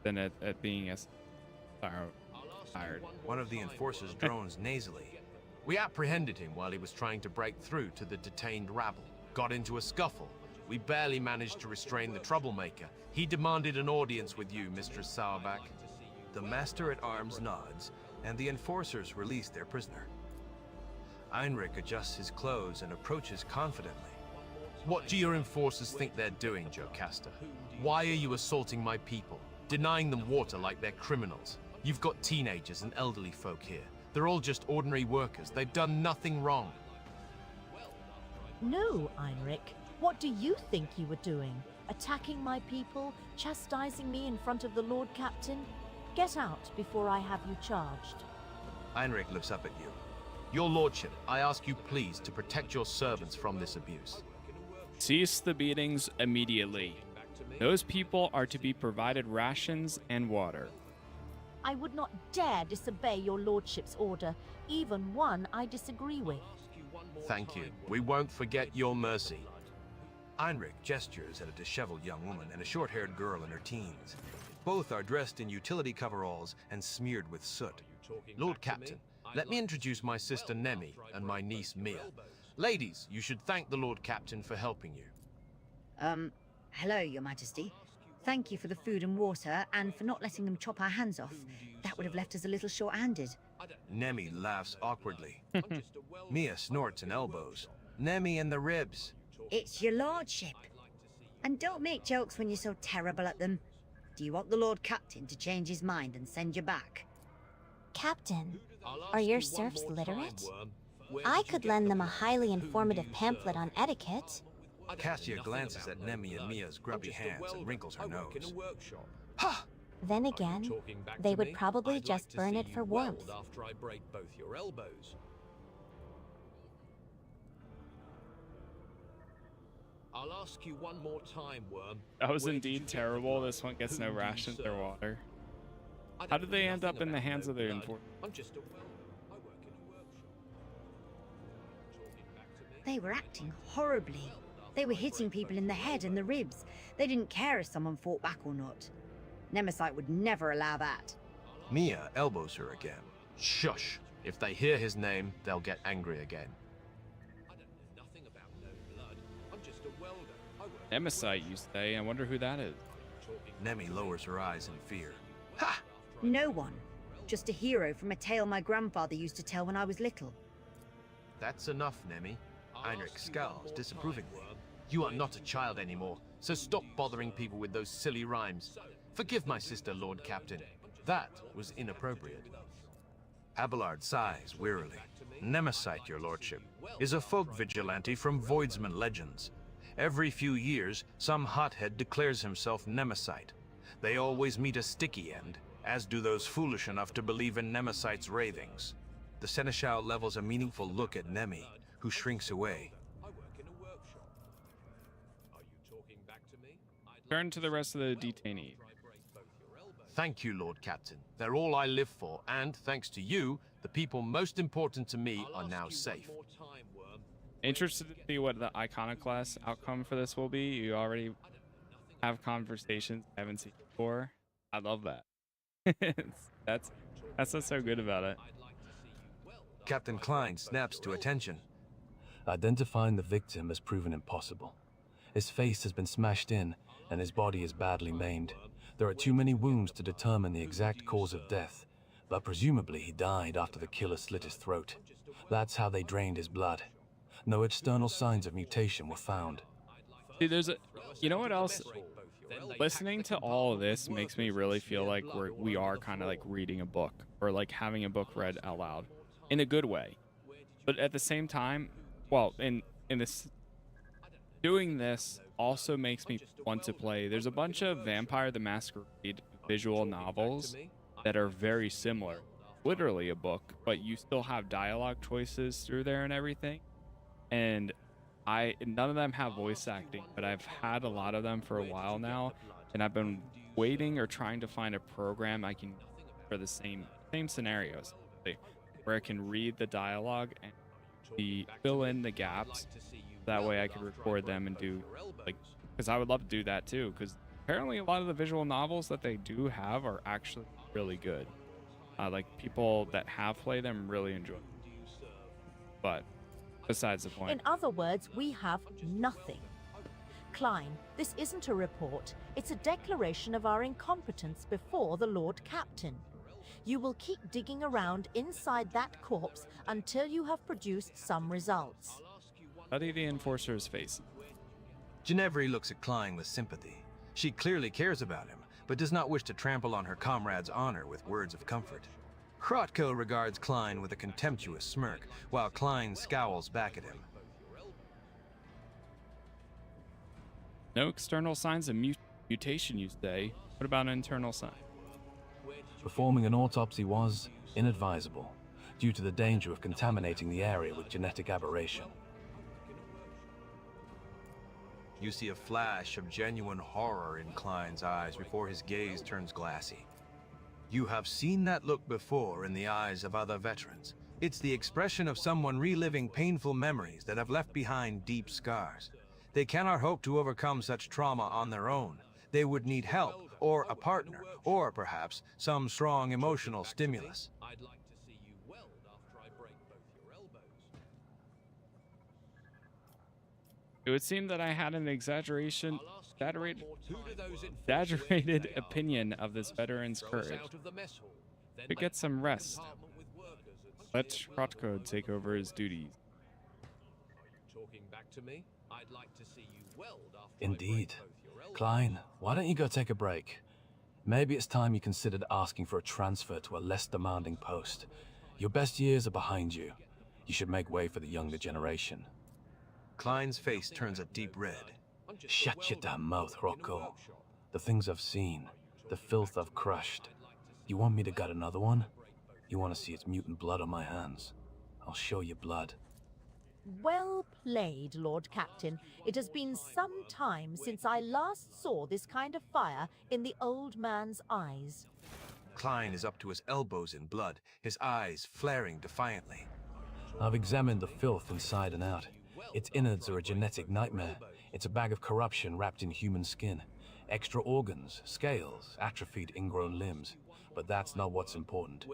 it being as tired.
One of the enforcers drones nasally.
We apprehended him while he was trying to break through to the detained rabble. Got into a scuffle. We barely managed to restrain the troublemaker. He demanded an audience with you, Mistress Sauerback.
The Master-at-Arms nods, and the enforcers release their prisoner. Heinrich adjusts his clothes and approaches confidently.
What do your enforcers think they're doing, Jocasta? Why are you assaulting my people? Denying them water like they're criminals? You've got teenagers and elderly folk here. They're all just ordinary workers. They've done nothing wrong.
No, Heinrich. What do you think you were doing? Attacking my people? Chastising me in front of the Lord Captain? Get out before I have you charged.
Heinrich looks up at you.
Your lordship, I ask you please to protect your servants from this abuse.
Cease the beatings immediately. Those people are to be provided rations and water.
I would not dare disobey your lordship's order, even one I disagree with.
Thank you. We won't forget your mercy.
Heinrich gestures at a disheveled young woman and a short-haired girl in her teens. Both are dressed in utility coveralls and smeared with soot.
Lord Captain, let me introduce my sister Nemi and my niece Mia. Ladies, you should thank the Lord Captain for helping you.
Hello, Your Majesty. Thank you for the food and water, and for not letting them chop our hands off. That would have left us a little short-handed.
Nemi laughs awkwardly. Mia snorts and elbows. Nemi in the ribs.
It's your lordship. And don't make jokes when you're so terrible at them. Do you want the Lord Captain to change his mind and send you back?
Captain, are your serfs literate? I could lend them a highly informative pamphlet on etiquette.
Cassia glances at Nemi and Mia's grubby hands and wrinkles her nose.
Ha!
Then again, they would probably just burn it for warmth.
After I break both your elbows. I'll ask you one more time, Worm.
That was indeed terrible. This one gets no rations or water. How did they end up in the hands of the enforcers?
I'm just a I work in a workshop. Talking back to me?
They were acting horribly. They were hitting people in the head and the ribs. They didn't care if someone fought back or not. Nemesis would never allow that.
Mia elbows her again.
Shush! If they hear his name, they'll get angry again.
I don't know nothing about no blood. I'm just a welder. I work
Nemesis, you say? I wonder who that is.
Nemi lowers her eyes in fear.
Ha! No one. Just a hero from a tale my grandfather used to tell when I was little.
That's enough, Nemi.
Heinrich scowls disapprovingly.
You are not a child anymore, so stop bothering people with those silly rhymes. Forgive my sister, Lord Captain. That was inappropriate.
Abelard sighs wearily. Nemesis, your lordship, is a folk vigilante from Voidsman legends. Every few years, some hothead declares himself Nemesis. They always meet a sticky end, as do those foolish enough to believe in Nemesis' ravings. The Seneschal levels a meaningful look at Nemi, who shrinks away.
I work in a workshop. Are you talking back to me?
Turn to the rest of the detainees.
Thank you, Lord Captain. They're all I live for, and thanks to you, the people most important to me are now safe.
Interested to see what the iconoclast outcome for this will be. You already have conversations I haven't seen before. I love that. that's what's so good about it.
Captain Klein snaps to attention.
Identifying the victim has proven impossible. His face has been smashed in, and his body is badly maimed. There are too many wounds to determine the exact cause of death, but presumably he died after the killer slit his throat. That's how they drained his blood. No external signs of mutation were found.
See, you know what else? Listening to all of this makes me really feel like we are kind of like reading a book, or like having a book read out loud, in a good way. But at the same time, well, in this, doing this also makes me want to play. There's a bunch of Vampire the Masquerade visual novels that are very similar. Literally a book, but you still have dialogue choices through there and everything. And none of them have voice acting, but I've had a lot of them for a while now, and I've been waiting or trying to find a program I can for the same scenarios, where I can read the dialogue and fill in the gaps. That way I can record them and do, like, because I would love to do that too, because apparently a lot of the visual novels that they do have are actually really good. Like, people that have played them really enjoy them. But besides the point.
In other words, we have nothing. Klein, this isn't a report. It's a declaration of our incompetence before the Lord Captain. You will keep digging around inside that corpse until you have produced some results.
Study the enforcer's face.
Ginevra looks at Klein with sympathy. She clearly cares about him, but does not wish to trample on her comrade's honor with words of comfort. Krotko regards Klein with a contemptuous smirk, while Klein scowls back at him.
No external signs of mutation, you say? What about internal signs?
Performing an autopsy was inadvisable, due to the danger of contaminating the area with genetic aberration.
You see a flash of genuine horror in Klein's eyes before his gaze turns glassy. You have seen that look before in the eyes of other veterans. It's the expression of someone reliving painful memories that have left behind deep scars. They cannot hope to overcome such trauma on their own. They would need help, or a partner, or perhaps some strong emotional stimulus.
I'd like to see you weld after I break both your elbows.
It would seem that I had an exaggerated opinion of this veteran's courage. To get some rest, let Krotko take over his duties.
Talking back to me? I'd like to see you weld after
Indeed. Klein, why don't you go take a break? Maybe it's time you considered asking for a transfer to a less demanding post. Your best years are behind you. You should make way for the younger generation.
Klein's face turns a deep red.
Shut your damn mouth, Rocco. The things I've seen, the filth I've crushed. You want me to gut another one? You want to see its mutant blood on my hands? I'll show you blood.
Well played, Lord Captain. It has been some time since I last saw this kind of fire in the old man's eyes.
Klein is up to his elbows in blood, his eyes flaring defiantly.
I've examined the filth inside and out. Its innards are a genetic nightmare. It's a bag of corruption wrapped in human skin. Extra organs, scales, atrophied ingrown limbs. But that's not what's important.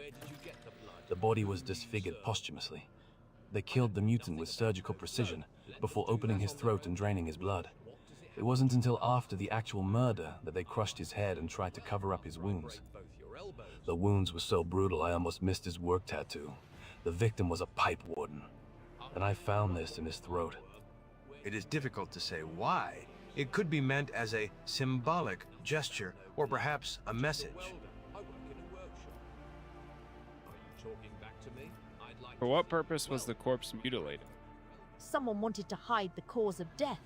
The body was disfigured posthumously. They killed the mutant with surgical precision before opening his throat and draining his blood. It wasn't until after the actual murder that they crushed his head and tried to cover up his wounds. The wounds were so brutal I almost missed his work tattoo. The victim was a pipe warden, and I found this in his throat.
It is difficult to say why. It could be meant as a symbolic gesture, or perhaps a message.
For what purpose was the corpse mutilated?
Someone wanted to hide the cause of death.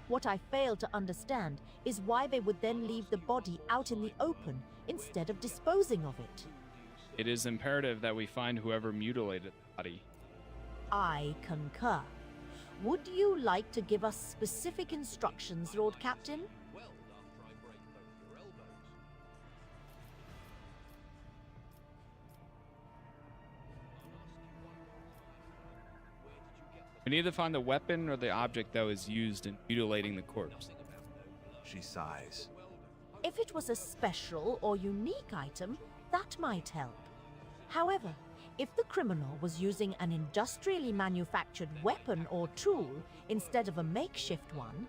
What I fail to understand is why they would then leave the body out in the open instead of disposing of it.
It is imperative that we find whoever mutilated the body.
I concur. Would you like to give us specific instructions, Lord Captain?
We need to find the weapon or the object that was used in mutilating the corpse.
She sighs.
If it was a special or unique item, that might help. However, if the criminal was using an industrially manufactured weapon or tool instead of a makeshift one,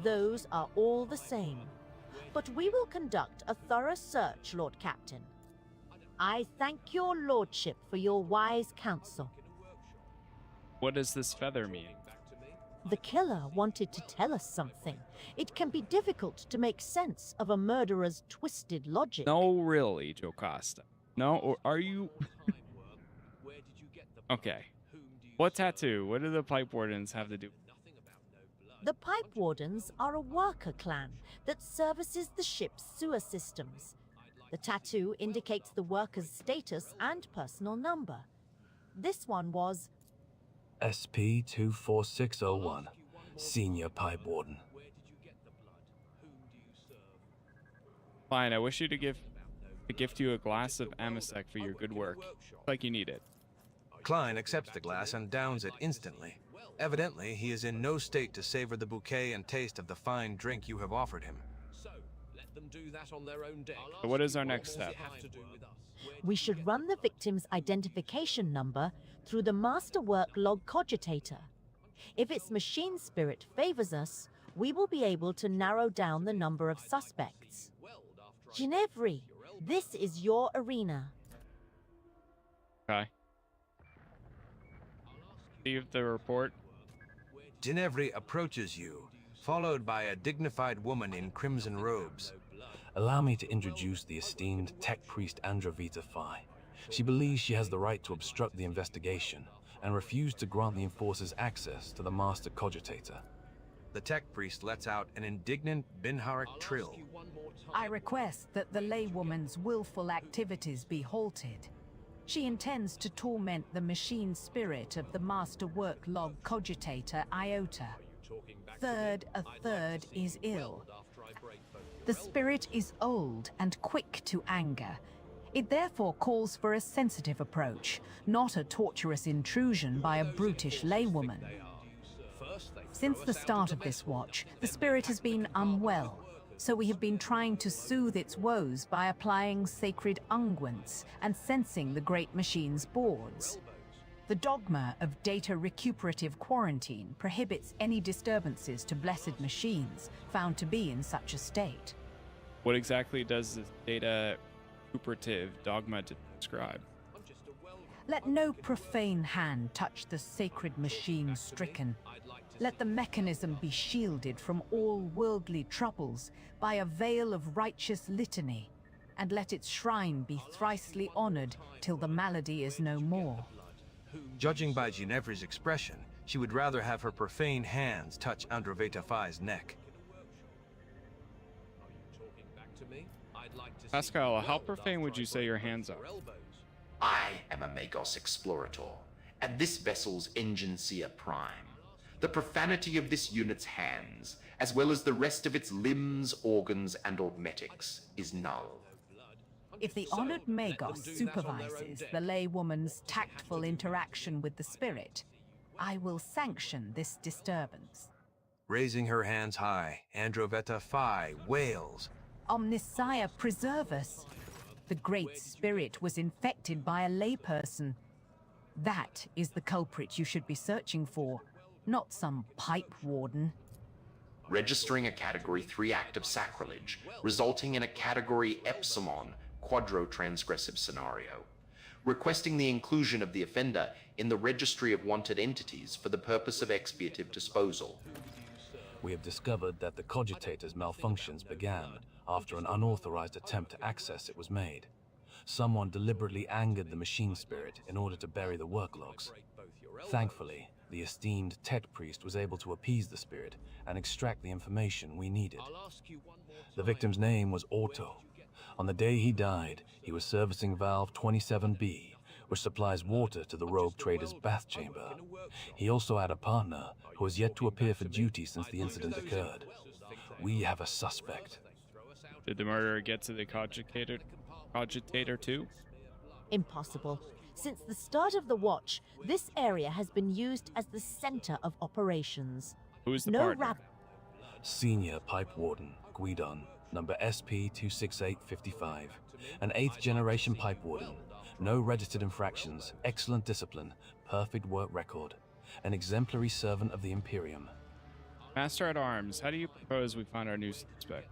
those are all the same. But we will conduct a thorough search, Lord Captain. I thank your lordship for your wise counsel.
What does this feather mean?
The killer wanted to tell us something. It can be difficult to make sense of a murderer's twisted logic.
No, really, Jocasta. No, or are you... Okay. What tattoo? What do the pipe wardens have to do?
The Pipe Wardens are a worker clan that services the ship's sewer systems. The tattoo indicates the worker's status and personal number. This one was
SP-24601, Senior Pipe Warden.
Fine, I wish you to gift you a glass of Amasec for your good work. Like you need it.
Klein accepts the glass and downs it instantly. Evidently, he is in no state to savor the bouquet and taste of the fine drink you have offered him.
So, let them do that on their own deck.
So what is our next step?
we should run the victim's identification number through the masterwork log cogitator. If its machine spirit favors us, we will be able to narrow down the number of suspects. Ginevri, this is your arena.
Okay. Receive the report.
Ginevri approaches you, followed by a dignified woman in crimson robes.
Allow me to introduce the esteemed tech priest Androvita Phi. She believes she has the right to obstruct the investigation and refused to grant the enforcers access to the master cogitator.
The tech priest lets out an indignant Binharik trill.
I request that the laywoman's willful activities be halted. She intends to torment the machine spirit of the masterwork log cogitator Iota. Third, a third is ill. The spirit is old and quick to anger. It therefore calls for a sensitive approach, not a torturous intrusion by a brutish laywoman. Since the start of this watch, the spirit has been unwell, so we have been trying to soothe its woes by applying sacred unguents and sensing the great machine's boards. The dogma of data recuperative quarantine prohibits any disturbances to blessed machines found to be in such a state.
What exactly does this data recuperative dogma describe?
Let no profane hand touch the sacred machine stricken. Let the mechanism be shielded from all worldly troubles by a veil of righteous litany, and let its shrine be thricely honored till the malady is no more.
Judging by Ginevra's expression, she would rather have her profane hands touch Androveta Fai's neck.
Pascal, how profane would you say your hands are?
I am a Magos Explorator, and this vessel's engine seer prime. The profanity of this unit's hands, as well as the rest of its limbs, organs, and augmetics, is null.
If the honored Magos supervises the laywoman's tactful interaction with the spirit, I will sanction this disturbance.
Raising her hands high, Androveta Fai wails.
Omnissiah, preserve us. The Great Spirit was infected by a layperson. That is the culprit you should be searching for, not some pipe warden.
Registering a Category 3 act of sacrilege, resulting in a Category Epsilon quadro-transgressive scenario. Requesting the inclusion of the offender in the Registry of Wanted Entities for the purpose of expiative disposal.
We have discovered that the cogitator's malfunctions began after an unauthorized attempt to access it was made. Someone deliberately angered the machine spirit in order to bury the work logs. Thankfully, the esteemed Tet priest was able to appease the spirit and extract the information we needed. The victim's name was Otto. On the day he died, he was servicing valve 27B, which supplies water to the rogue trader's bath chamber. He also had a partner who has yet to appear for duty since the incident occurred. We have a suspect.
Did the murderer get to the cogitator too?
Impossible. Since the start of the watch, this area has been used as the center of operations.
Who is the partner?
Senior Pipe Warden, Guidon, number SP-26855. An 8th generation Pipe Warden. No registered infractions, excellent discipline, perfect work record. An exemplary servant of the Imperium.
Master at Arms, how do you propose we find our new suspect?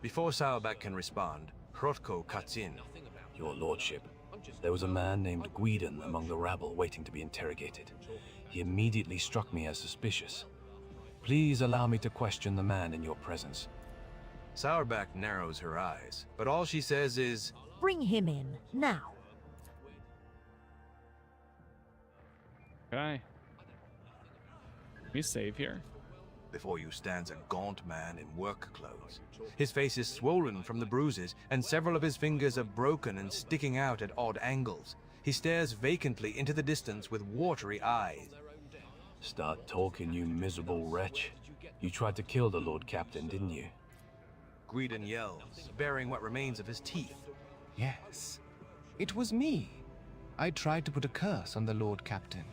Before Sauerback can respond, Hrotko cuts in.
Your Lordship, there was a man named Guidon among the rabble waiting to be interrogated. He immediately struck me as suspicious. Please allow me to question the man in your presence.
Sauerback narrows her eyes, but all she says is,
Bring him in, now.
Okay. Can we save here?
Before you stands a gaunt man in work clothes. His face is swollen from the bruises, and several of his fingers are broken and sticking out at odd angles. He stares vacantly into the distance with watery eyes.
Start talking, you miserable wretch. You tried to kill the Lord Captain, didn't you?
Guidon yells, baring what remains of his teeth.
Yes, it was me. I tried to put a curse on the Lord Captain.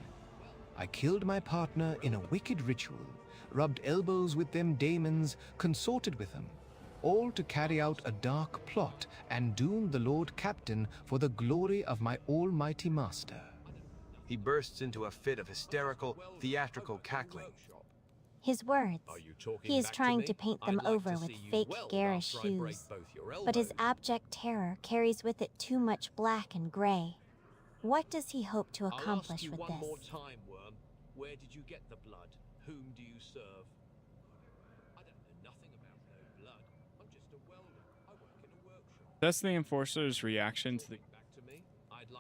I killed my partner in a wicked ritual, rubbed elbows with them daemons, consorted with them, all to carry out a dark plot and doom the Lord Captain for the glory of my almighty master.
He bursts into a fit of hysterical, theatrical cackling.
His words. He is trying to paint them over with fake garish hues. But his abject terror carries with it too much black and gray. What does he hope to accomplish with this?
More time, Worm. Where did you get the blood? Whom do you serve? I don't know nothing about no blood. I'm just a welder. I work in a workshop.
That's the Enforcer's reaction to the...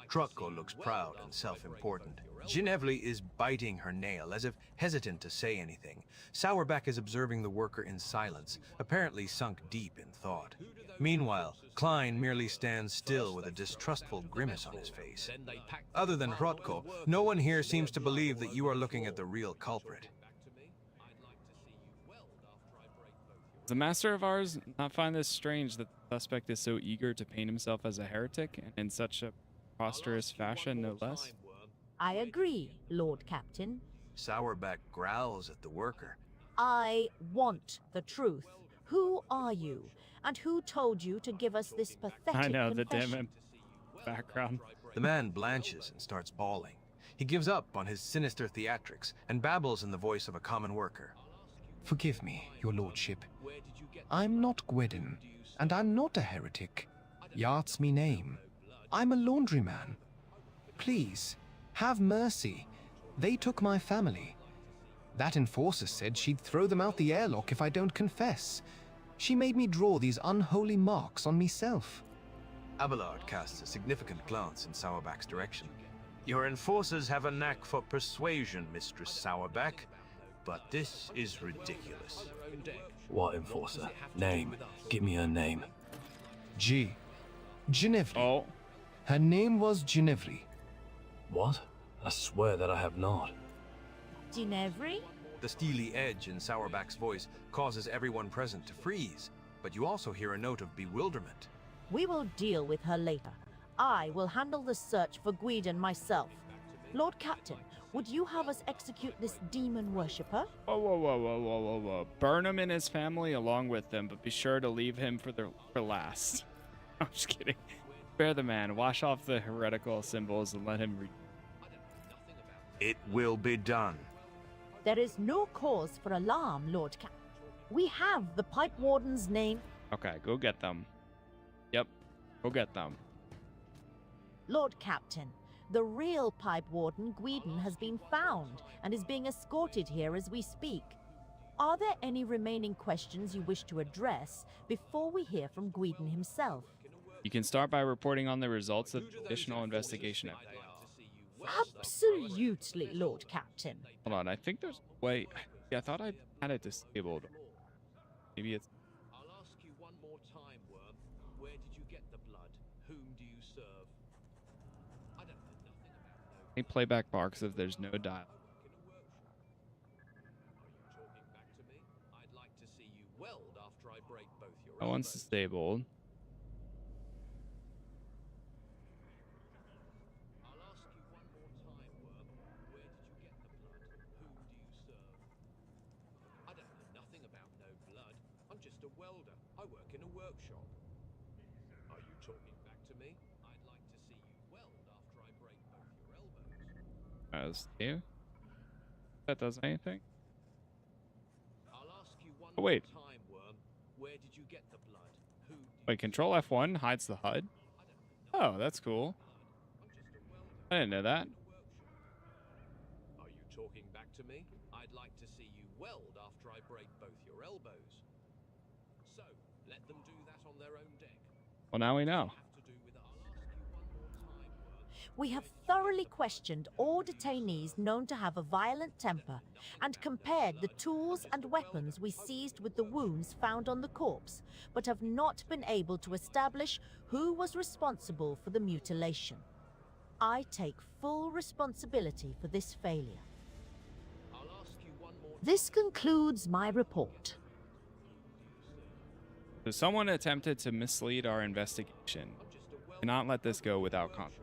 Trotko looks proud and self-important. Ginevra is biting her nail, as if hesitant to say anything. Sauerback is observing the worker in silence, apparently sunk deep in thought. Meanwhile, Klein merely stands still with a distrustful grimace on his face. Other than Hrotko, no one here seems to believe that you are looking at the real culprit.
The master of ours not find this strange that the suspect is so eager to paint himself as a heretic and in such a preposterous fashion, no less?
I agree, Lord Captain.
Sourback growls at the worker.
I want the truth. Who are you? And who told you to give us this pathetic
I know, the
confession?
damn background.
The man blanches and starts bawling. He gives up on his sinister theatrics and babbles in the voice of a common worker.
Forgive me, your lordship. I'm not Gwydon, and I'm not a heretic. Yart's me name. I'm a laundryman. Please, have mercy. They took my family. That enforcer said she'd throw them out the airlock if I don't confess. She made me draw these unholy marks on meself.
Abelard casts a significant glance in Sourback's direction. Your enforcers have a knack for persuasion, Mistress Sourback, but this is ridiculous.
What enforcer? Name. Give me her name.
Ginevri.
Oh.
Her name was Ginevri.
What? I swear that I have not.
Ginevri?
The steely edge in Sourback's voice causes everyone present to freeze, but you also hear a note of bewilderment.
We will deal with her later. I will handle the search for Gwydon myself. Lord Captain, would you have us execute this demon worshipper?
Whoa, whoa, whoa, whoa, whoa, whoa, whoa. Burn him and his family along with them, but be sure to leave him for last. I'm just kidding. Spare the man, wash off the heretical symbols, and let him read.
It will be done.
There is no cause for alarm, Lord Captain. We have the Pipe Warden's name.
Okay, go get them. Yep, go get them.
Lord Captain, the real Pipe Warden, Gwydon, has been found and is being escorted here as we speak. Are there any remaining questions you wish to address before we hear from Gwydon himself?
You can start by reporting on the results of the additional investigation.
Absolutely, Lord Captain.
Hold on, I think there's... Wait, yeah, I thought I had it disabled. Maybe it's...
I'll ask you one more time, Worm. Where did you get the blood? Whom do you serve? I don't know nothing about
Any playback box if there's no dial.
I'd like to see you weld after I break both your
That one's
elbows.
disabled.
I'll ask you one more time, Worm. Where did you get the blood? Whom do you serve? I don't know nothing about no blood. I'm just a welder. I work in a workshop. Are you talking back to me? I'd like to see you weld after I break both your elbows.
As you. That does anything?
I'll ask you one
Oh, wait.
more time, Worm. Where did you get the blood? Who do
Wait, Control F1 hides the HUD? Oh, that's cool. I didn't know that.
Are you talking back to me? I'd like to see you weld after I break both your elbows. So, let them do that on their own deck.
Well, now we know.
We have thoroughly questioned all detainees known to have a violent temper and compared the tools and weapons we seized with the wounds found on the corpse, but have not been able to establish who was responsible for the mutilation. I take full responsibility for this failure. This concludes my report.
So someone attempted to mislead our investigation. Cannot let this go without consequence.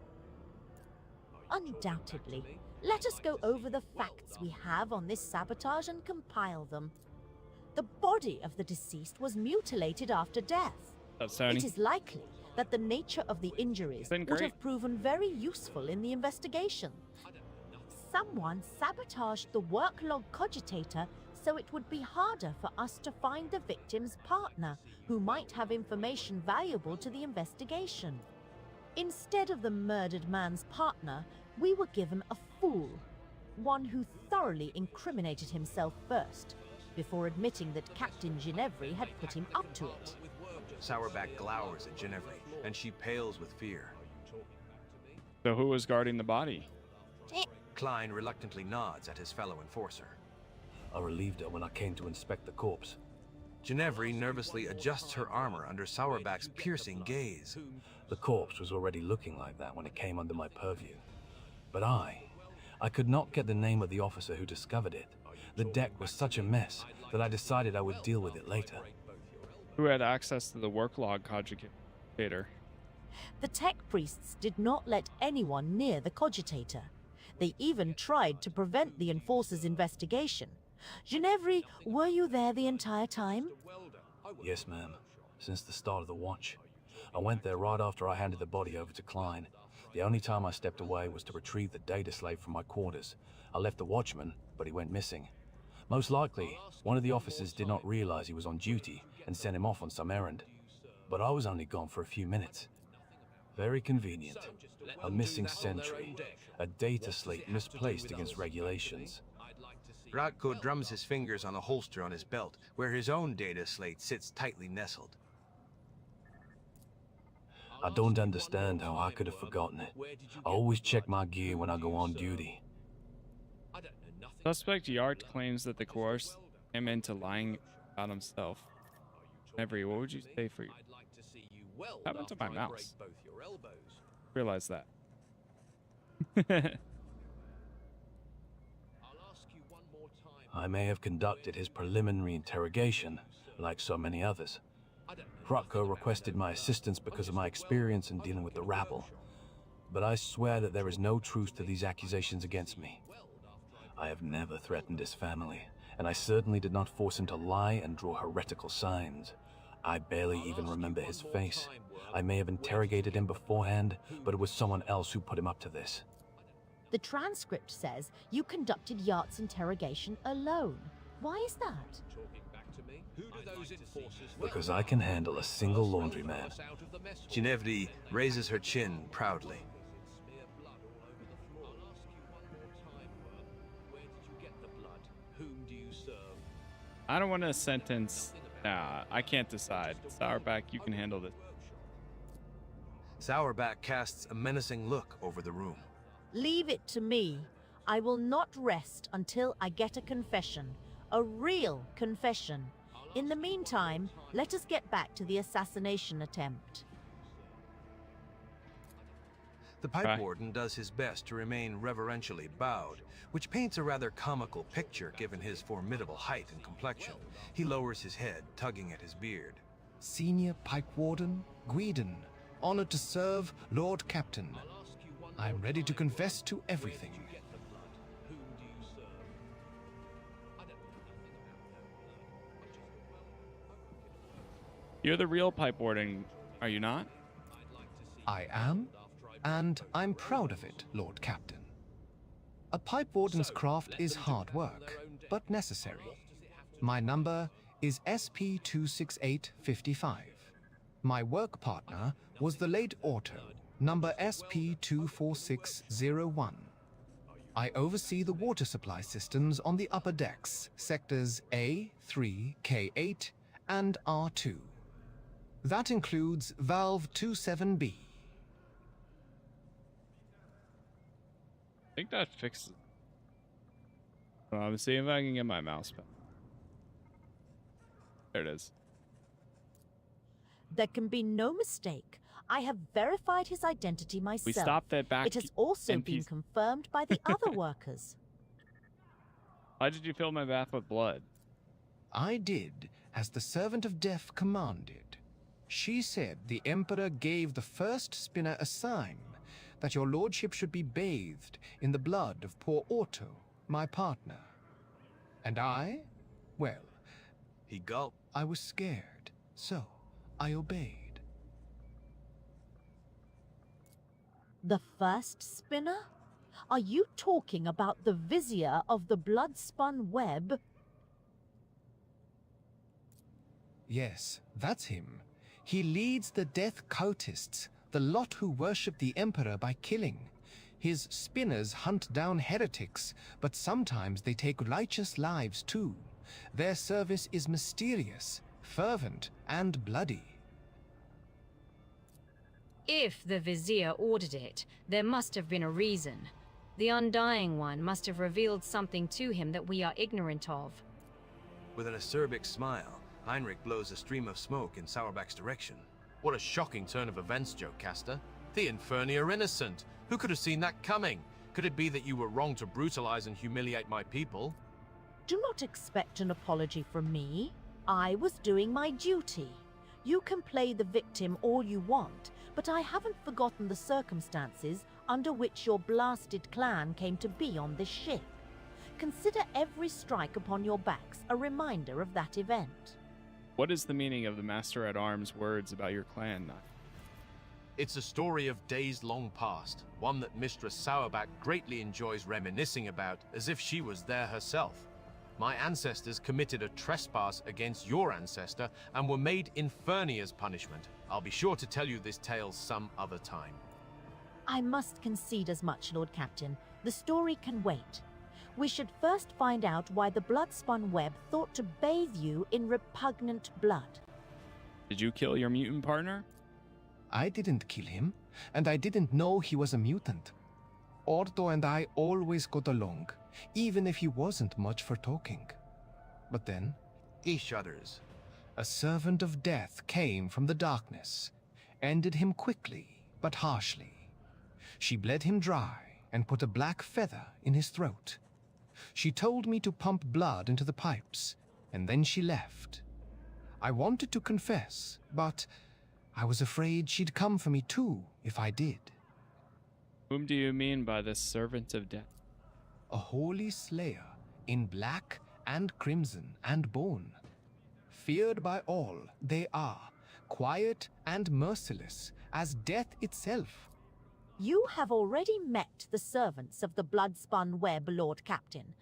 Undoubtedly. Let us go over the facts we have on this sabotage and compile them. The body of the deceased was mutilated after death.
That's Tony.
It is likely that the nature of the injuries
Been
would
great.
have proven very useful in the investigation. Someone sabotaged the work log cogitator so it would be harder for us to find the victim's partner, who might have information valuable to the investigation. Instead of the murdered man's partner, we were given a fool, one who thoroughly incriminated himself first, before admitting that Captain Ginevri had put him up to it.
Sourback glowers at Ginevri, and she pales with fear.
So who was guarding the body?
Klein reluctantly nods at his fellow enforcer.
I relieved her when I came to inspect the corpse.
Ginevri nervously adjusts her armor under Sourback's piercing gaze.
The corpse was already looking like that when it came under my purview. But I could not get the name of the officer who discovered it. The deck was such a mess that I decided I would deal with it later.
Who had access to the work log cogitator?
The tech priests did not let anyone near the cogitator. They even tried to prevent the Enforcer's investigation. Ginevri, were you there the entire time?
Yes, ma'am. Since the start of the watch. I went there right after I handed the body over to Klein. The only time I stepped away was to retrieve the data slave from my quarters. I left the watchman, but he went missing. Most likely, one of the officers did not realize he was on duty and sent him off on some errand. But I was only gone for a few minutes. Very convenient. A missing sentry. A data slate misplaced against regulations.
Ratko drums his fingers on a holster on his belt, where his own data slate sits tightly nestled.
I don't understand how I could have forgotten it. I always check my gear when I go on duty.
Suspect Yart claims that the coerced him into lying about himself. Every, what would you say for you? What happened to my mouse? Realize that.
I may have conducted his preliminary interrogation, like so many others. Ratko requested my assistance because of my experience in dealing with the rabble. But I swear that there is no truth to these accusations against me. I have never threatened his family, and I certainly did not force him to lie and draw heretical signs. I barely even remember his face. I may have interrogated him beforehand, but it was someone else who put him up to this.
The transcript says you conducted Yart's interrogation alone. Why is that?
Because I can handle a single laundryman.
Ginevri raises her chin proudly.
I don't want to sentence. Nah, I can't decide. Sourback, you can handle this.
Sourback casts a menacing look over the room.
Leave it to me. I will not rest until I get a confession. A real confession. In the meantime, let us get back to the assassination attempt.
The pipe warden does his best to remain reverentially bowed, which paints a rather comical picture given his formidable height and complexion. He lowers his head, tugging at his beard.
Senior Pipe Warden Guidon, honored to serve, Lord Captain. I am ready to confess to everything.
You're the real pipe warden, are you not?
I am, and I'm proud of it, Lord Captain. A pipe warden's craft is hard work, but necessary. My number is SP26855. My work partner was the late Orto, number SP24601. I oversee the water supply systems on the upper decks, sectors A3, K8, and R2. That includes Valve 27B.
I think that fixes it. I'm seeing if I can get my mouse back. There it is.
There can be no mistake. I have verified his identity myself.
We stopped that back.
It has also been confirmed by the other workers.
Why did you fill my bath with blood?
I did, as the servant of death commanded. She said the Emperor gave the first spinner a sign that your lordship should be bathed in the blood of poor Orto, my partner. And I? Well,
he gulped.
I was scared, so I obeyed.
The first spinner? Are you talking about the vizier of the blood-spun web?
Yes, that's him. He leads the Death Cultists, the lot who worship the Emperor by killing. His spinners hunt down heretics, but sometimes they take righteous lives too. Their service is mysterious, fervent, and bloody.
If the Vizier ordered it, there must have been a reason. The Undying One must have revealed something to him that we are ignorant of.
With an acerbic smile, Heinrich blows a stream of smoke in Sourback's direction.
What a shocking turn of events, Jocasta. The Inferni are innocent. Who could have seen that coming? Could it be that you were wrong to brutalize and humiliate my people?
Do not expect an apology from me. I was doing my duty. You can play the victim all you want, but I haven't forgotten the circumstances under which your blasted clan came to be on this ship. Consider every strike upon your backs a reminder of that event.
What is the meaning of the Master-at-Arms' words about your clan, Knight?
It's a story of days long past, one that Mistress Sourback greatly enjoys reminiscing about as if she was there herself. My ancestors committed a trespass against your ancestor and were made infernal as punishment. I'll be sure to tell you this tale some other time.
I must concede as much, Lord Captain. The story can wait. We should first find out why the blood-spun web thought to bathe you in repugnant blood.
Did you kill your mutant partner?
I didn't kill him, and I didn't know he was a mutant. Ordo and I always got along, even if he wasn't much for talking. But then,
he shudders.
A servant of death came from the darkness, ended him quickly but harshly. She bled him dry and put a black feather in his throat. She told me to pump blood into the pipes, and then she left. I wanted to confess, but I was afraid she'd come for me too if I did.
Whom do you mean by this servant of death?
A holy slayer in black and crimson and bone. Feared by all, they are, quiet and merciless as death itself.
You have already met the servants of the blood-spun web, Lord Captain.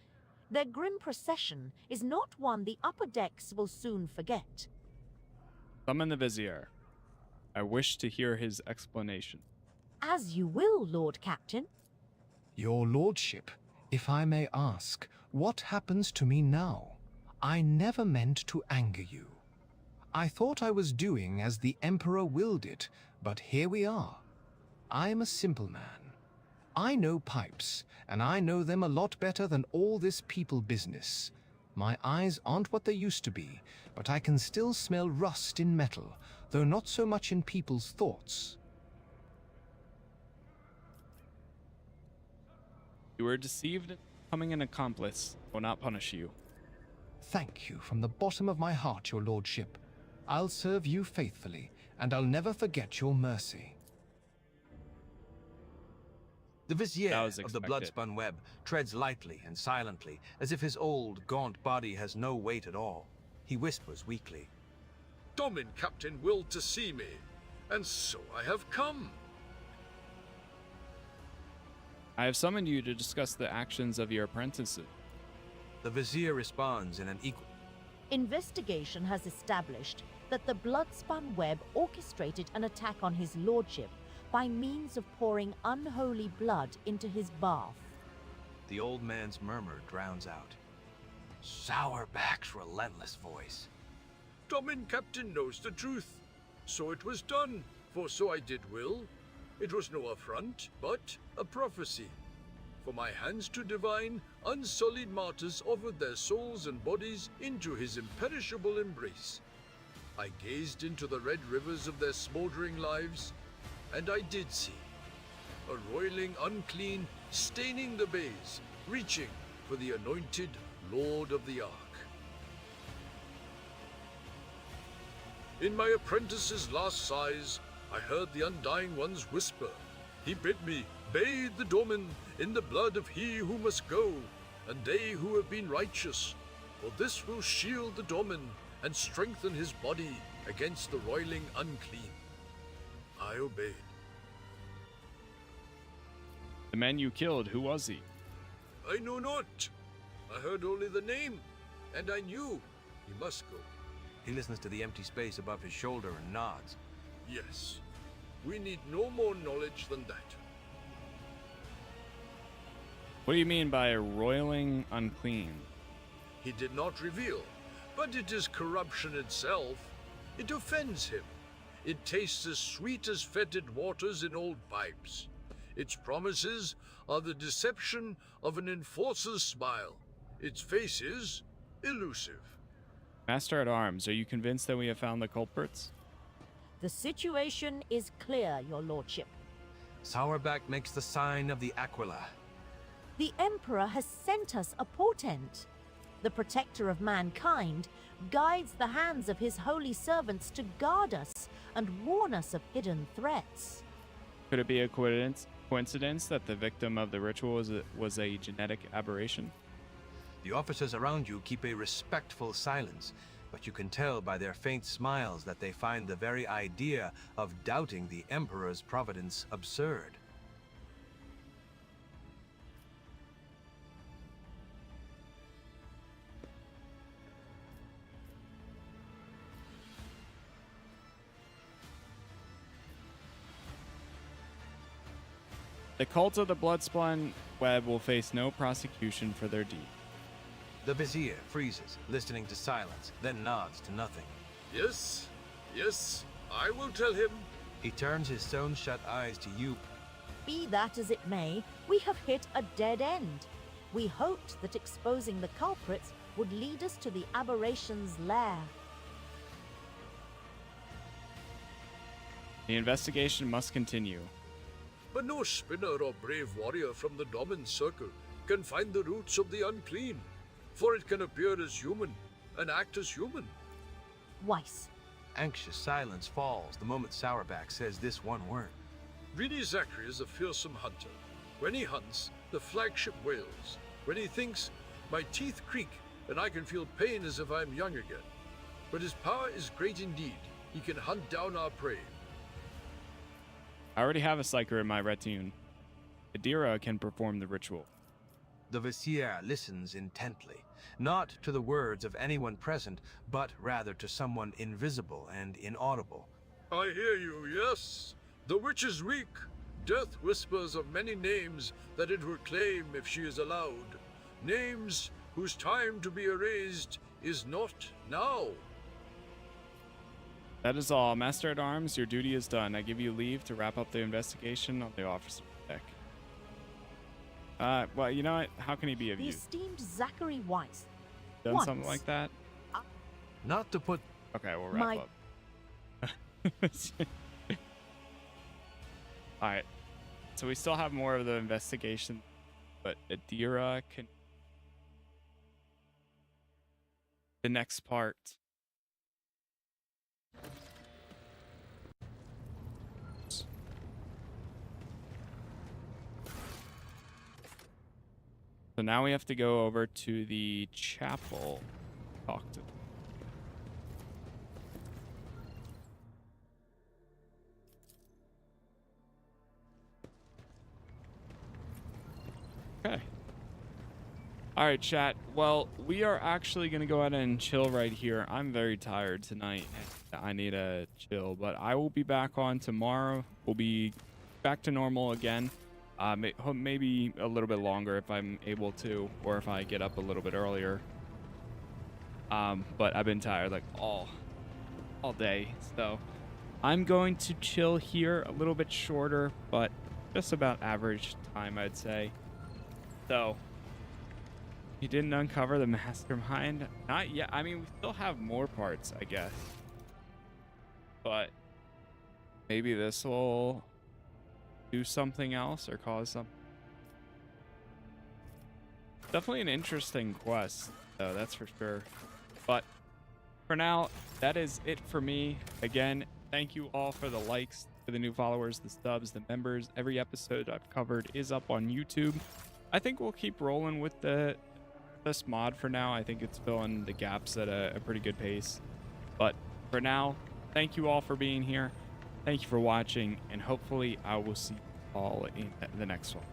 Their grim procession is not one the upper decks will soon forget.
Summon the Vizier. I wish to hear his explanation.
As you will, Lord Captain.
Your lordship, if I may ask, what happens to me now? I never meant to anger you. I thought I was doing as the Emperor willed it, but here we are. I am a simple man. I know pipes, and I know them a lot better than all this people business. My eyes aren't what they used to be, but I can still smell rust in metal, though not so much in people's thoughts.
You were deceived in becoming an accomplice. I will not punish you.
Thank you from the bottom of my heart, your lordship. I'll serve you faithfully, and I'll never forget your mercy.
The Vizier of the
expected.
blood-spun web treads lightly and silently, as if his old, gaunt body has no weight at all. He whispers weakly.
Domin Captain willed to see me, and so I have come.
I have summoned you to discuss the actions of your apprentices.
The Vizier responds in an equal...
Investigation has established that the blood-spun web orchestrated an attack on his lordship by means of pouring unholy blood into his bath.
The old man's murmur drowns out Sourback's relentless voice.
Domin Captain knows the truth. So it was done, for so I did will. It was no affront, but a prophecy. For my hands to divine, unsullied martyrs offered their souls and bodies into his imperishable embrace. I gazed into the red rivers of their smoldering lives, and I did see a roiling unclean staining the bays, reaching for the anointed Lord of the Ark. In my apprentice's last sighs, I heard the Undying One's whisper. He bid me bathe the Domin in the blood of he who must go, and they who have been righteous, for this will shield the Domin and strengthen his body against the roiling unclean. I obeyed.
The man you killed, who was he?
I know not. I heard only the name, and I knew he must go.
He listens to the empty space above his shoulder and nods.
Yes. We need no more knowledge than that.
What do you mean by roiling unclean?
He did not reveal, but it is corruption itself. It offends him. It tastes as sweet as fetid waters in old pipes. Its promises are the deception of an enforcer's smile. Its face is elusive.
Master-at-Arms, are you convinced that we have found the culprits?
The situation is clear, your lordship.
Sourback makes the sign of the Aquila.
The Emperor has sent us a portent. the protector of mankind, guides the hands of his holy servants to guard us and warn us of hidden threats.
Could it be a coincidence that the victim of the ritual was a genetic aberration?
The officers around you keep a respectful silence, but you can tell by their faint smiles that they find the very idea of doubting the Emperor's providence absurd.
The cult of the Bloodspun Web will face no prosecution for their deed.
The Vizier freezes, listening to silence, then nods to nothing.
Yes, yes, I will tell him.
He turns his stone-shut eyes to you.
Be that as it may, we have hit a dead end. We hoped that exposing the culprits would lead us to the aberration's lair.
The investigation must continue.
But no spinner or brave warrior from the Domin Circle can find the roots of the unclean, for it can appear as human and act as human.
Weiss.
Anxious silence falls the moment Sourback says this one word.
Reedy Zachary is a fearsome hunter. When he hunts, the flagship wails. When he thinks, my teeth creak and I can feel pain as if I'm young again. But his power is great indeed. He can hunt down our prey.
I already have a Psyker in my retinue. Adira can perform the ritual.
The Vizier listens intently, not to the words of anyone present, but rather to someone invisible and inaudible.
I hear you, yes. The witch is weak. Death whispers of many names that it will claim if she is allowed. Names whose time to be erased is not now.
That is all. Master at Arms, your duty is done. I give you leave to wrap up the investigation on the officer's deck. Well, you know what? How can he be of
The
use?
esteemed Zachary Weiss.
Done something like that?
Not to put...
Okay, we'll wrap up. Alright. So we still have more of the investigation, but Adira can... The next part. So now we have to go over to the chapel. Talk to them. Okay. All right, chat. Well, we are actually going to go ahead and chill right here. I'm very tired tonight. I need a chill, but I will be back on tomorrow. We'll be back to normal again. Maybe a little bit longer if I'm able to, or if I get up a little bit earlier. But I've been tired like all day, so I'm going to chill here a little bit shorter, but just about average time, I'd say. So you didn't uncover the mastermind? Not yet. I mean, we still have more parts, I guess, but maybe this will do something else or cause some. Definitely an interesting quest, though, that's for sure. But for now, that is it for me. Again, thank you all for the likes, for the new followers, the subs, the members. Every episode I've covered is up on YouTube. I think we'll keep rolling with this mod for now. I think it's filling the gaps at a pretty good pace. But for now, thank you all for being here. Thank you for watching, and hopefully I will see you all in the next one.